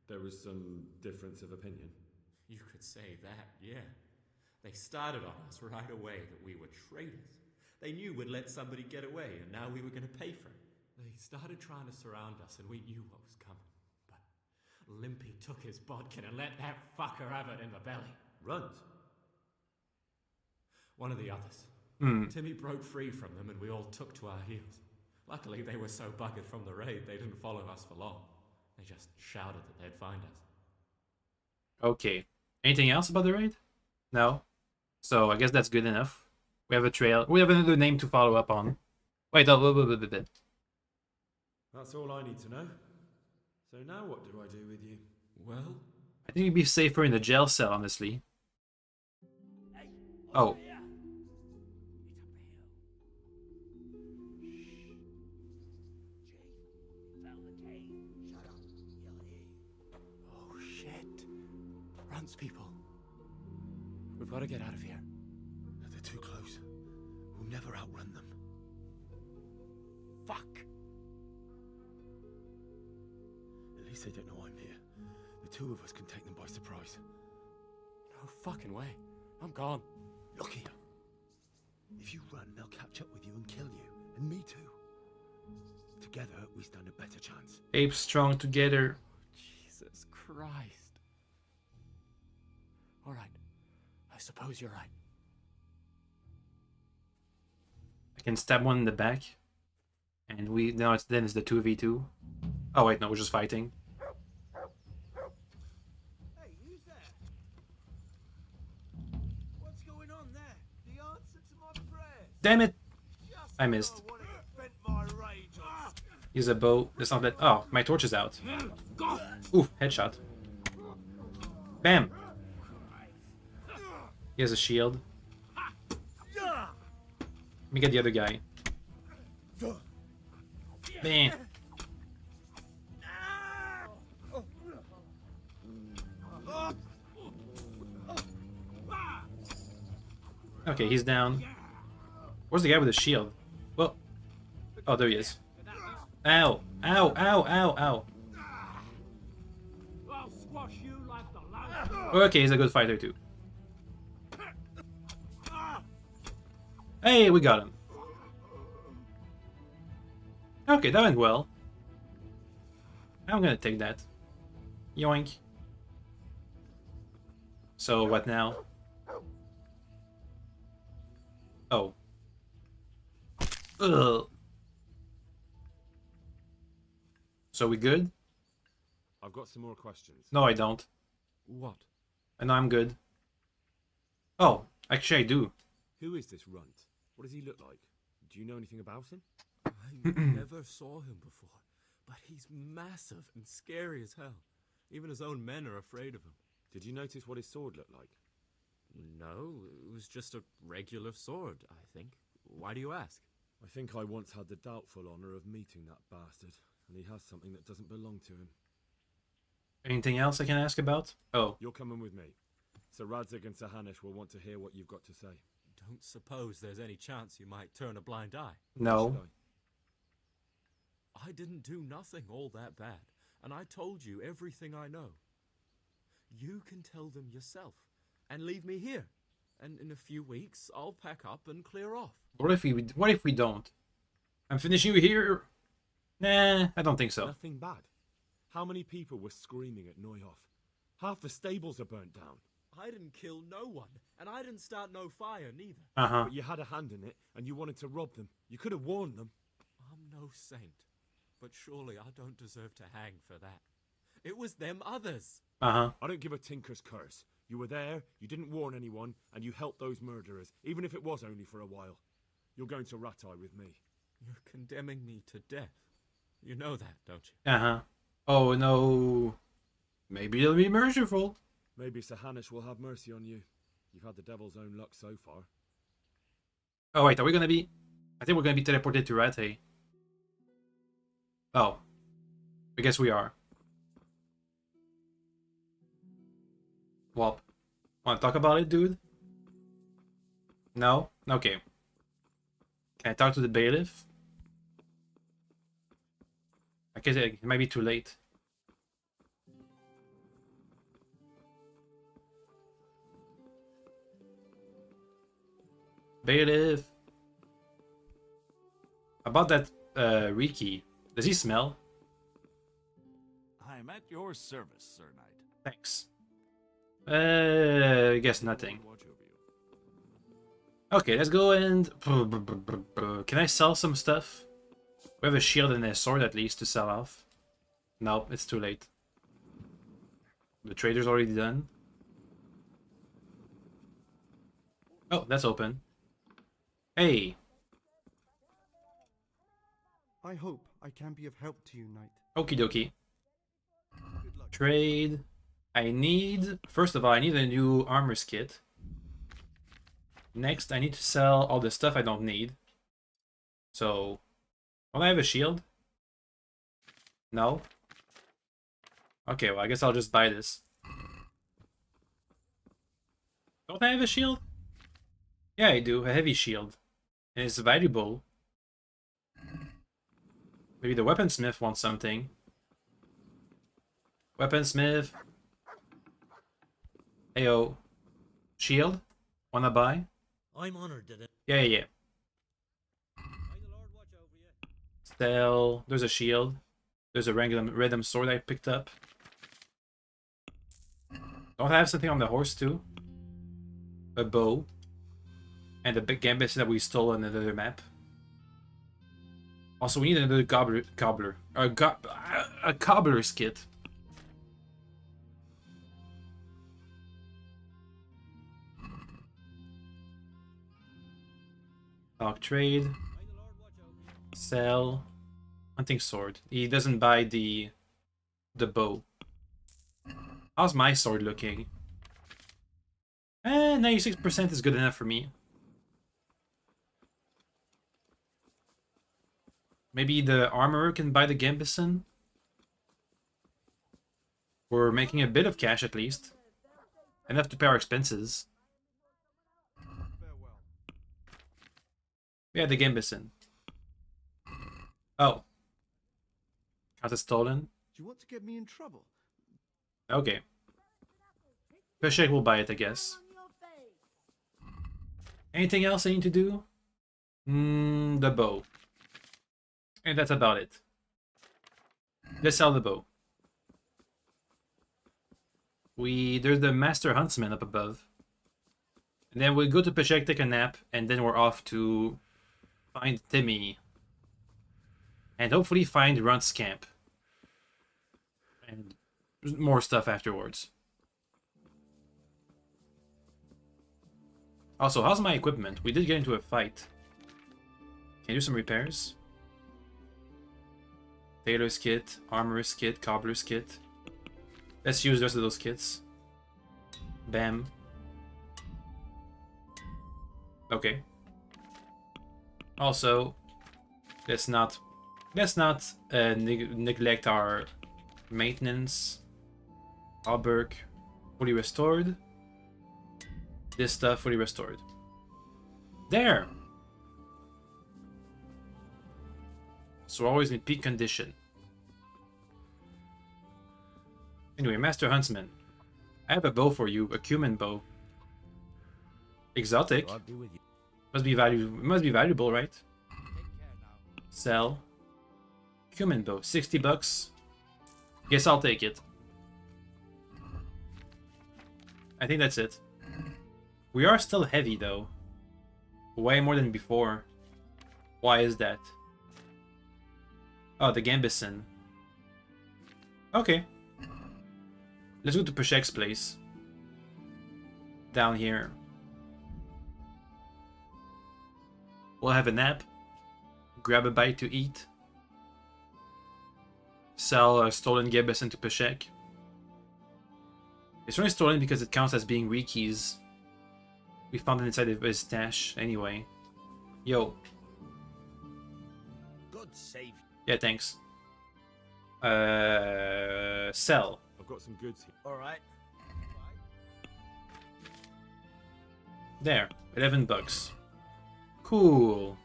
There was some difference of opinion. You could say that, yeah. They started on us right away that we were traitors. They knew we'd let somebody get away, and now we were going to pay for it. They started trying to surround us, and we knew what was coming. But Limpy took his bodkin and let that fucker have it in the belly. Runt? One of the others. Timmy broke free from them, and we all took to our heels. Luckily, they were so buggered from the raid, they didn't follow us for long. They just shouted that they'd find us. Okay. Anything else about the raid? No. So I guess that's good enough. We have a trail. We have another name to follow up on. Wait, a little bit. That's all I need to know. So now what do I do with you? Well, I think you'd be safer in the jail cell, honestly. Oh. Oh shit. Runt's people. We've got to get out of here. They're too close. We'll never outrun them. Fuck. At least they don't know I'm here. The 2 of us can take them by surprise. No fucking way. I'm gone. Look here. If you run, they'll catch up with you and kill you. And me too. Together, we stand a better chance. Apes strong together. Jesus Christ. All right. I suppose you're right. I can stab one in the back. And now it's the 2v2. Oh wait, no, we're just fighting. Hey, who's that? What's going on there? The answer to my prayers. Damn it! Just I missed. when I wanted to vent my rage on. Use a bow. That's not that. Oh, my torch is out. Ooh, headshot. Bam! He has a shield. Let me get the other guy. Bam! Okay, he's down. Where's the guy with the shield? Well, oh, there he is. Ow! Ow! Ow! Ow! Ow! Okay, he's a good fighter too. Hey, we got him. Okay, that went well. I'm gonna take that. Yoink. So, what now? Oh. Ugh. So we good? I've got some more questions. No, I don't. What? I know I'm good. Oh, actually I do. Who is this Runt? What does he look like? Do you know anything about him? I never saw him before, but he's massive and scary as hell. Even his own men are afraid of him. Did you notice what his sword looked like? No, it was just a regular sword, I think. Why do you ask? I think I once had the doubtful honor of meeting that bastard, and he has something that doesn't belong to him. Anything else I can ask about? Oh. You're coming with me. Sir Radzig and Sir Hanush will want to hear what you've got to say. Don't suppose there's any chance you might turn a blind eye? No. I didn't do nothing all that bad, and I told you everything I know. You can tell them yourself, and leave me here. And in a few weeks, I'll pack up and clear off. What if we don't? I'm finishing you here. Nah, I don't think so. Nothing bad. How many people were screaming at Neuhoff? Half the stables are burnt down. I didn't kill no one, and I didn't start no fire neither. But you had a hand in it, and you wanted to rob them. You could have warned them. I'm no saint, but surely I don't deserve to hang for that. It was them others. I don't give a tinker's curse. You were there, you didn't warn anyone, and you helped those murderers, even if it was only for a while. You're going to Ratai with me. You're condemning me to death. You know that, don't you? Oh no. Maybe it'll be merciful. Maybe Sir Hanush will have mercy on you. You've had the devil's own luck so far. Oh wait, are we gonna be... I think we're gonna be teleported to Rattay. Oh. I guess we are. Well, wanna talk about it, dude? No? Okay. Can I talk to the bailiff? guess it might be too late. Bailiff. About that Riki. Does he smell? I'm at your service, Sir Knight. Thanks. I guess nothing. Okay, let's go and... Can I sell some stuff? We have a shield and a sword at least to sell off. No, it's too late. The trader's already done. Oh, that's open. Hey. I hope I can be of help to you, Knight. Okie dokie. Trade. I need... First of all, I need a new armor's kit. Next, I need to sell all the stuff I don't need. So... Will I have a shield? No? Okay, well, I guess I'll just buy this. Don't I have a shield? Yeah, I do. A heavy shield. And it's valuable. Maybe the weaponsmith wants something. Weaponsmith. Heyo. Shield? Wanna buy? I'm honored that Yeah. Sell. There's a shield. There's a random sword I picked up. Don't I have something on the horse too? A bow. And a big gambit that we stole on another map. Also, we need another a cobbler's kit. Talk trade. Sell. Hunting sword. He doesn't buy the bow. How's my sword looking? 96% is good enough for me. Maybe the armorer can buy the Gambison? We're making a bit of cash at least. Enough to pay our expenses. Yeah, the Gambison. Oh. How's it stolen? Do you want to get me in trouble? Okay. Peshek will buy it, I guess. Anything else I need to do? The bow. And that's about it. Let's sell the bow. There's the Master Huntsman up above. And then we go to Peshek, take a nap, and then we're off to find Timmy. And hopefully find Runt's camp. And more stuff afterwards. Also, how's my equipment? We did get into a fight. Can you do some repairs? Tailor's kit, armorer's kit, cobbler's kit. Let's use the rest of those kits. Bam. Okay. Also, let's not neglect our maintenance. Alberg, fully restored. This stuff fully restored. There. So we're always in peak condition. Anyway, Master Huntsman. I have a bow for you, a cumin bow. Exotic. Must be valuable, right? Sell. Cumin bow, 60 bucks. Guess I'll take it. I think that's it. We are still heavy though. Way more than before. Why is that? Oh, the Gambison. Okay. Let's go to Peshek's place. Down here. We'll have a nap. Grab a bite to eat. Sell a stolen Gambison to Peshek. It's only stolen because it counts as being Riki's. We found it inside of his stash anyway. Yo. God save you. Yeah, thanks. Sell. I've got some goods here. All right. There, 11 bucks. Cool.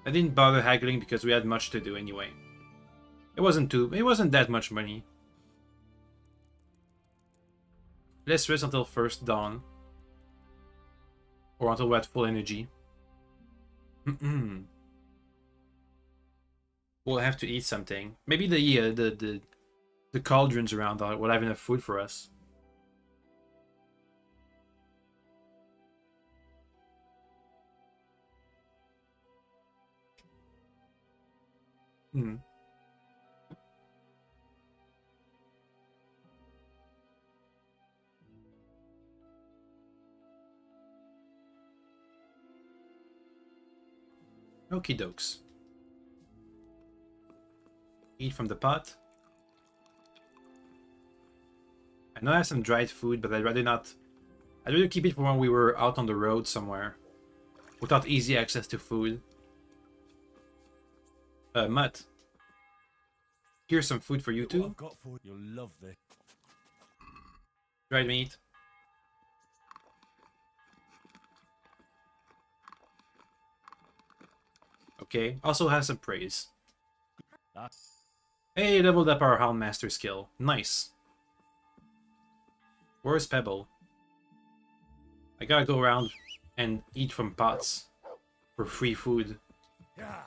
I didn't bother haggling because we had much to do anyway. It wasn't that much money. Let's rest until first dawn. Or until we're at full energy. We'll have to eat something. Maybe the cauldrons around will have enough food for us. Okie dokes. Eat from the pot. I know I have some dried food, but I'd rather not. I'd rather keep it for when we were out on the road somewhere. Without easy access to food. Mutt. Here's some food for you too. I've got food. You'll love this. Dried meat. Okay, also has some praise. Hey, leveled up our Houndmaster skill. Nice. Where's Pebble? I gotta go around and eat from pots for free food. Yeah.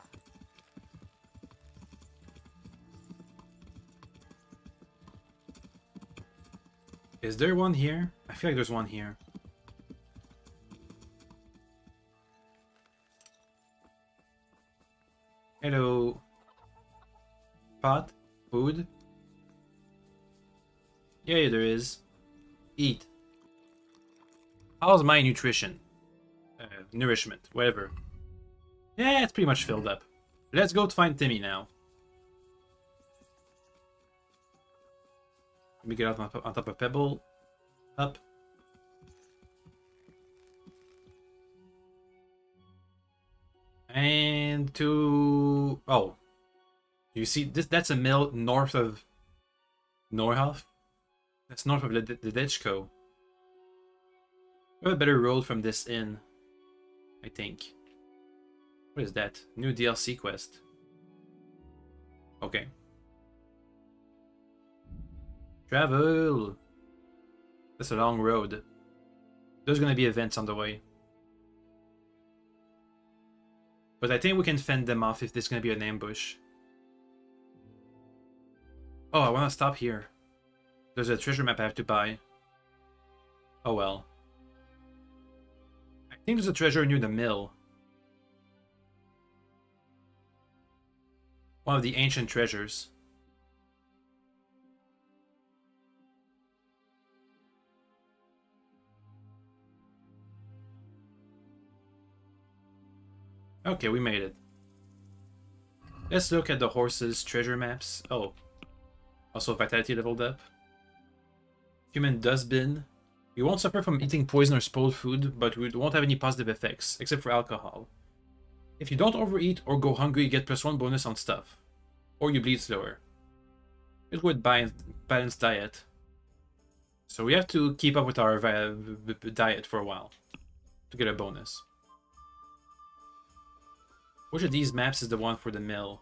Is there one here? I feel like there's one here. Hello. Pot? Food? Yeah, there is. Eat. How's my nutrition? Nourishment, whatever. Yeah, it's pretty much filled up. Let's go to find Timmy now. Let me get out on top of Pebble. Up. And to... Oh. You see, that's a mill north of... Norhof? That's north of the Ditchco. We have a better road from this inn, I think. What is that? New DLC quest. Okay. Travel! That's a long road. There's gonna be events on the way. But I think we can fend them off if there's gonna be an ambush. Oh, I wanna stop here. There's a treasure map I have to buy. Oh well. I think there's a treasure near the mill. One of the ancient treasures. Okay, we made it. Let's look at the horses' treasure maps. Oh. Also vitality leveled up. Human dustbin. We won't suffer from eating poison or spoiled food, but we won't have any positive effects, except for alcohol. If you don't overeat or go hungry, you get +1 bonus on stuff. Or you bleed slower. It's with balanced diet. So we have to keep up with our diet for a while to get a bonus. Which of these maps is the one for the mill?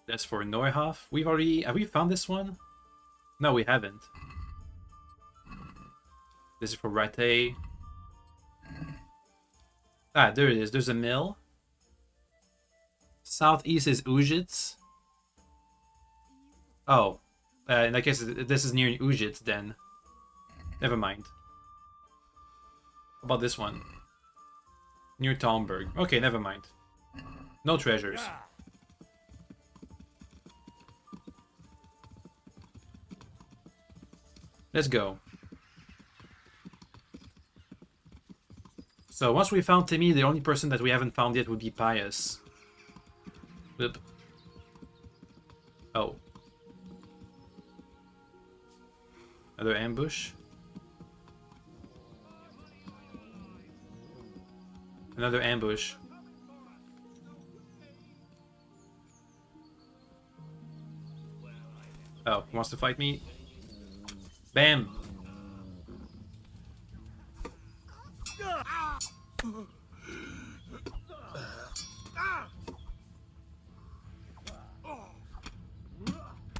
That's for Neuhof. Have we found this one? No, we haven't. This is for Rattay. Ah, there it is. There's a mill. Southeast is Ujits. Oh. In that case, this is near Ujits then. Never mind. How about this one? Near Talmberg. Okay, never mind. No treasures. Let's go. So once we found Timmy, the only person that we haven't found yet would be Pius. Oop. Oh. Another ambush. Another ambush. Oh, wants to fight me? Bam!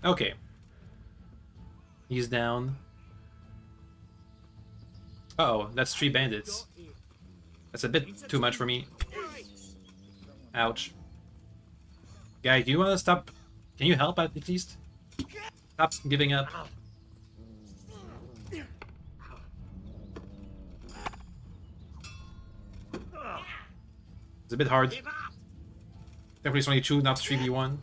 Okay. He's down. Uh-oh, that's 3 bandits. That's a bit too much for me. Ouch. Guy, do you want to stop? Can you help at least? Stop giving up. It's a bit hard. Definitely it's only 2, not 3v1.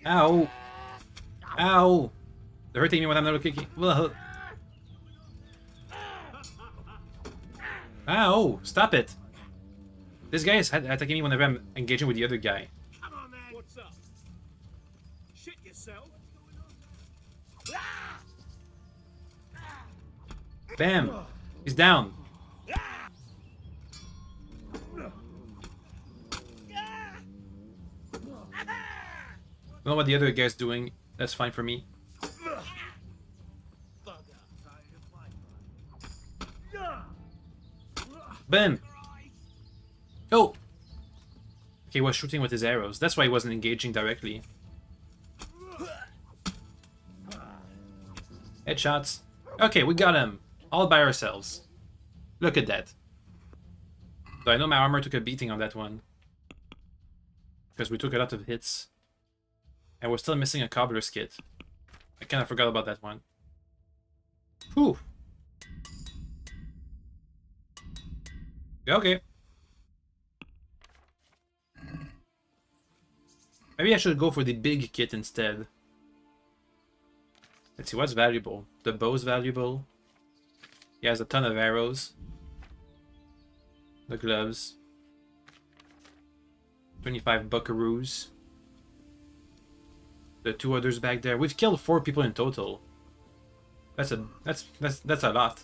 Ow! Ow! They're hurting me when I'm not kicking. Ow! Stop it! This guy is attacking me whenever I'm engaging with the other guy. Come on, man. What's up? Shit yourself. Bam! He's down. Don't know what the other guy's doing. That's fine for me. Bam! Oh! Okay, he was shooting with his arrows. That's why he wasn't engaging directly. Headshots. Okay, we got him. All by ourselves. Look at that. So I know my armor took a beating on that one. Because we took a lot of hits. And we're still missing a cobbler's kit. I kind of forgot about that one. Whew. Okay. Maybe I should go for the big kit instead. Let's see, what's valuable? The bow's valuable. He has a ton of arrows. The gloves. 25 buckaroos. The 2 others back there. We've killed 4 people in total. That's a lot.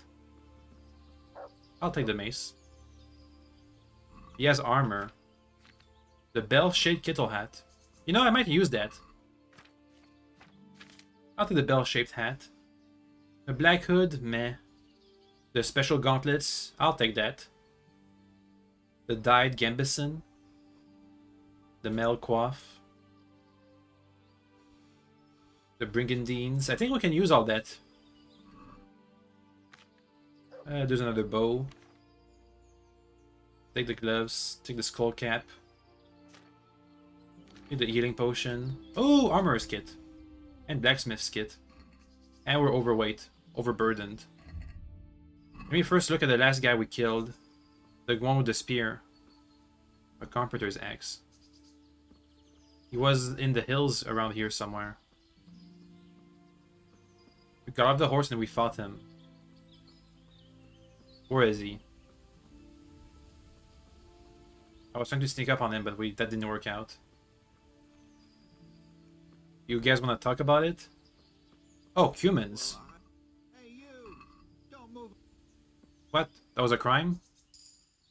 I'll take the mace. He has armor. The bell-shaped kittle hat. You know, I might use that. I'll take the bell-shaped hat. The black hood, meh. The special gauntlets, I'll take that. The dyed gambison. The mail coif. The brigandines. I think we can use all that. There's another bow. Take the gloves. Take the skull cap. Take the healing potion. Oh, armorer's kit. And blacksmith's kit. And we're overweight. Overburdened. Let me first look at the last guy we killed. The one with the spear. A carpenter's axe. He was in the hills around here somewhere. We got off the horse and we fought him. Where is he? I was trying to sneak up on him, but that didn't work out. You guys want to talk about it? Oh, humans. Hey, you! Don't move. What? That was a crime?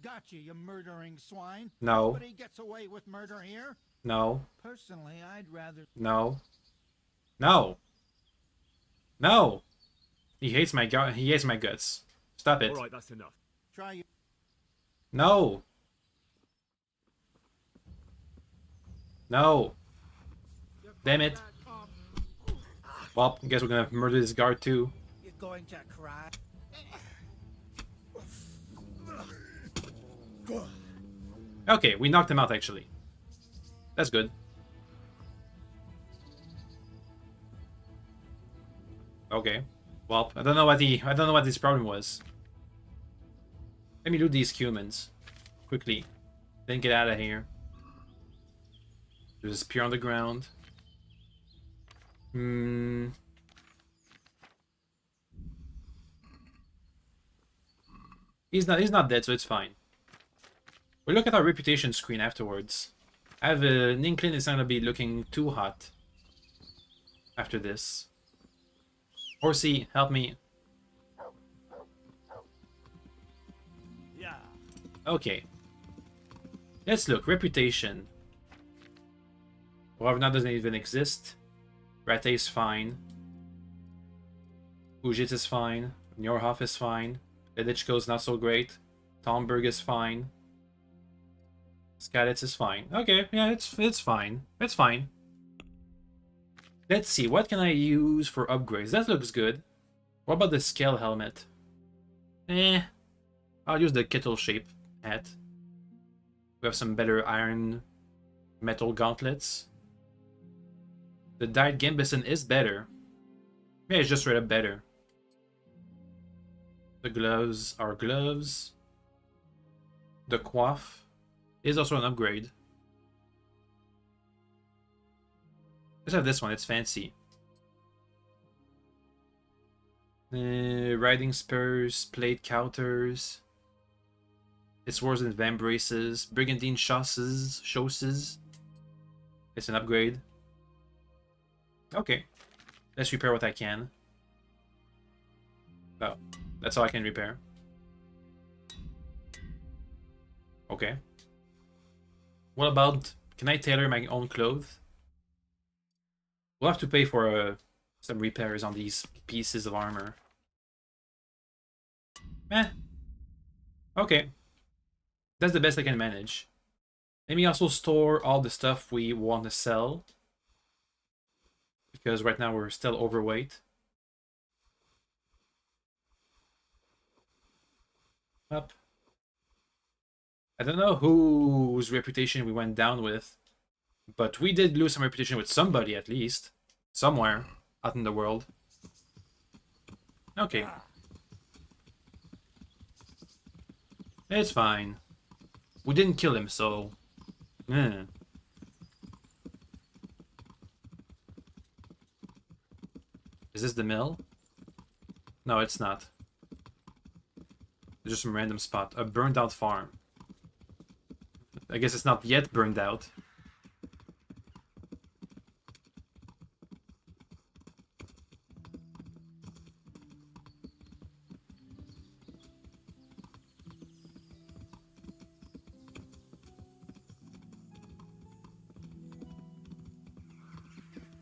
Gotcha, you murdering swine. No. Nobody gets away with murder here. No. Personally, I'd rather. No. No. No. He hates my guts. Stop it. All right, that's enough. Try you. No. No. Damn it. Well, I guess we're gonna murder this guard too. You're going to cry. Okay, we knocked him out actually. That's good. Okay. Well, I don't know what his problem was. Let me loot these humans quickly. Then get out of here. There's a spear on the ground. He's not dead, so it's fine. We'll look at our reputation screen afterwards. I have an inkling it's not gonna be looking too hot after this. Horsey, help me. Yeah. Okay. Let's look. Reputation. Rovna doesn't even exist. Rate is fine. Ujit is fine. Njorhoff is fine. Ledichko is not so great. Tomberg is fine. Skylets is fine. Okay, yeah, it's fine. It's fine. Let's see, what can I use for upgrades? That looks good. What about the scale helmet? I'll use the kettle shape hat. We have some better iron metal gauntlets. The dyed Gambison is better. Yeah, it's just straight up better. The gloves are gloves. The coif is also an upgrade. Let's have this one, it's fancy. Riding spurs, plate counters. It's swords and vambraces. Brigandine chausses. It's an upgrade. Okay. Let's repair what I can. Oh, that's all I can repair. Okay. What about... Can I tailor my own clothes? We'll have to pay for some repairs on these pieces of armor. Okay. That's the best I can manage. Let me also store all the stuff we want to sell. Because right now we're still overweight. Up. I don't know whose reputation we went down with. But we did lose some reputation with somebody at least. Somewhere out in the world. Okay. It's fine. We didn't kill him, so... Is this the mill? No, it's not. It's just some random spot. A burned out farm. I guess it's not yet burned out.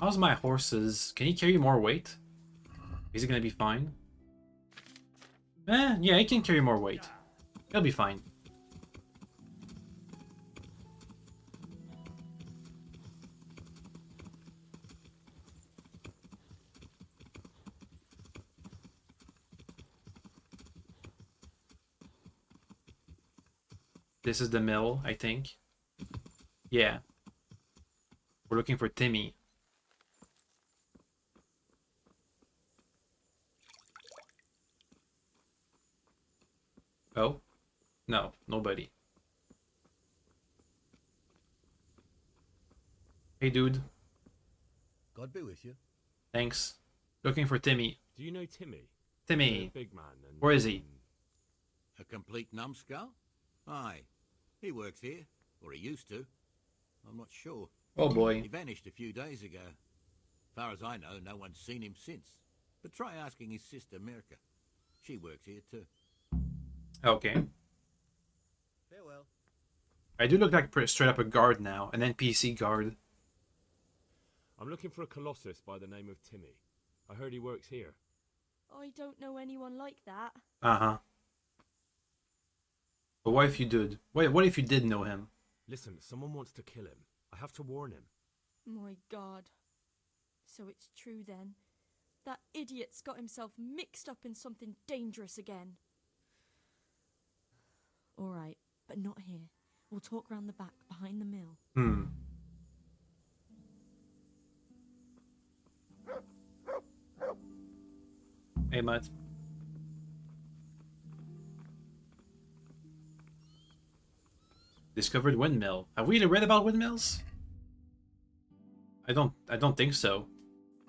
How's my horses? Can he carry more weight? Is he gonna be fine? Yeah, he can carry more weight. He'll be fine. This is the mill, I think. Yeah. We're looking for Timmy. Oh? No, nobody. Hey, dude. God be with you. Thanks. Looking for Timmy. Do you know Timmy? Timmy. The big man. Where is he? A complete numbskull? Aye. He works here. Or he used to. I'm not sure. Oh boy. He vanished a few days ago. Far as I know, no one's seen him since. But try asking his sister, Mirka. She works here too. Okay. Farewell. I do look like straight up a guard now. An NPC guard. I'm looking for a colossus by the name of Timmy. I heard he works here. I don't know anyone like that. Uh-huh. But what if you did? What if you did know him? Listen, someone wants to kill him. I have to warn him. My God. So it's true then. That idiot's got himself mixed up in something dangerous again. All right, but not here. We'll talk round the back, behind the mill. Hey, Matt. Discovered windmill. Have we read about windmills? I don't think so.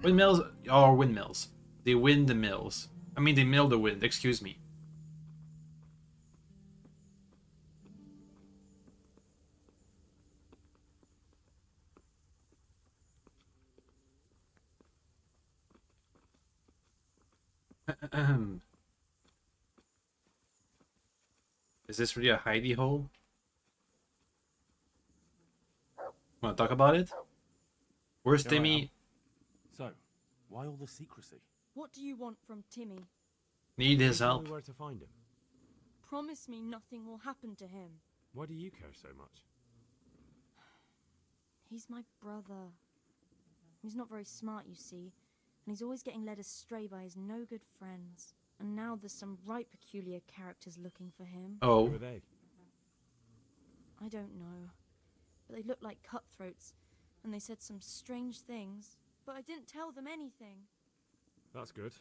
Windmills are windmills. They wind the mills. I mean, they mill the wind. Excuse me. Is this really a hidey hole? Want to talk about it? Where's Timmy? So, why all the secrecy? What do you want from Timmy? Need his Tell help. me where to find him. Promise me nothing will happen to him. Why do you care so much? He's my brother. He's not very smart, you see, and he's always getting led astray by his no-good friends. And now there's some right peculiar characters looking for him. Oh. Who are they? I don't know, but they looked like cutthroats, and they said some strange things, but I didn't tell them anything. That's good.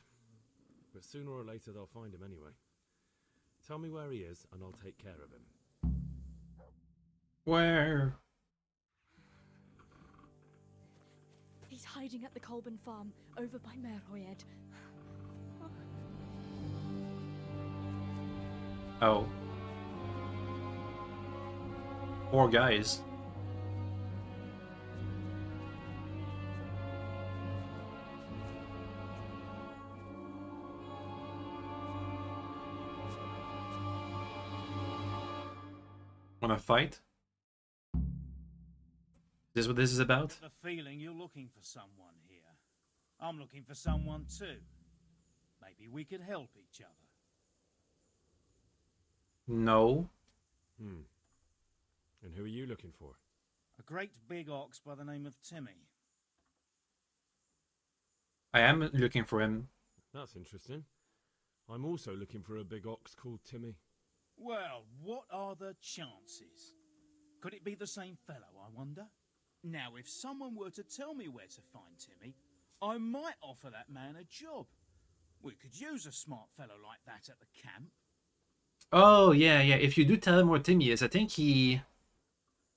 But sooner or later they'll find him anyway. Tell me where he is, and I'll take care of him. Where? He's hiding at the Colburn farm, over by Merhoyed. Oh. Poor guys. Wanna fight? Is this what this is about? The feeling you're looking for someone here. I'm looking for someone too. Maybe we could help each other. No. And who are you looking for? A great big ox by the name of Timmy. I am looking for him. That's interesting. I'm also looking for a big ox called Timmy. Well, what are the chances? Could it be the same fellow, I wonder? Now, if someone were to tell me where to find Timmy, I might offer that man a job. We could use a smart fellow like that at the camp. Oh, yeah. If you do tell him where Timmy is, I think he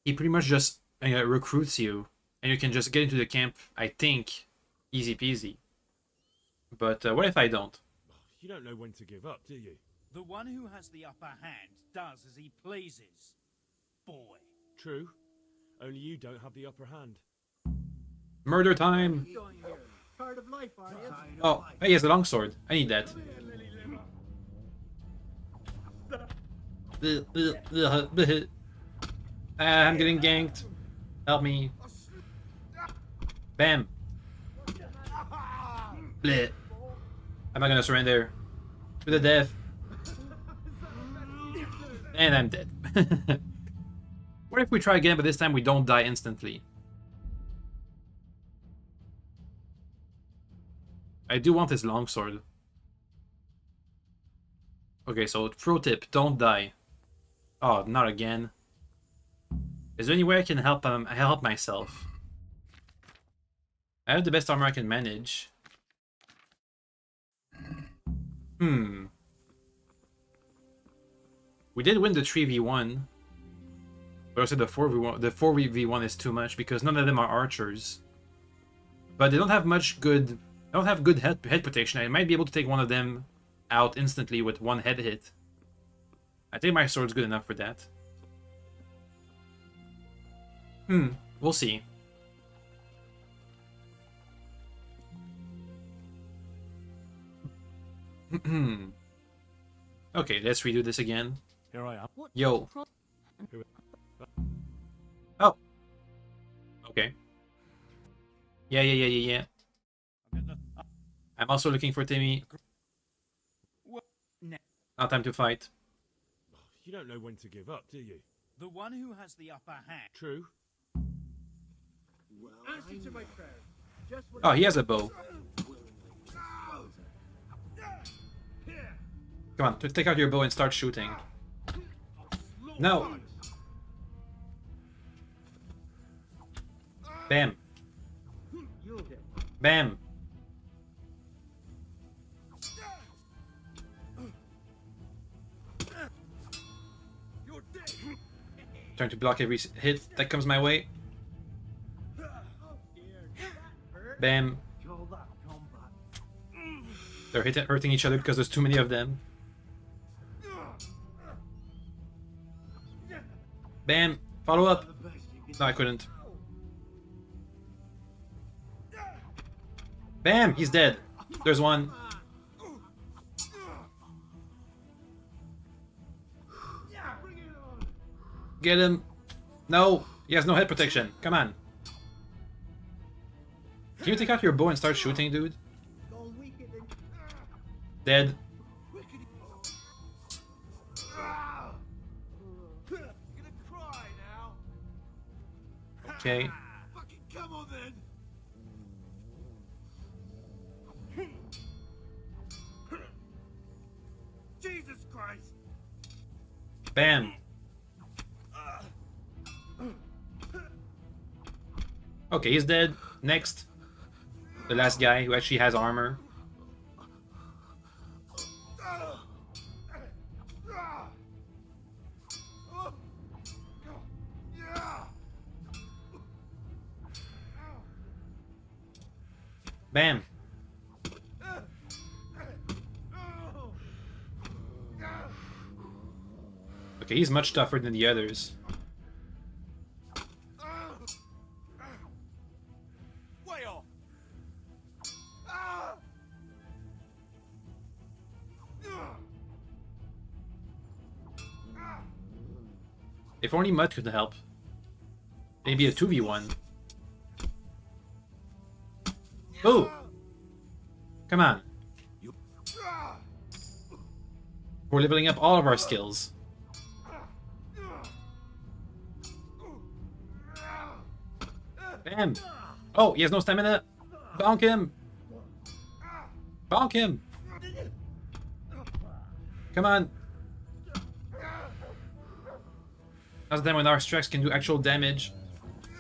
pretty much just recruits you, and you can just get into the camp, I think, easy peasy. But what if I don't? You don't know when to give up, do you? The one who has the upper hand does as he pleases. Boy. True. Only you don't have the upper hand. Murder time! Part of life, are you? Oh, hey, he has a longsword. I need that. I'm getting ganked. Help me. Bam. Bleh. I'm not gonna surrender. To the death. And I'm dead. What if we try again, but this time we don't die instantly? I do want his longsword. Okay, so pro tip, don't die. Oh, not again. Is there any way I can help myself? I have the best armor I can manage. We did win the 3v1. But also the 4v1 is too much because none of them are archers. But they don't have much good... They don't have good head protection. I might be able to take one of them out instantly with one head hit. I think my sword's good enough for that. We'll see. Okay, let's redo this again. Here I am. Yo. Oh. Okay. Yeah. I'm also looking for Timmy. Now time to fight. You don't know when to give up, do you? The one who has the upper hand. True. Answer to my prayer. Just what Oh, he has a bow. Come on, take out your bow and start shooting. No! Bam! Bam! Trying to block every hit that comes my way. Bam! They're hurting each other because there's too many of them. Bam! Follow up! No, I couldn't. Bam! He's dead. There's one. Get him! No! He has no head protection. Come on. Can you take out your bow and start shooting, dude? Dead. Okay. Bam. Okay, he's dead. Next. The last guy who actually has armor. Bam. Okay, he's much tougher than the others. Way off. If only Mud could help. Maybe a 2v1. Oh! Come on. We're leveling up all of our skills. Bam! Oh, he has no stamina! Bonk him! Bonk him! Come on! That's the time when our strikes can do actual damage.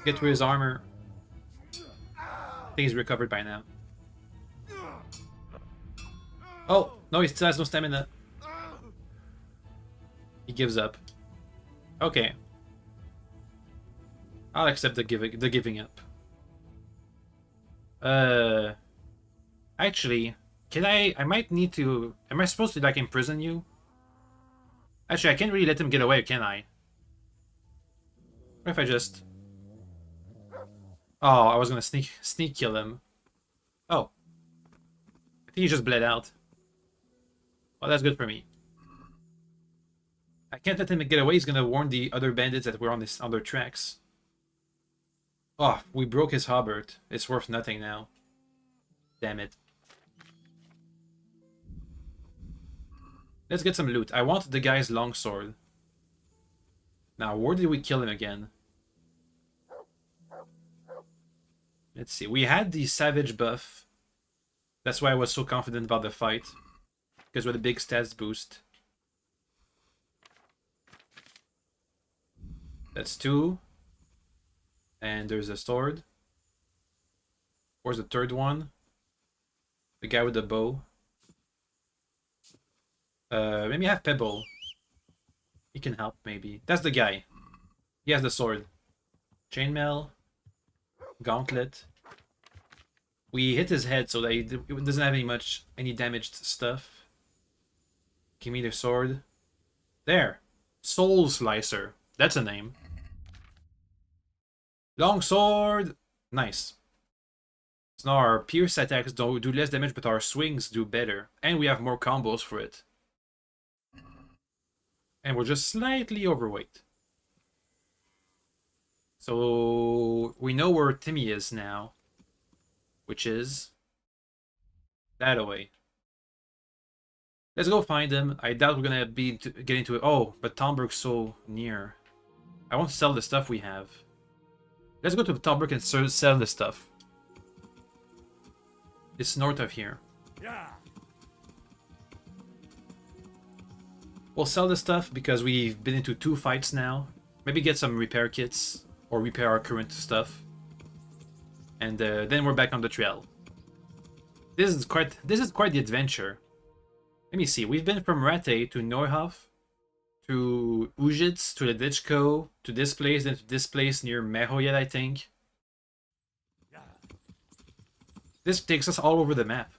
Get through his armor. I think he's recovered by now. Oh! No, he still has no stamina. He gives up. Okay. I'll accept the giving up. Actually, can I might need to... Am I supposed to, like, imprison you? Actually, I can't really let him get away, can I? What if I just... Oh, I was gonna sneak kill him. Oh. I think he just bled out. Well, that's good for me. I can't let him get away. He's gonna warn the other bandits that we're on their tracks. Oh, we broke his halberd. It's worth nothing now. Damn it. Let's get some loot. I want the guy's longsword. Now, where did we kill him again? Let's see. We had the savage buff. That's why I was so confident about the fight. Because with a big stats boost. That's 2. And there's a sword. Where's the third one? The guy with the bow. Maybe have Pebble. He can help, maybe. That's the guy. He has the sword. Chainmail. Gauntlet. We hit his head so that he doesn't have any damaged stuff. Give me the sword. There. Soul Slicer. That's a name. Long sword. Nice. So now our pierce attacks do less damage, but our swings do better. And we have more combos for it. And we're just slightly overweight. So we know where Timmy is now. Which is that away. Let's go find him. I doubt we're gonna be getting to it. Oh, but Tomberg's so near. I want to sell the stuff we have. Let's go to Tomberg and sell the stuff. It's north of here. Yeah. We'll sell the stuff because we've been into 2 fights now. Maybe get some repair kits or repair our current stuff. And then we're back on the trail. This is quite the adventure. Let me see. We've been from Rate to Neuhof, to Ujitz, to Leditchko, to this place, then to this place near Mehoyet, I think. This takes us all over the map.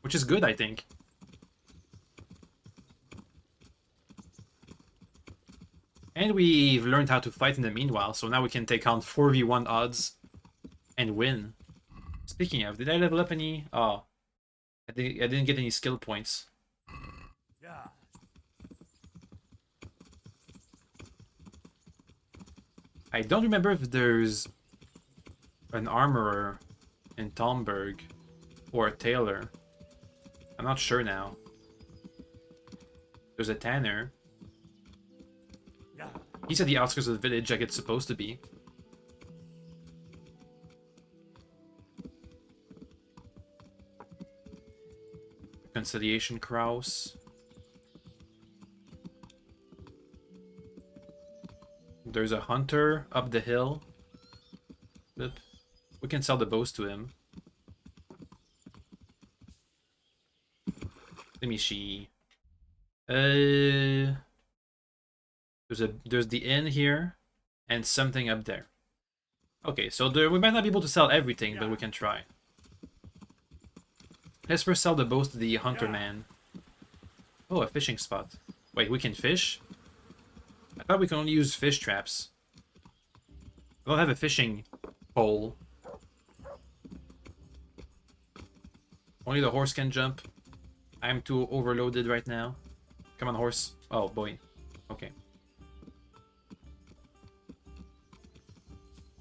Which is good, I think. And we've learned how to fight in the meanwhile, so now we can take on 4v1 odds and win. Speaking of, did I level up any? Oh, I didn't get any skill points. Yeah. I don't remember if there's an armorer in Tomberg or a tailor. I'm not sure now. There's a tanner. He's at the outskirts of the village like it's supposed to be. Conciliation Kraus. there's a hunter up the hill. Oop. We can sell the bows to him. Let me see. There's the inn here, and something up there. Okay, so we might not be able to sell everything, but we can try. Let's first sell the bows to the hunter man. Oh, a fishing spot. Wait, we can fish? I thought we can only use fish traps. I don't have a fishing pole. Only the horse can jump. I'm too overloaded right now. Come on, horse. Oh, boy. Okay.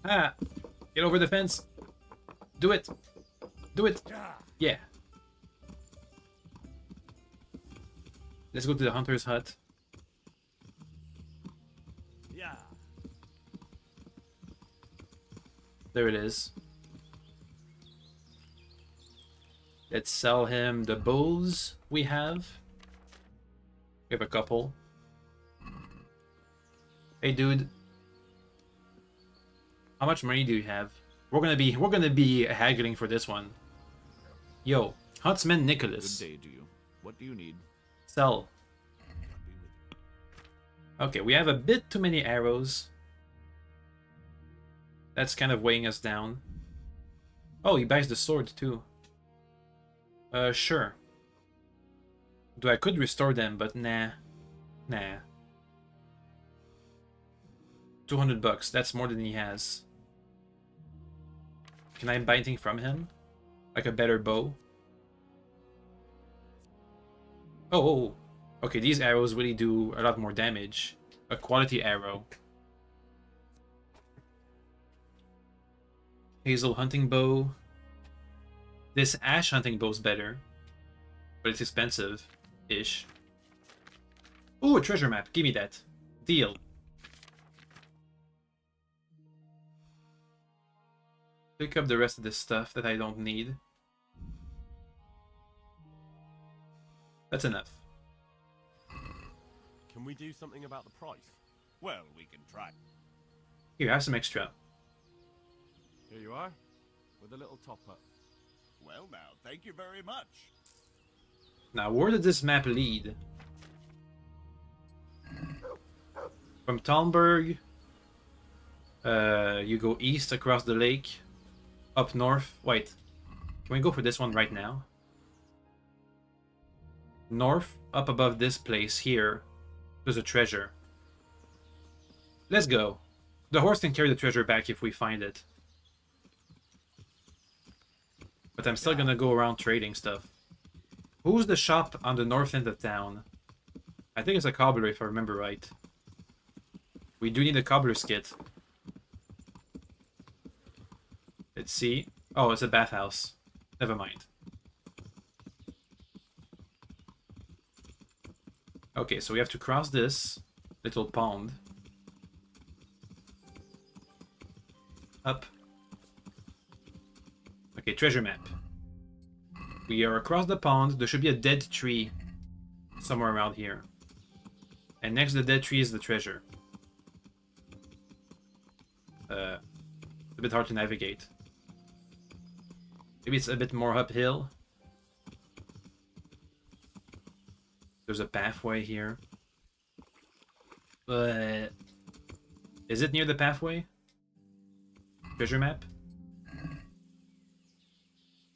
Ah! Get over the fence! Do it! Do it! Yeah. Let's go to the hunter's hut. Yeah. There it is. Let's sell him the bows we have. We have a couple. Hey, dude. How much money do you have? We're gonna be haggling for this one. Yo, Huntsman Nicholas. Good day to you. What do you need? Sell. Okay, we have a bit too many arrows. That's kind of weighing us down. Oh, he buys the sword too. Sure. I could restore them, but nah. Nah. 200 bucks, that's more than he has. Can I buy anything from him? Like a better bow? Oh. Okay, these arrows really do a lot more damage. A quality arrow. Hazel hunting bow. This ash hunting bow is better. But it's expensive-ish. Ooh, a treasure map. Give me that. Deal. Pick up the rest of this stuff that I don't need. That's enough. Can we do something about the price? Well, we can try. Here, have some extra. Here you are, with a little top up. Well now, thank you very much. Now, where did this map lead? From Talmberg, you go east across the lake, up north. Wait, can we go for this one right now? North, up above this place here, there's a treasure. Let's go. The horse can carry the treasure back if we find it. But I'm still gonna go around trading stuff. Who's the shop on the north end of town? I think it's a cobbler if I remember right. We do need a cobbler's kit. Let's see. Oh, it's a bathhouse. Never mind. Okay, so we have to cross this little pond. Up. Okay, treasure map. We are across the pond. There should be a dead tree somewhere around here. And next to the dead tree is the treasure. A bit hard to navigate. Maybe it's a bit more uphill. There's a pathway here. But is it near the pathway? Treasure map?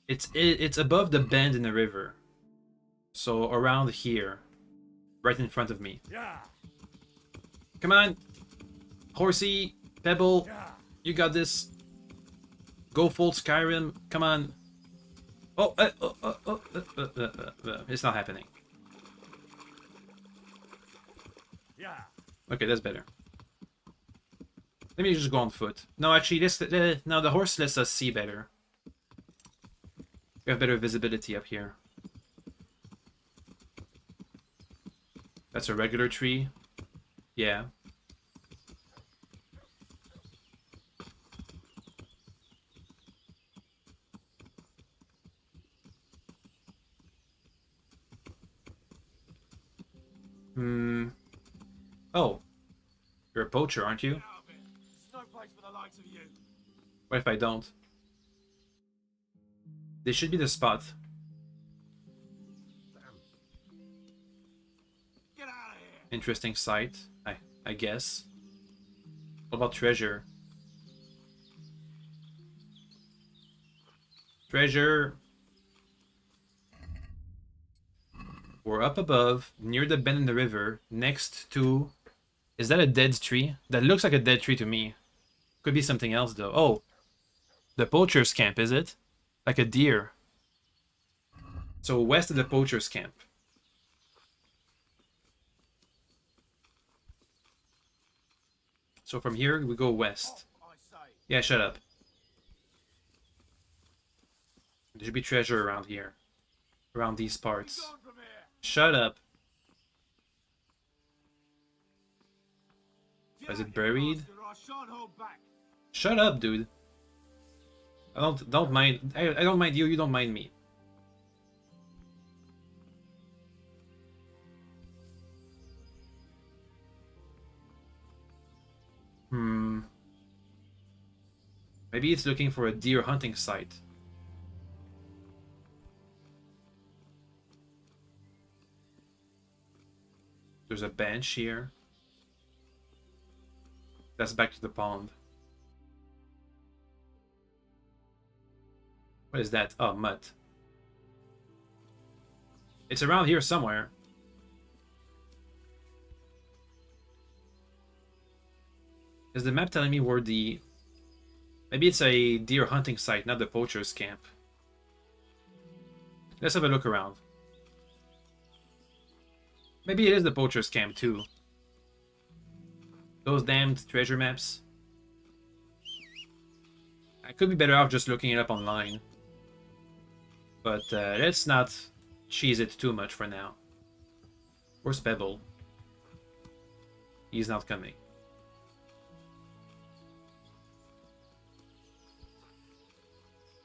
It's above the bend in the river. So around here. Right in front of me. Yeah. Come on! Horsey, Pebble, you got this. Go full Skyrim, come on. Oh, it's not happening. Yeah. Okay, that's better. Let me just go on foot. No, actually, no, the horse lets us see better. We have better visibility up here. That's a regular tree. Yeah. Oh. You're a poacher, aren't you? What if I don't? This should be the spot. Interesting site, I guess. What about treasure? Treasure. We're up above, near the bend in the river, next to... Is that a dead tree? That looks like a dead tree to me. Could be something else, though. Oh, the poacher's camp, is it? Like a deer. So west of the poacher's camp. So from here, we go west. Yeah, shut up. There should be treasure around here. Around these parts. Shut up. Is it buried? Shut up, dude. I don't mind. I don't mind you. You don't mind me. Maybe it's looking for a deer hunting site. There's a bench here. That's back to the pond. What is that? Oh, mud. It's around here somewhere. Is the map telling me where the... Maybe it's a deer hunting site, not the poacher's camp. Let's have a look around. Maybe it is the poacher's camp too. Those damned treasure maps. I could be better off just looking it up online. But let's not cheese it too much for now. Where's Pebble? He's not coming.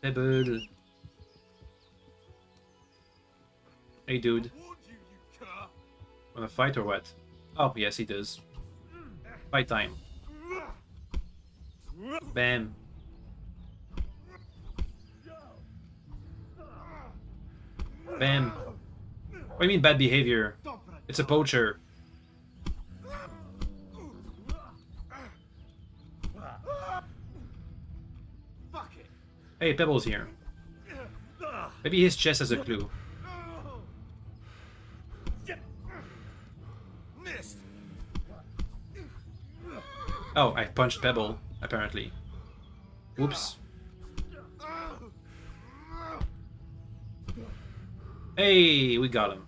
Pebble. Hey dude. Wanna fight or what? Oh, yes he does. Fight time. Bam. Bam. What do you mean bad behavior? It's a poacher. Hey, Pebble's here. Maybe his chest has a clue. Oh, I punched Pebble, apparently. Whoops. Hey, we got him.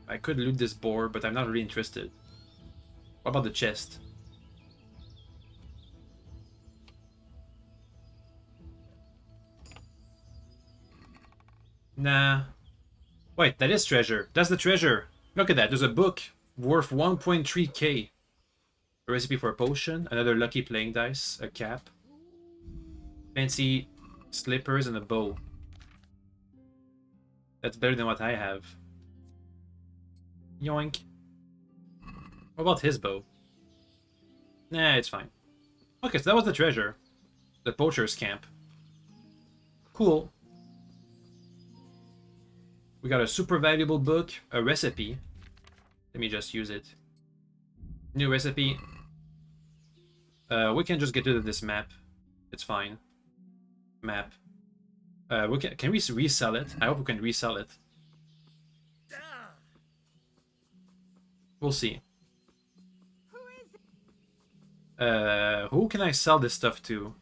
I could loot this boar, but I'm not really interested. What about the chest? Nah. Wait, that is treasure. That's the treasure. Look at that. There's a book worth 1.3k. A recipe for a potion. Another lucky playing dice. A cap. Fancy slippers and a bow. That's better than what I have. Yoink. What about his bow? Nah, it's fine. Okay, so that was the treasure. The poacher's camp. Cool. We got a super valuable book, a recipe. Let me just use it. New recipe. We can just get rid of this map. It's fine. Map. Can we resell it? I hope we can resell it. We'll see. Who can I sell this stuff to?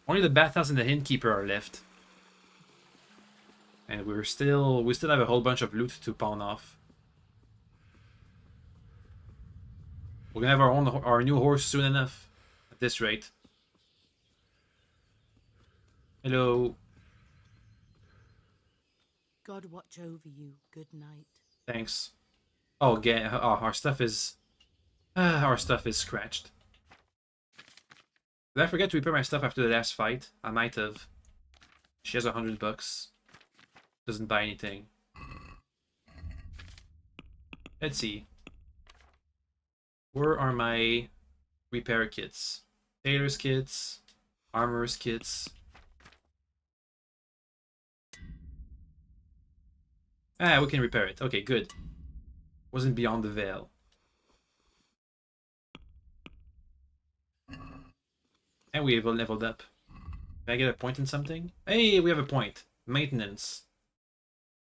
Only the bathhouse and the innkeeper are left. And we still have a whole bunch of loot to pawn off. We're gonna have our new horse soon enough. At this rate. Hello. God watch over you. Good night. Thanks. Oh, our stuff is scratched. Did I forget to repair my stuff after the last fight? I might have. She has $100. Doesn't buy anything. Let's see. Where are my Repair kits. Tailor's kits. Armorer's kits. Ah, we can repair it. Okay, good. Wasn't beyond the veil. And we have leveled up. Can I get a point in something? Hey, we have a point. Maintenance.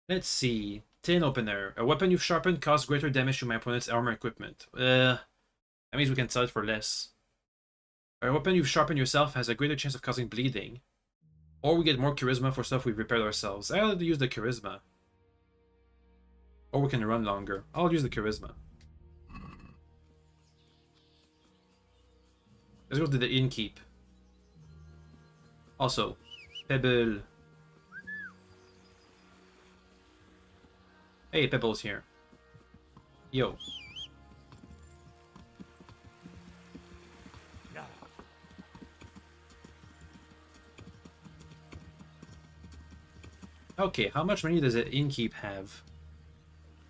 Let's see. Tin opener. A weapon you've sharpened causes greater damage to my opponent's armor equipment. That means we can sell it for less. A weapon you've sharpened yourself has a greater chance of causing bleeding. Or we get more charisma for stuff we've repaired ourselves. I'll use the charisma. Or we can run longer. I'll use the charisma. Let's go to the innkeep. Also, Pebble. Hey, Pebble's here. Yo. Okay, how much money does the innkeep have?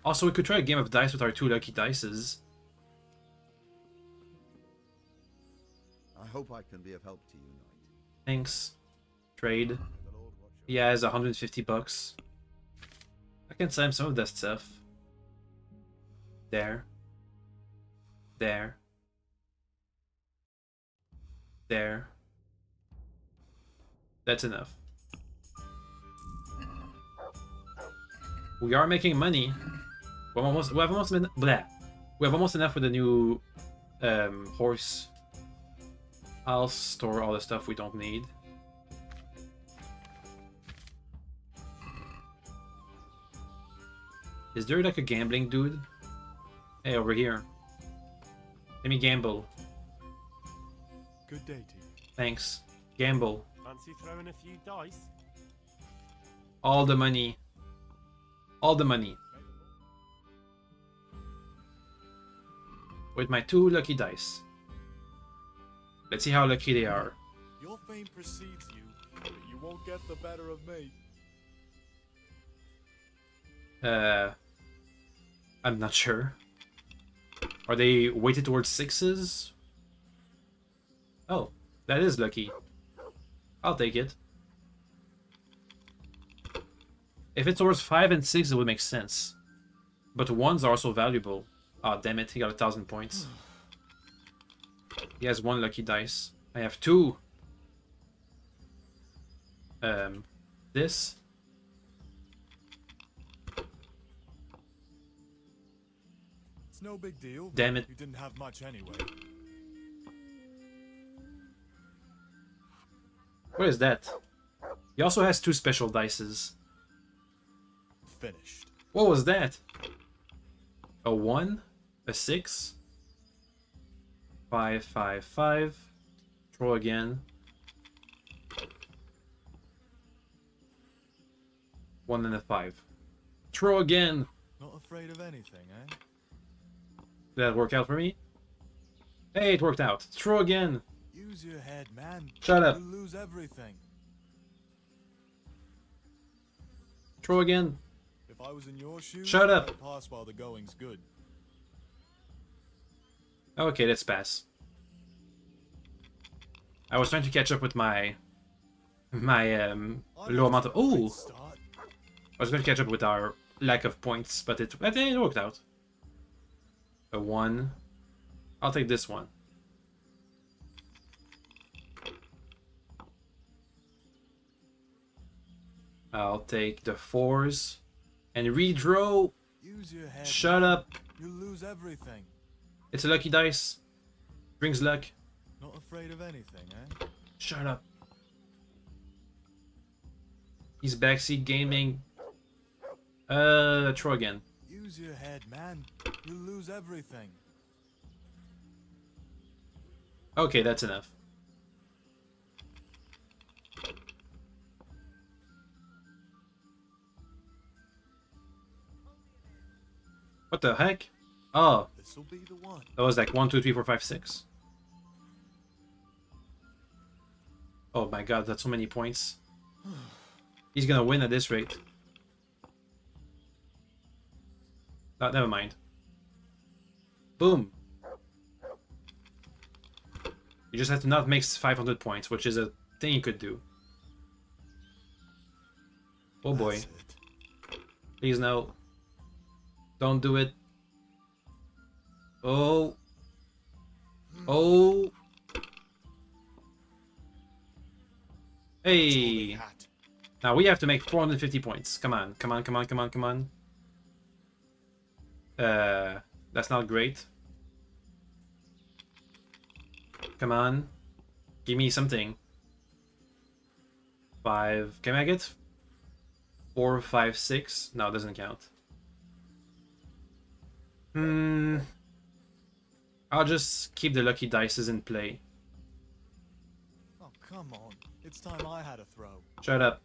Also, we could try a game of dice with our 2 lucky dices. I hope I can be of help to you, Knight. Thanks. Trade. He has 150 bucks. I can sell him some of that stuff. There. There. There. That's enough. We are making money. We have almost enough with the new horse. I'll store all the stuff we don't need. Is there like a gambling dude? Hey, over here. Let me gamble. Good day to you. Thanks. Gamble. Fancy throwing a few dice? All the money. All the money. With my 2 lucky dice. Let's see how lucky they are. Your fame precedes you, but you won't get the better of me. I'm not sure. Are they weighted towards 6s? Oh, that is lucky. I'll take it. If it's towards 5 and 6, it would make sense. But 1s are also valuable. Ah, oh, damn it, he got 1,000 points. He has 1 lucky dice. I have 2. This. It's no big deal. Damn it. You didn't have much anyway. What is that? He also has 2 special dices. Finished. What was that? A 1? A 6? 5, 5, 5. Throw again. 1 and a 5. Throw again! Not afraid of anything, eh? Did that work out for me? Hey, it worked out. Throw again! Use your head, man. Shut up. You'll lose everything. Throw again. If I was in your shoes, Shut up. I'd pass while the going's good. Okay, let's pass. I was trying to catch up with my low amount of... Ooh! I was going to catch up with our lack of points, but it worked out. A 1. I'll take this one. I'll take the 4s. And redraw. Use your head. Shut up. You'll lose everything. It's a lucky dice. Brings luck. Not afraid of anything, eh? Shut up. He's backseat gaming. Throw again. Use your head, man. You'll lose everything. Okay, that's enough. What the heck? Oh. This'll be the one. That was like 1, 2, 3, 4, 5, 6. Oh my god, that's so many points. He's gonna win at this rate. Oh, never mind. Boom. You just have to not make 500 points, which is a thing you could do. Oh boy. Please no. Don't do it. Oh. Oh. Hey. Now we have to make 450 points. Come on, come on, come on, come on, come on. That's not great. Come on. Give me something. 5. Can I get 4, 5, 6? No, it doesn't count. I'll just keep the lucky dices in play. Oh, come on. It's time I had a throw. Shut up.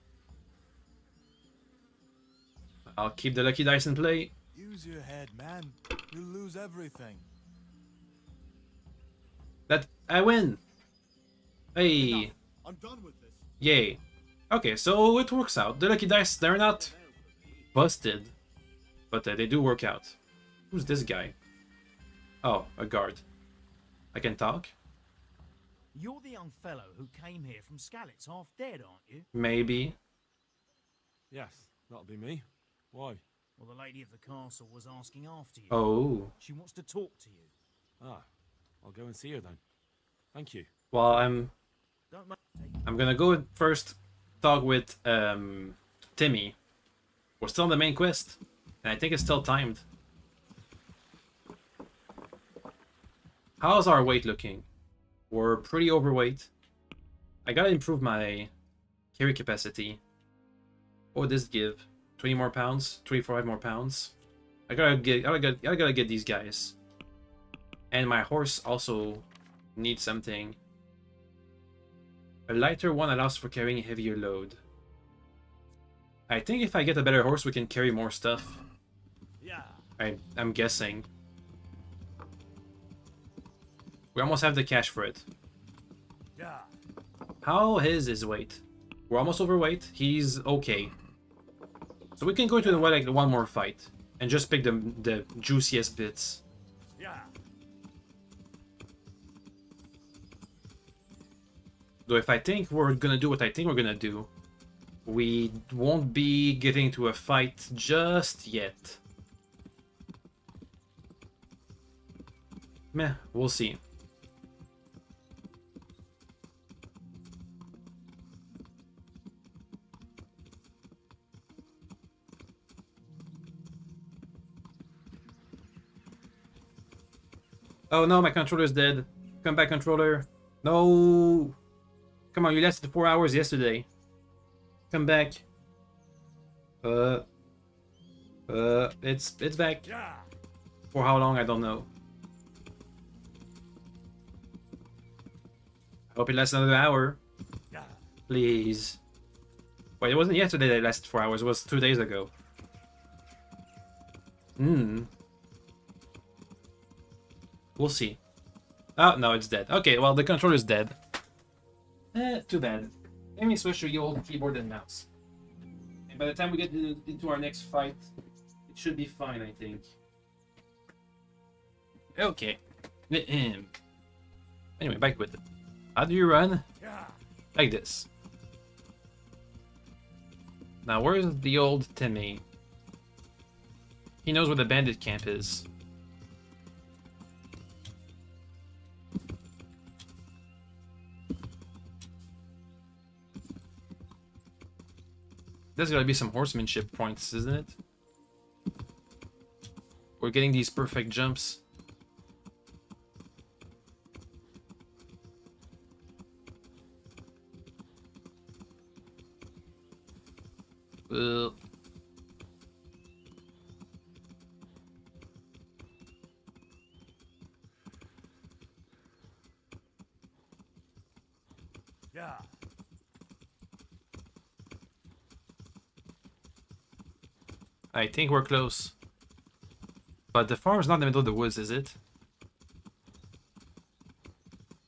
I'll keep the lucky dice in play. Use your head, man. You'll lose everything. That I win. Hey. Enough. I'm done with this. Yay. Okay, so it works out. The lucky dice, they're not busted, but they do work out. Who's this guy? Oh, a guard. I can talk? You're the young fellow who came here from Skalitz half dead, aren't you? Maybe. Yes, that'll be me. Why? Well, the lady of the castle was asking after you. Oh. She wants to talk to you. Ah, I'll go and see her then. Thank you. Well, I'm gonna go first talk with Timmy. We're still on the main quest, and I think it's still timed. How's our weight looking? We're pretty overweight. I gotta improve my carry capacity. What would this give? 20 more pounds? 25 more pounds? I gotta get these guys. And my horse also needs something. A lighter one allows for carrying a heavier load. I think if I get a better horse, we can carry more stuff. Yeah. I'm guessing. We almost have the cash for it. Yeah. How is his weight? We're almost overweight. He's okay. So we can go into like one more fight and just pick the juiciest bits. Yeah. Though if I think we're gonna do what I think we're gonna do, we won't be getting to a fight just yet. Meh, we'll see. Oh no, my controller's dead. Come back, controller. No! Come on, you lasted 4 hours yesterday. Come back. It's back. For how long, I don't know. I hope it lasts another hour. Please. Wait, it wasn't yesterday that it lasted 4 hours, it was 2 days ago. We'll see. Oh, no, it's dead. Okay, well, the controller's dead. Too bad. Let me switch to the old keyboard and mouse. And by the time we get into our next fight, it should be fine, I think. Okay. Anyway, back with it. How do you run? Like this. Now, where's the old Timmy? He knows where the bandit camp is. There's gotta be some horsemanship points, isn't it? We're getting these perfect jumps. Yeah. I think we're close. But the farm's not in the middle of the woods, is it?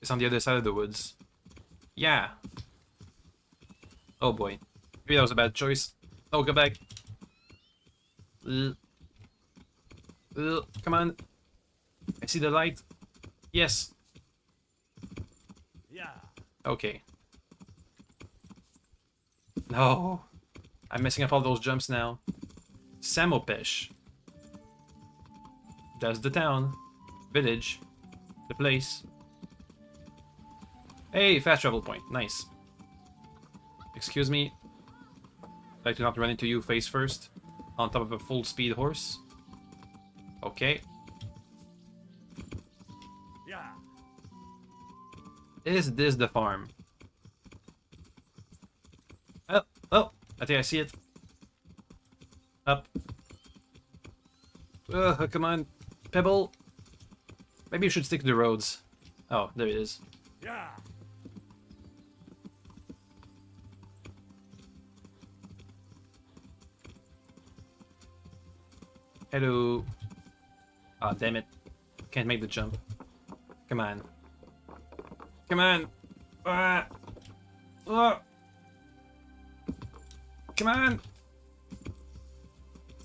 It's on the other side of the woods. Yeah. Oh boy. Maybe that was a bad choice. Oh, go back. Come on. I see the light. Yes. Okay. No. I'm messing up all those jumps now. Samopesh. That's the town. Village. The place. Hey, fast travel point. Nice. Excuse me. I'd like to not run into you face first. On top of a full speed horse. Okay. Yeah. Is this the farm? Oh, oh, I think I see it. Up. Come on. Pebble. Maybe you should stick to the roads. Oh, there it is. Yeah. Hello. Ah, damn it. Can't make the jump. Come on. Come on. Ah. Oh. Come on.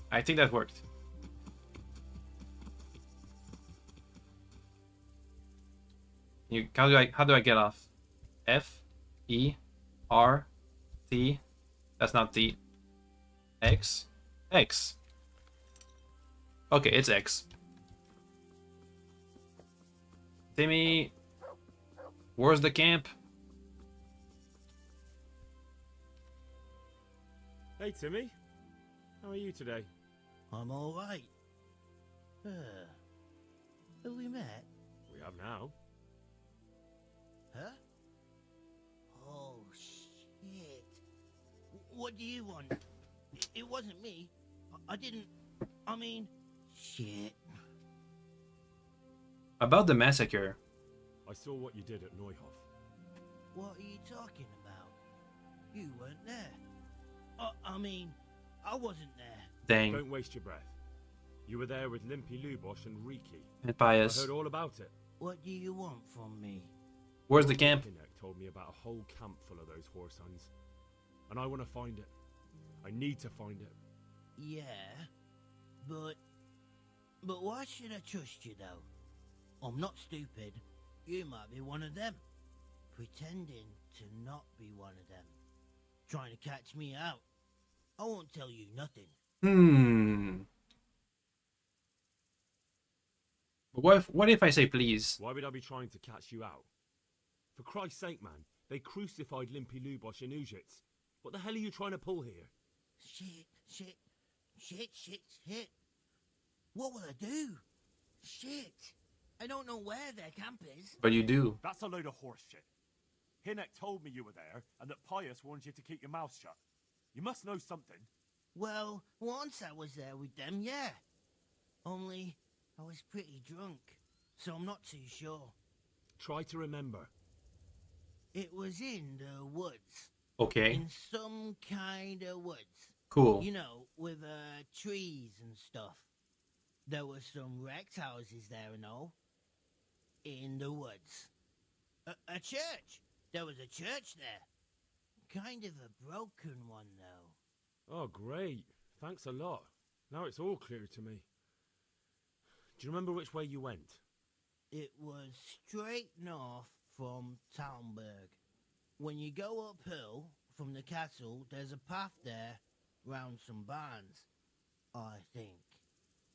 I think that worked. How do I get off? F, E, R, T. That's not T. X, X. Okay, it's X. Timmy, where's the camp? Hey, Timmy. How are you today? I'm all right. Have we met? We have now. Huh? Oh, shit. What do you want? It wasn't me. I didn't... I mean... Shit. About the massacre. I saw what you did at Neuhof. What are you talking about? You weren't there. I mean, I wasn't there. Dang. Don't waste your breath. You were there with Limpy Lubosh and Riki. And Pius. I heard all about it. What do you want from me? Where's the camp? Kinect told me about a whole camp full of those horse hunts. And I want to find it. I need to find it. Yeah, but why should I trust you, though? I'm not stupid. You might be one of them. Pretending to not be one of them. Trying to catch me out. I won't tell you nothing. But what if I say please? Why would I be trying to catch you out? For Christ's sake, man. They crucified Limpy Lubosh in Ujits. What the hell are you trying to pull here? Shit. What will I do? Shit. I don't know where their camp is. But you do. That's a load of horse shit. Hinnek told me you were there, and that Pius warned you to keep your mouth shut. You must know something. Well, once I was there with them, yeah. Only, I was pretty drunk, so I'm not too sure. Try to remember. It was in the woods. Okay. In some kind of woods. Cool. You know, with trees and stuff. There were some wrecked houses there and all. In the woods. A church. There was a church there. Kind of a broken one, though. Oh, great. Thanks a lot. Now it's all clear to me. Do you remember which way you went? It was straight north from Talmberg. When you go uphill from the castle, there's a path there round some barns, I think.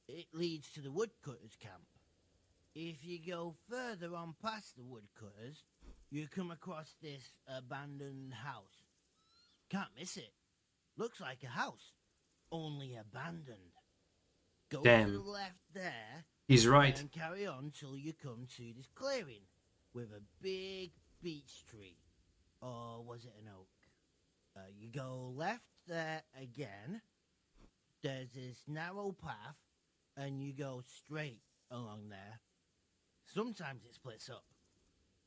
It leads to the woodcutters' camp. If you go further on past the woodcutters, you come across this abandoned house. Can't miss it. Looks like a house, only abandoned. Go Damn. to the left there. He's right. And carry on till you come to this clearing with a big beech tree. Or was it an oak? You go left there again. There's this narrow path, and you go straight along there. Sometimes it splits up.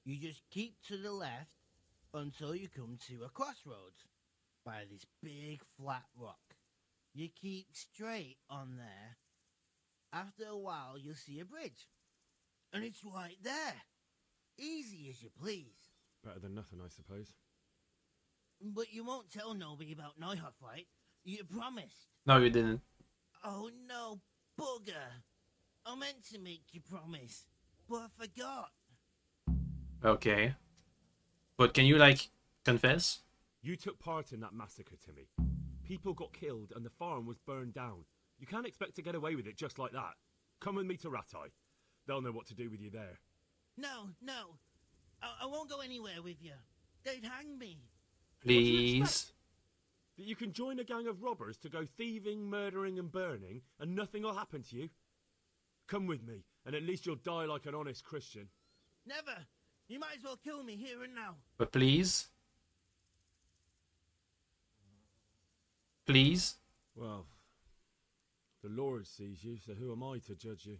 You just keep to the left until you come to a crossroads by this big flat rock. You keep straight on there. After a while, you'll see a bridge. And it's right there. Easy as you please. Better than nothing, I suppose. But you won't tell nobody about Neuhof, right? You promised. No, you didn't. Oh no, bugger. I meant to make you promise, but I forgot. Okay. But can you, like, confess? You took part in that massacre, Timmy. People got killed and the farm was burned down. You can't expect to get away with it just like that. Come with me to Ratai. They'll know what to do with you there. No, no. I won't go anywhere with you. They'd hang me. Please? That you can join a gang of robbers to go thieving, murdering and burning and nothing will happen to you? Come with me, and at least you'll die like an honest Christian. Never. You might as well kill me here and now. But please? Please? Well, the Lord sees you, so who am I to judge you?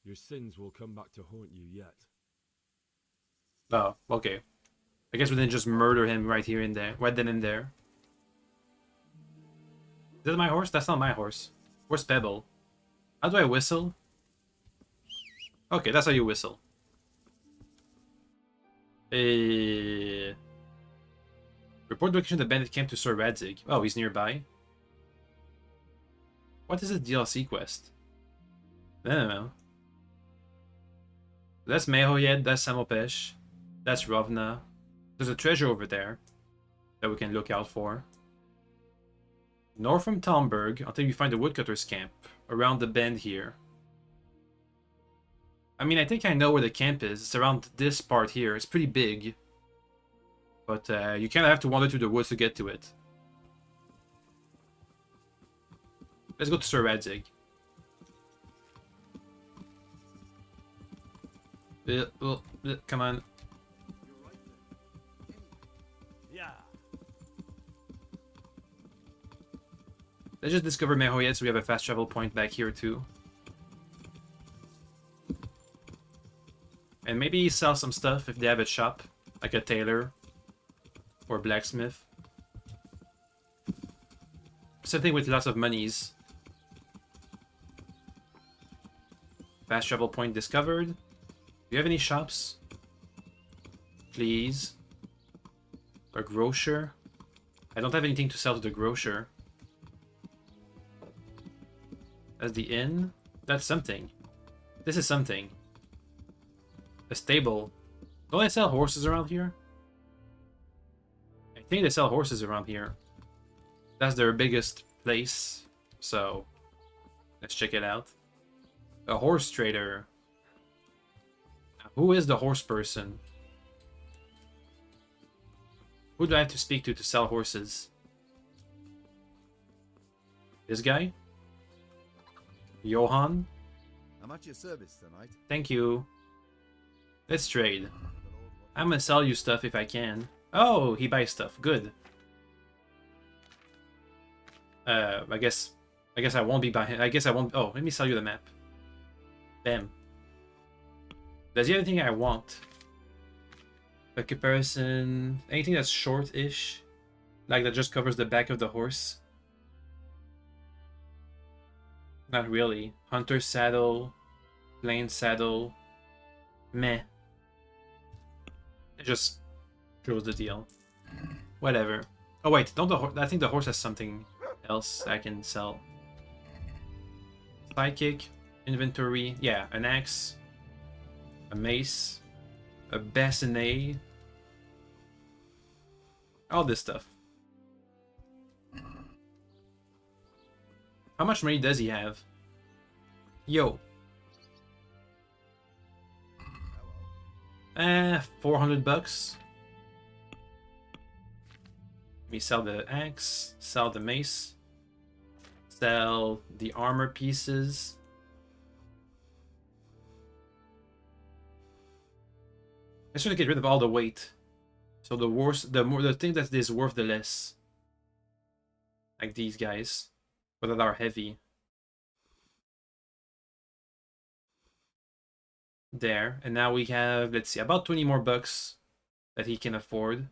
Your sins will come back to haunt you yet. Oh, okay. I guess we didn't just murder him right here and there. Right then and there. Is that my horse? That's not my horse. Where's Pebble? How do I whistle? Okay, that's how you whistle. Report location of the bandit camp to Sir Radzig. Oh, he's nearby. What is a DLC quest? I don't know. That's Mehoyed, that's Samopesh, that's Rovna. There's a treasure over there that we can look out for. North from Talmberg until you find the woodcutter's camp around the bend here. I mean, I think I know where the camp is. It's around this part here. It's pretty big. But you kind of have to wander through the woods to get to it. Let's go to Sir Radzig. Come on. Yeah. Let's just discover Mehoyed so we have a fast travel point back here too. And maybe sell some stuff if they have a shop, like a tailor or blacksmith. Something with lots of monies. Fast travel point discovered. Do you have any shops? Please. A grocer? I don't have anything to sell to the grocer. That's the inn? That's something. This is something. A stable. Don't they sell horses around here? I think they sell horses around here. That's their biggest place. So, let's check it out. A horse trader. Who is the horse person? Who do I have to speak to sell horses? This guy? Johan? I'm at your service tonight. Thank you. Let's trade. I'm gonna sell you stuff if I can. Oh, he buys stuff. Good. I guess I won't be buying. I guess I won't. Oh, let me sell you the map. Bam. Does he have anything I want? A comparison. Anything that's short-ish, like that just covers the back of the horse. Not really. Hunter's saddle, plain saddle. Meh. It just shows the deal. Whatever. Oh wait, don't the horse? I think the horse has something else I can sell. Sidekick, inventory. Yeah, an axe, a mace, a bassinet. All this stuff. How much money does he have? Yo. 400 bucks. Let me sell the axe, sell the mace, sell the armor pieces. I should get rid of all the weight. So the worse, the thing that is worth the less. Like these guys. But that are heavy. There. And now we have, let's see, about 20 more bucks that he can afford.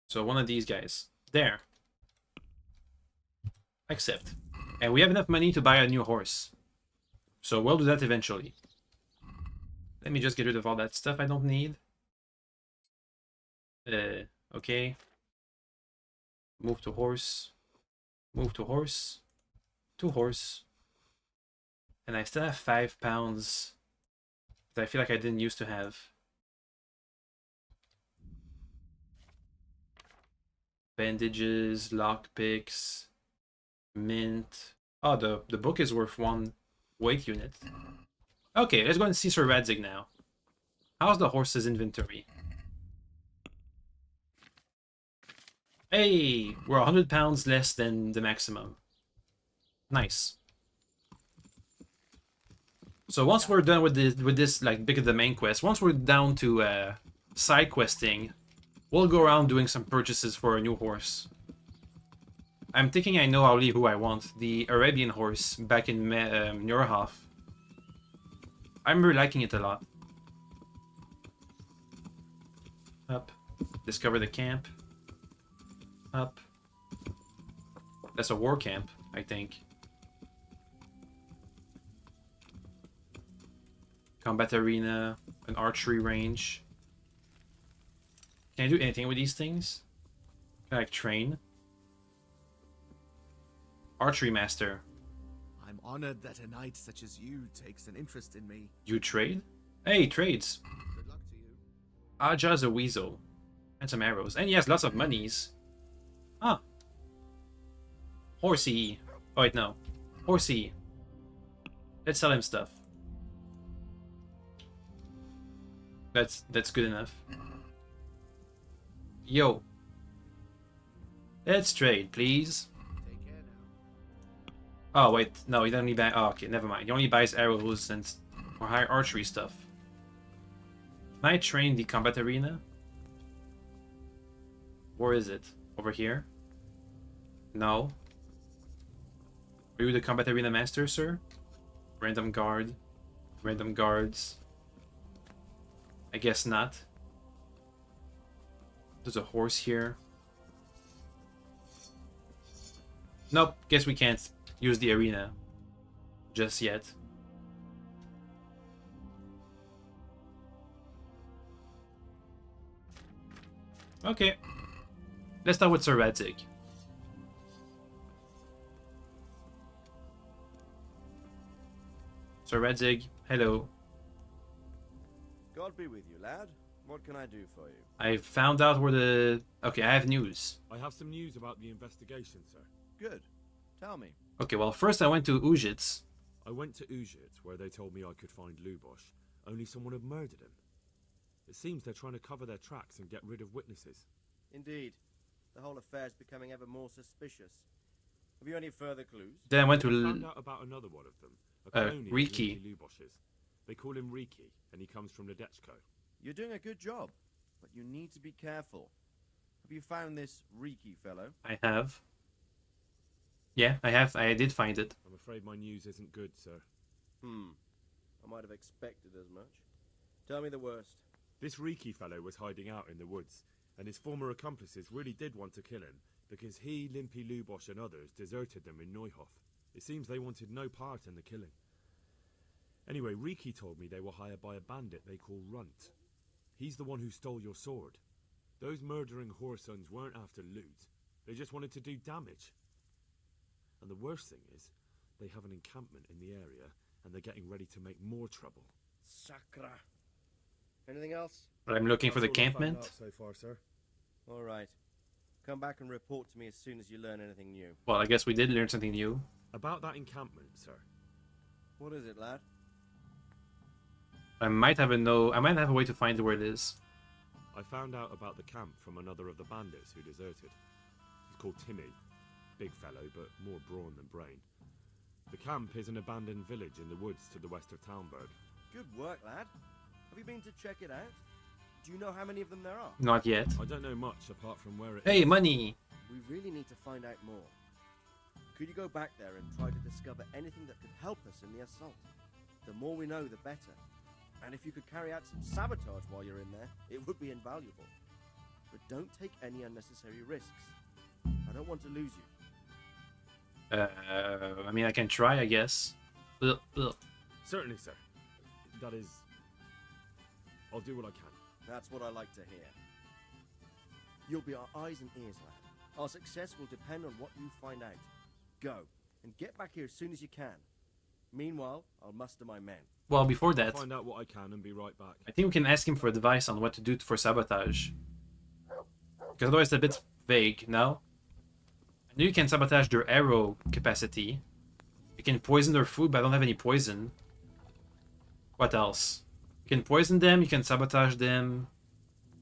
So one of these guys. There. Accept. And we have enough money to buy a new horse. So we'll do that eventually. Let me just get rid of all that stuff I don't need. Okay. Move to horse. Move to horse. To horse. And I still have £5 that I feel like I didn't used to have. Bandages, lockpicks, mint. Oh, the book is worth 1 weight unit. Okay, let's go and see Sir Radzig now. How's the horse's inventory? Hey, we're 100 pounds less than the maximum. Nice. So once we're done with this like big of the main quest, once we're down to side questing, we'll go around doing some purchases for a new horse. I'm thinking I know already who I want. The Arabian horse back in Nurhof. I'm really liking it a lot. Up. Discover the camp. Up. That's a war camp, I think. Combat arena, an archery range. Can I do anything with these things? Can I like, train? Archery master. I'm honored that a knight such as you takes an interest in me. You trade? Hey, trades. Good luck to you. Aja's a weasel. And some arrows. And he has lots of monies. Ah. Horsey. Oh wait, no. Horsey. Let's sell him stuff. That's good enough. Yo. Let's trade, please. Take care now. Oh wait, no, he doesn't need buy. Oh, okay, never mind. He only buys arrows and or higher archery stuff. Can I train the combat arena? Where is it? Over here? No. Are you the combat arena master, sir? Random guard. Random guards. I guess not. There's a horse here. Nope, guess we can't use the arena just yet. Okay. Let's start with Sir Radzig. Sir Radzig, hello. God be with you, lad. What can I do for you? I found out where the... Okay, I have news. I have some news about the investigation, sir. Good. Tell me. Okay, well, first I went to Ujitz. I went to Ujit, where they told me I could find Lubosh, only someone had murdered him. It seems they're trying to cover their tracks and get rid of witnesses. Indeed. The whole affair is becoming ever more suspicious. Have you any further clues? Then I went to... I found out about another one of them, a colonial of Riki. Lubosh's. They call him Riki, and he comes from Nadechko. You're doing a good job, but you need to be careful. Have you found this Riki fellow? I have. Yeah, I have. I did find it. I'm afraid my news isn't good, sir. I might have expected as much. Tell me the worst. This Riki fellow was hiding out in the woods, and his former accomplices really did want to kill him, because he, Limpy Lubosh and others deserted them in Neuhof. It seems they wanted no part in the killing. Anyway, Riki told me they were hired by a bandit they call Runt. He's the one who stole your sword. Those murdering whoresons weren't after loot. They just wanted to do damage. And the worst thing is, they have an encampment in the area, and they're getting ready to make more trouble. Sakra. Anything else? I'm looking for the That's all I found encampment. out so far, sir. All right. Come back and report to me as soon as you learn anything new. Well, I guess we did learn something new. About that encampment, sir. What is it, lad? I might have a way to find where it is. I found out about the camp from another of the bandits who deserted. He's called Timmy. Big fellow, but more brawn than brain. The camp is an abandoned village in the woods to the west of Townburg. Good work, lad. Have you been to check it out? Do you know how many of them there are? Not yet. I don't know much apart from where it Hey, is. money! We really need to find out more. Could you go back there and try to discover anything that could help us in the assault? The more we know, the better. And if you could carry out some sabotage while you're in there, it would be invaluable. But don't take any unnecessary risks. I don't want to lose you. I mean, I can try, I guess. Ugh, ugh. Certainly, sir. That is... I'll do what I can. That's what I like to hear. You'll be our eyes and ears, lad. Our success will depend on what you find out. Go, and get back here as soon as you can. Meanwhile, I'll muster my men. Well, before that, I'll find out what I can and be right back. I think we can ask him for advice on what to do for sabotage. Because otherwise it's a bit vague, no? I know you can sabotage their arrow capacity. You can poison their food, but I don't have any poison. What else? You can poison them, you can sabotage them.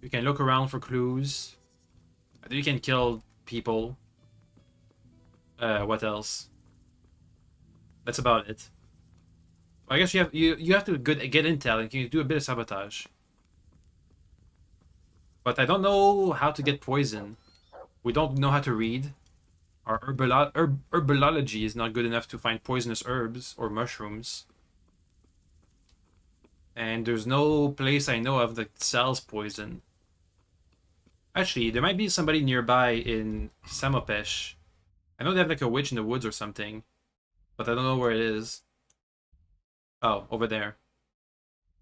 You can look around for clues. I know you can kill people. What else? That's about it. I guess you have to get intel and you can do a bit of sabotage. But I don't know how to get poison. We don't know how to read. Our herbology is not good enough to find poisonous herbs or mushrooms. And there's no place I know of that sells poison. Actually, there might be somebody nearby in Samopesh. I know they have like a witch in the woods or something. But I don't know where it is. Oh, over there.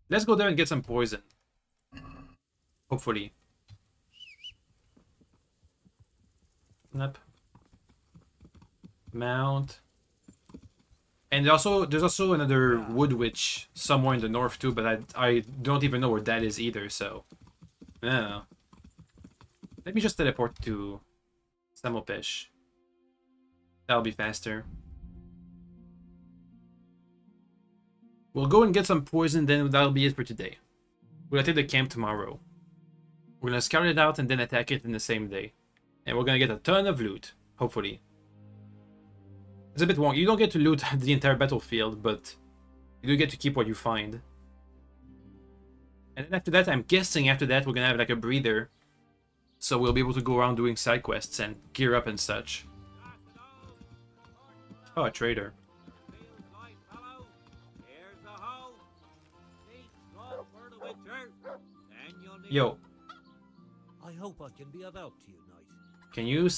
Let's go there and get some poison. Hopefully. Nope. Mount. And there's also another wood witch somewhere in the north too, but I don't even know where that is either, so I don't know. Let me just teleport to Samopesh. That'll be faster. We'll go and get some poison, then that'll be it for today. We'll attack the camp tomorrow. We're gonna scout it out and then attack it in the same day. And we're gonna get a ton of loot, hopefully. It's a bit wonky. You don't get to loot the entire battlefield, but you do get to keep what you find. And then after that, I'm guessing after that we're gonna have like a breather. So we'll be able to go around doing side quests and gear up and such. Oh, a trader. Yo. I hope I can be of help to you, Knight. Can you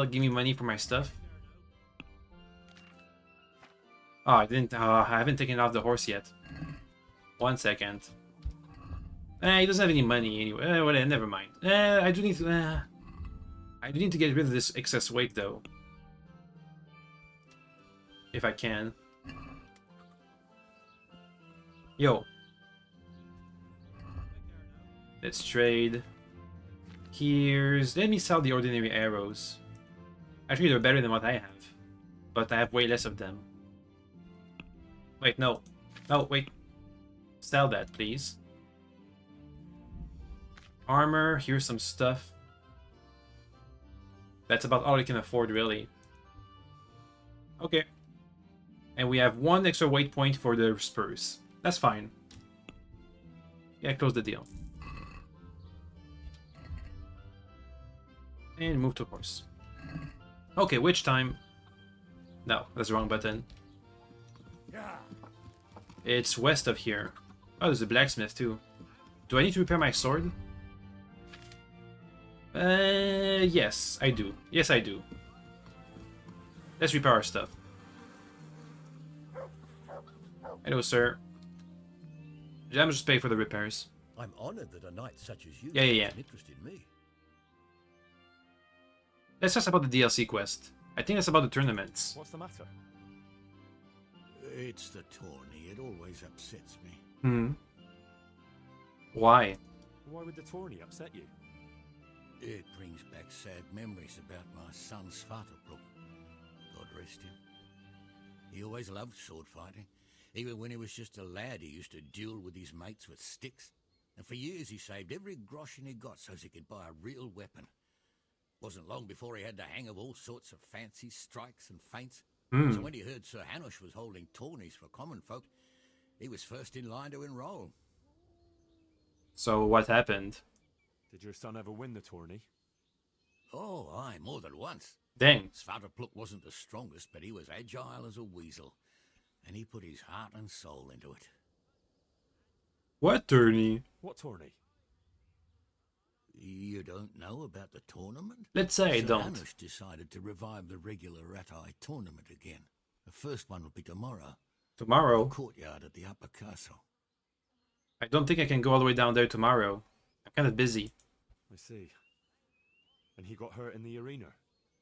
give me money for my stuff? Oh, I haven't taken it off the horse yet. 1 second. He doesn't have any money anyway. Well, never mind. I do need to get rid of this excess weight though. If I can. Yo. Let's trade. Let me sell the ordinary arrows. Actually, they're better than what I have. But I have way less of them. Wait, no. No, wait. Sell that, please. Armor, here's some stuff. That's about all I can afford, really. Okay. And we have 1 extra weight point for the spurs. That's fine. Yeah, close the deal. And move to horse. Okay, which time? No, that's the wrong button. It's west of here. Oh, there's a blacksmith too. Do I need to repair my sword? Yes, I do. Yes, I do. Let's repair our stuff. Hello, sir. I'm just paying for the repairs. I'm honored that a knight such as you Yeah. has an interest in me. Let's talk about the DLC quest. I think that's about the tournaments. What's the matter? It's the tourney. It always upsets me. Hmm. Why? Why would the tourney upset you? It brings back sad memories about my son Svartalflug. God rest him. He always loved sword fighting. Even when he was just a lad, he used to duel with his mates with sticks. And for years he saved every groschen he got so he could buy a real weapon. Wasn't long before he had the hang of all sorts of fancy strikes and feints. So when he heard Sir Hanush was holding tourneys for common folk, he was first in line to enroll. So what happened? Did your son ever win the tourney? Oh, aye, more than once. Dang. Svartalflug wasn't the strongest, but he was agile as a weasel. And he put his heart and soul into it. What tourney? What tourney? You don't know about the tournament? Let's say I Sir don't. Hanush decided to revive the regular Ratai tournament again. The first one will be tomorrow. Tomorrow? The courtyard at the upper castle. I don't think I can go all the way down there tomorrow. I'm kind of busy. I see. And he got hurt in the arena?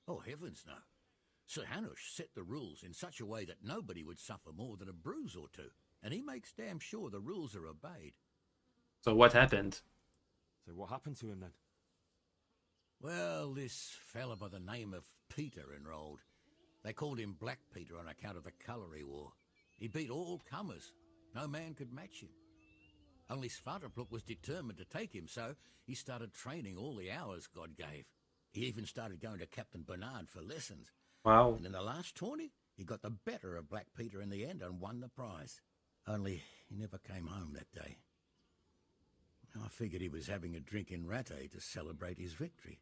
Oh, heavens no. Sir Hanush set the rules in such a way that nobody would suffer more than a bruise or two. And he makes damn sure the rules are obeyed. So what happened? So what happened to him then? Well, this fella by the name of Peter enrolled. They called him Black Peter on account of the colour he wore. He beat all comers. No man could match him. Only Svartalfluk was determined to take him, so he started training all the hours God gave. He even started going to Captain Bernard for lessons. Wow. And in the last tourney, he got the better of Black Peter in the end and won the prize. Only he never came home that day. I figured he was having a drink in Rattay to celebrate his victory.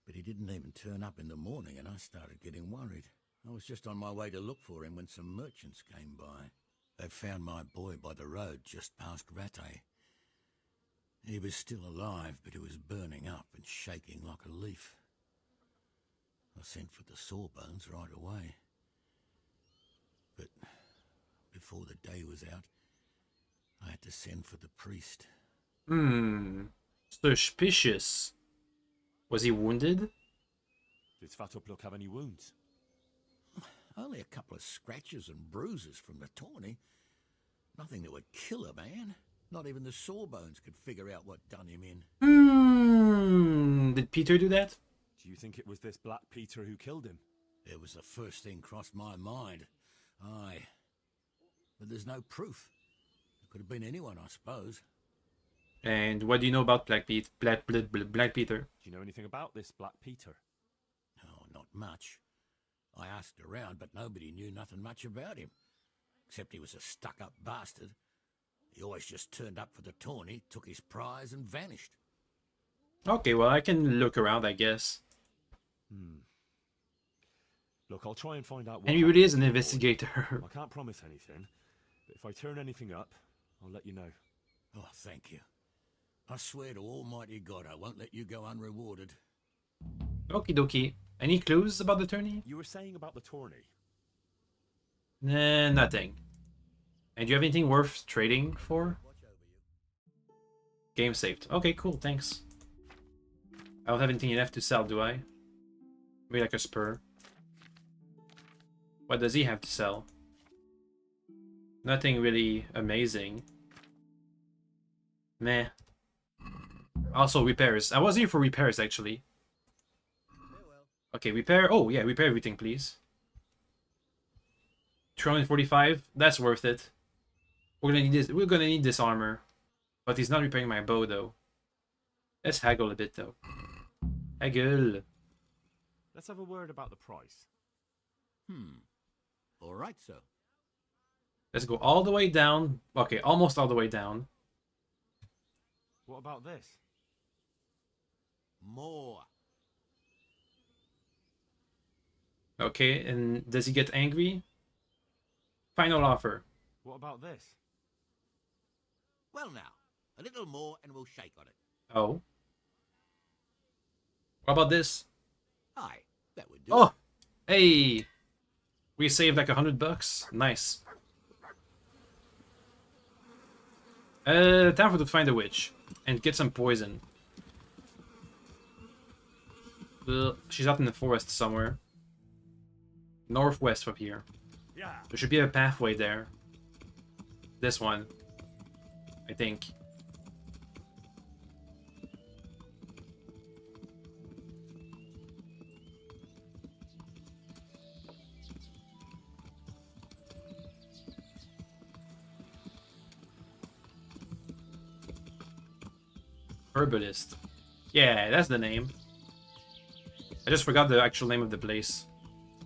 But he didn't even turn up in the morning, and I started getting worried. I was just on my way to look for him when some merchants came by. They found my boy by the road just past Rattay. He was still alive, but he was burning up and shaking like a leaf. I sent for the sawbones right away. But before the day was out, I had to send for the priest. Suspicious. Was he wounded? Did Svartalfluk have any wounds? Only a couple of scratches and bruises from the tourney. Nothing that would kill a man. Not even the sawbones could figure out what done him in. Did Peter do that? Do you think it was this Black Peter who killed him? It was the first thing crossed my mind. Aye. But there's no proof. It could have been anyone, I suppose. And what do you know about Black Peter? Black Peter? Do you know anything about this Black Peter? Oh, not much. I asked around, but nobody knew nothing much about him. Except he was a stuck-up bastard. He always just turned up for the tourney, took his prize, and vanished. Okay, well, I can look around, I guess. Look, I'll try and find out what... And he really is an investigator. I can't promise anything, but if I turn anything up, I'll let you know. Oh, thank you. I swear to Almighty God I won't let you go unrewarded. Okie dokie. Any clues about the tourney? You were saying about the tourney? Nah, nothing. And do you have anything worth trading for? Game saved. Okay, cool, thanks. I don't have anything left to sell, do I? Maybe like a spur. What does he have to sell? Nothing really amazing. Meh. Also, repairs. I was here for repairs, actually. Okay, repair. Oh, yeah, repair everything, please. 245. That's worth it. We're gonna need this. We're gonna need this armor, but he's not repairing my bow, though. Let's haggle a bit, though. Haggle. Let's have a word about the price. All right, sir. Let's go all the way down. Okay, almost all the way down. What about this? More. Okay, and does he get angry? Final offer. What about this? Well now, a little more and we'll shake on it. Oh. What about this? Aye, that would do. Oh! Hey! We saved like $100. Nice. Time for to find a witch. And get some poison. She's out in the forest somewhere. Northwest from here. Yeah. There should be a pathway there. This one. I think. Herbalist. Yeah, that's the name. I just forgot the actual name of the place.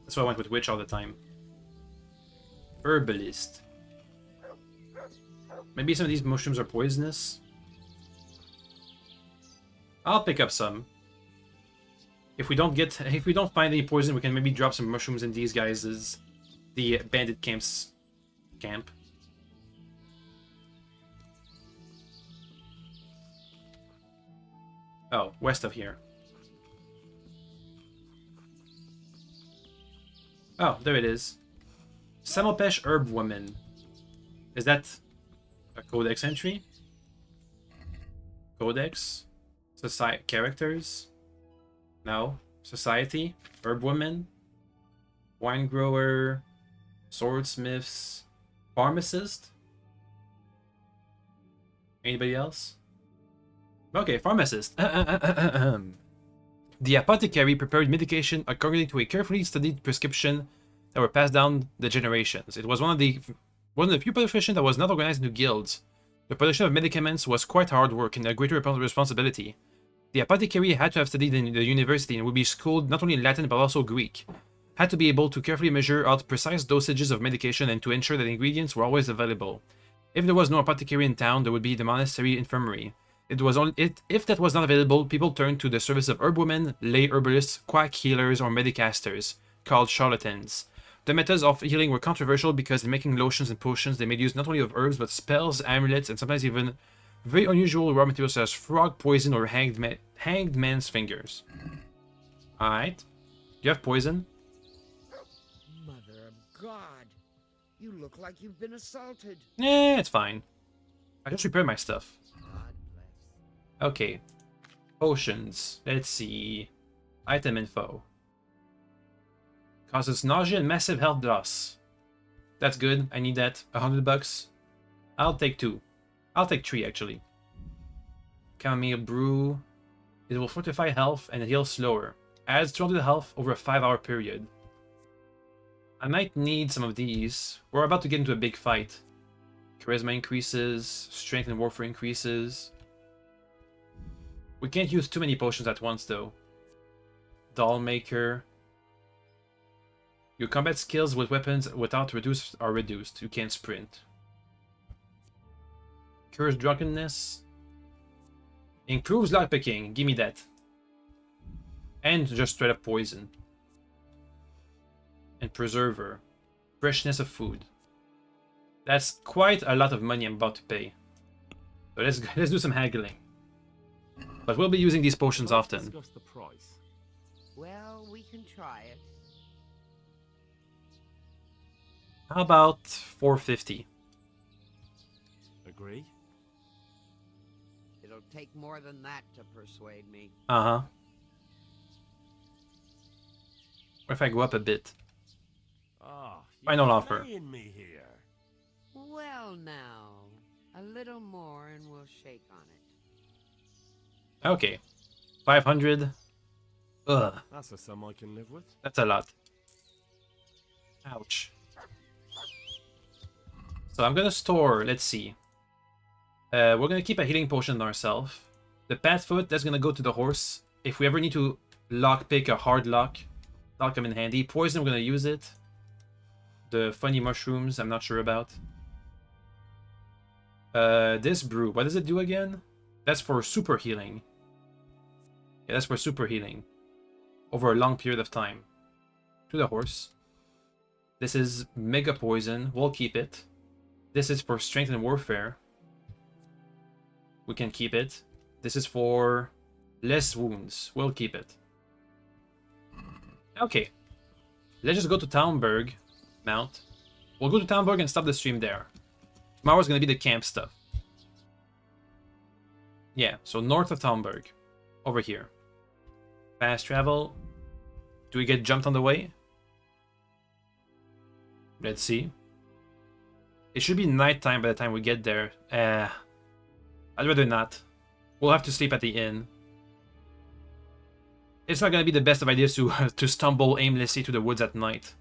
That's why I went with witch all the time. Herbalist. Maybe some of these mushrooms are poisonous. I'll pick up some. If we don't find any poison, we can maybe drop some mushrooms in these guys' the bandit camp. Oh, west of here. Oh, there it is. Semelpesh Herb Woman. Is that a codex entry? Codex? Society characters? No. Society? Herb Woman? Wine grower? Swordsmiths? Pharmacist? Anybody else? Okay, pharmacist. The apothecary prepared medication according to a carefully studied prescription that were passed down the generations. It was one of the few professions that was not organized into guilds. The production of medicaments was quite hard work and a greater responsibility. The apothecary had to have studied in the university and would be schooled not only in Latin but also Greek. Had to be able to carefully measure out precise dosages of medication and to ensure that ingredients were always available. If there was no apothecary in town, there would be the monastery infirmary. If that was not available, people turned to the service of herbwomen, lay herbalists, quack healers, or medicasters, called charlatans. The methods of healing were controversial because in making lotions and potions they made use not only of herbs but spells, amulets, and sometimes even very unusual raw materials such as frog poison or hanged man's fingers. Alright. Do you have poison? Mother of God, you look like you've been assaulted. It's fine. I just repaired my stuff. Okay. Potions. Let's see. Item info. Causes nausea and massive health loss. That's good. I need that. $100. I'll take 2. I'll take 3 actually. Chamomile brew. It will fortify health and heal slower. Adds 200 health over a 5-hour period. I might need some of these. We're about to get into a big fight. Charisma increases. Strength and warfare increases. We can't use too many potions at once though. Doll maker. Your combat skills with weapons without reduce are reduced. You can't sprint. Cures drunkenness. Improves lockpicking. Give me that. And just straight up poison. And preserver. Freshness of food. That's quite a lot of money I'm about to pay. So let's do some haggling. But we'll be using these potions often. Discuss the price. Well, we can try it. How about 450? Agree? It'll take more than that to persuade me. Uh-huh. What if I go up a bit? Final offer. Me here. Well, now, a little more and we'll shake on it. Okay. 500. Ugh. That's a sum I can live with. That's a lot. Ouch. So I'm gonna store, let's see. We're gonna keep a healing potion ourselves. The Padfoot, that's gonna go to the horse. If we ever need to lockpick a hard lock, that'll come in handy. Poison, we're gonna use it. The funny mushrooms, I'm not sure about. This brew, what does it do again? That's for super healing. Yeah, that's for super healing. Over a long period of time. To the horse. This is mega poison, we'll keep it. This is for strength and warfare. We can keep it. This is for less wounds, we'll keep it. Okay. Let's just go to Townburg. Mount. We'll go to Townburg and stop the stream there. Tomorrow's gonna be the camp stuff. Yeah, so north of Townburg. Over here. Fast travel. Do we get jumped on the way? Let's see. It should be nighttime by the time we get there. I'd rather not. We'll have to sleep at the inn. It's not gonna be the best of ideas to stumble aimlessly through the woods at night.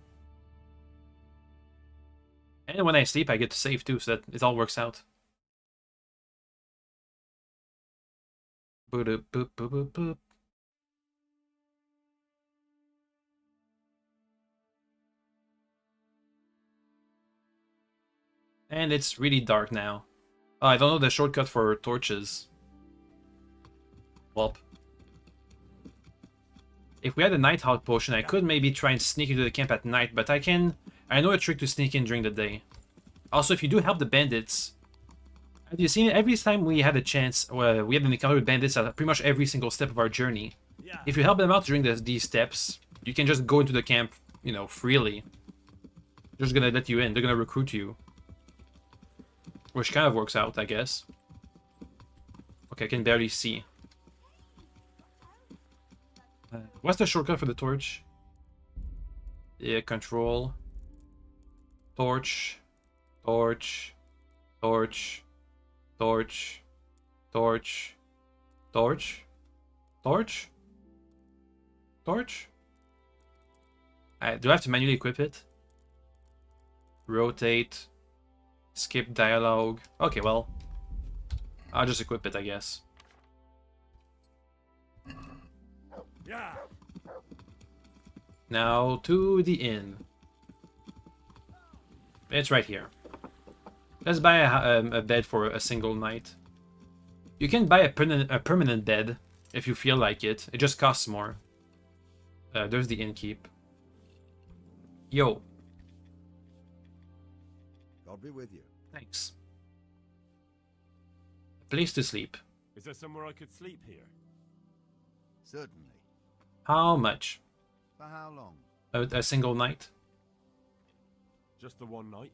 And when I sleep, I get to save too, so that it all works out. Boop, boop, boop, boop, boop. And it's really dark now. Oh, I don't know the shortcut for torches. Welp. If we had a Nighthawk potion, I could maybe try and sneak into the camp at night, but I know a trick to sneak in during the day. Also, if you do help the bandits, have you seen it? Every time we had a chance, we had an encounter with bandits at pretty much every single step of our journey. If you help them out during these steps, you can just go into the camp, you know, freely. They're just gonna let you in. They're gonna recruit you. Which kind of works out, I guess. Okay, I can barely see. What's the shortcut for the torch? Yeah, control. Torch. Torch. Torch. Torch. Torch. Torch. Torch? Torch? Do I have to manually equip it? Rotate. Skip dialogue. Okay, well. I'll just equip it, I guess. Yeah. Now to the inn. It's right here. Let's buy a bed for a single night. You can buy a permanent bed if you feel like it. It just costs more. There's the innkeep. Yo. God be with you. Thanks. A place to sleep. Is there somewhere I could sleep here? Certainly. How much? For how long? A single night? Just the one night?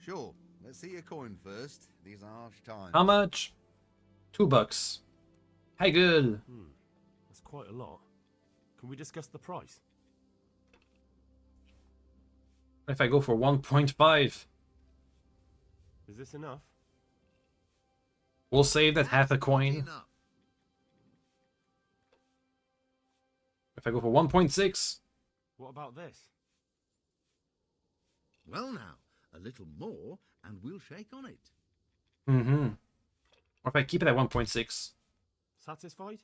Sure. Let's see your coin first. These are harsh times. How much? $2. Hey, good. That's quite a lot. Can we discuss the price? If I go for 1.5? Is this enough? We'll save that half a coin. Enough. If I go for 1.6? What about this? Well now, a little more and we'll shake on it. Mm-hmm. Or if I keep it at 1.6? Satisfied?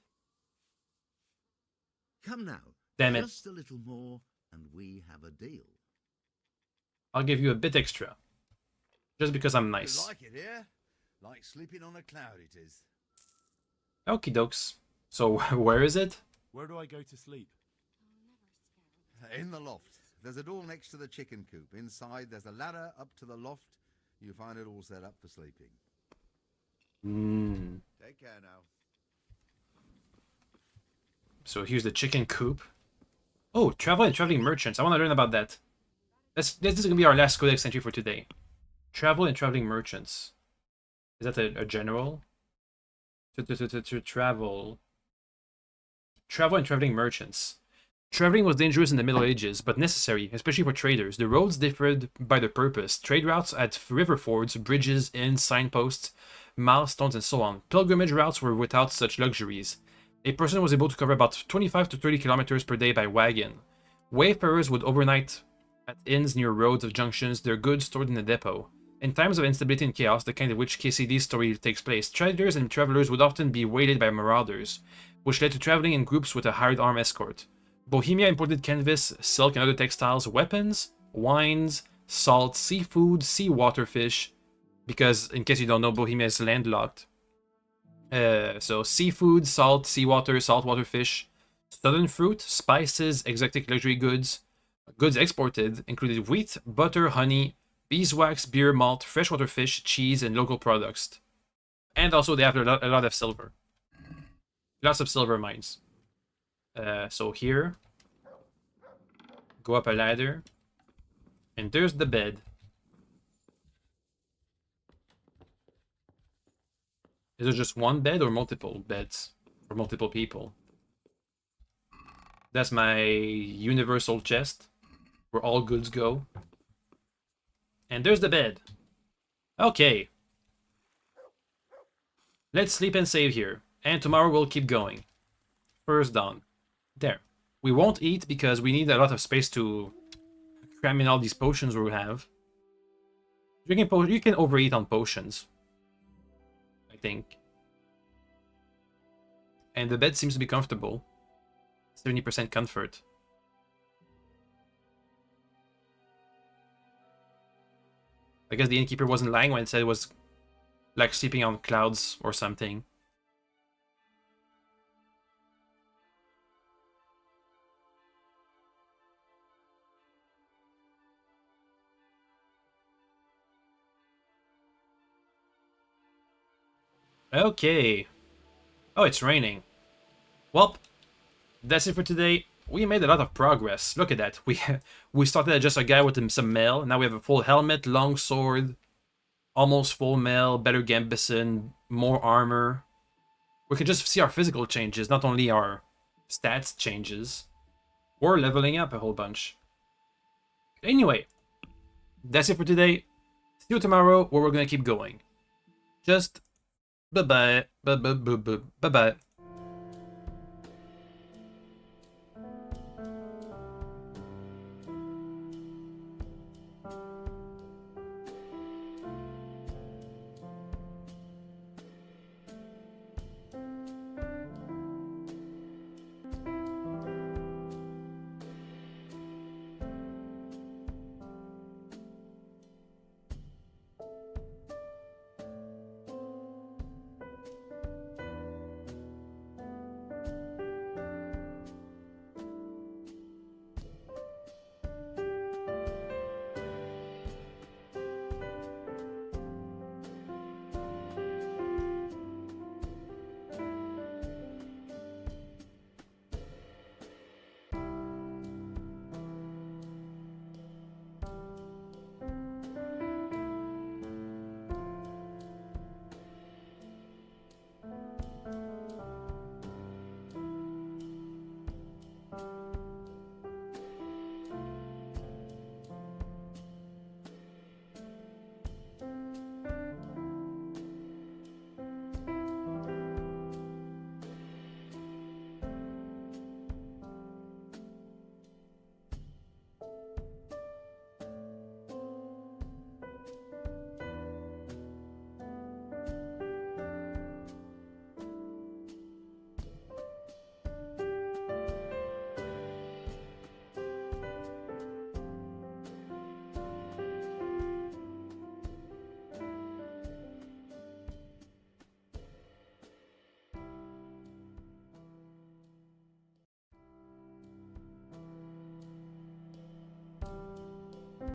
Come now. Damn it. Just a little more and we have a deal. I'll give you a bit extra. Just because I'm nice. You like it here? Like sleeping on a cloud it is. Okie dokes. So, where is it? Where do I go to sleep? In the loft. There's a door next to the chicken coop. Inside, there's a ladder up to the loft. You find it all set up for sleeping. Take care now. So here's the chicken coop. Oh, travel and traveling merchants. I want to learn about that. This is going to be our last codex entry for today. Travel and traveling merchants. Is that a general? To travel. Travel and traveling merchants. Traveling was dangerous in the Middle Ages, but necessary, especially for traders. The roads differed by their purpose. Trade routes at river fords, bridges, inns, signposts, milestones, and so on. Pilgrimage routes were without such luxuries. A person was able to cover about 25 to 30 kilometers per day by wagon. Wayfarers would overnight at inns near roads of junctions, their goods stored in the depot. In times of instability and chaos, the kind of which KCD's story takes place, traders and travelers would often be waylaid by marauders, which led to traveling in groups with a hired armed escort. Bohemia imported canvas, silk, and other textiles, weapons, wines, salt, seafood, seawater fish, because, in case you don't know, Bohemia is landlocked. So, seafood, salt, seawater, saltwater fish, southern fruit, spices, exotic luxury goods. Goods exported included wheat, butter, honey, beeswax, beer, malt, freshwater fish, cheese, and local products. And also they have a lot of silver. Lots of silver mines. So here, go up a ladder, and there's the bed. Is there just one bed or multiple beds for multiple people? That's my universal chest, where all goods go. And there's the bed. Okay. Let's sleep and save here, and tomorrow we'll keep going. First dawn. There. We won't eat because we need a lot of space to cram in all these potions we have. You can overeat on potions, I think. And the bed seems to be comfortable. 70% comfort. I guess the innkeeper wasn't lying when it said it was like sleeping on clouds or something. Okay. Oh, it's raining. Well, that's it for today. We made a lot of progress. Look at that. We started as just a guy with some mail. Now we have a full helmet, long sword, almost full mail, better gambison, more armor. We can just see our physical changes, not only our stats changes. We're leveling up a whole bunch. Anyway, that's it for today. See you tomorrow where we're gonna keep going. Just bye-bye. Bye-bye.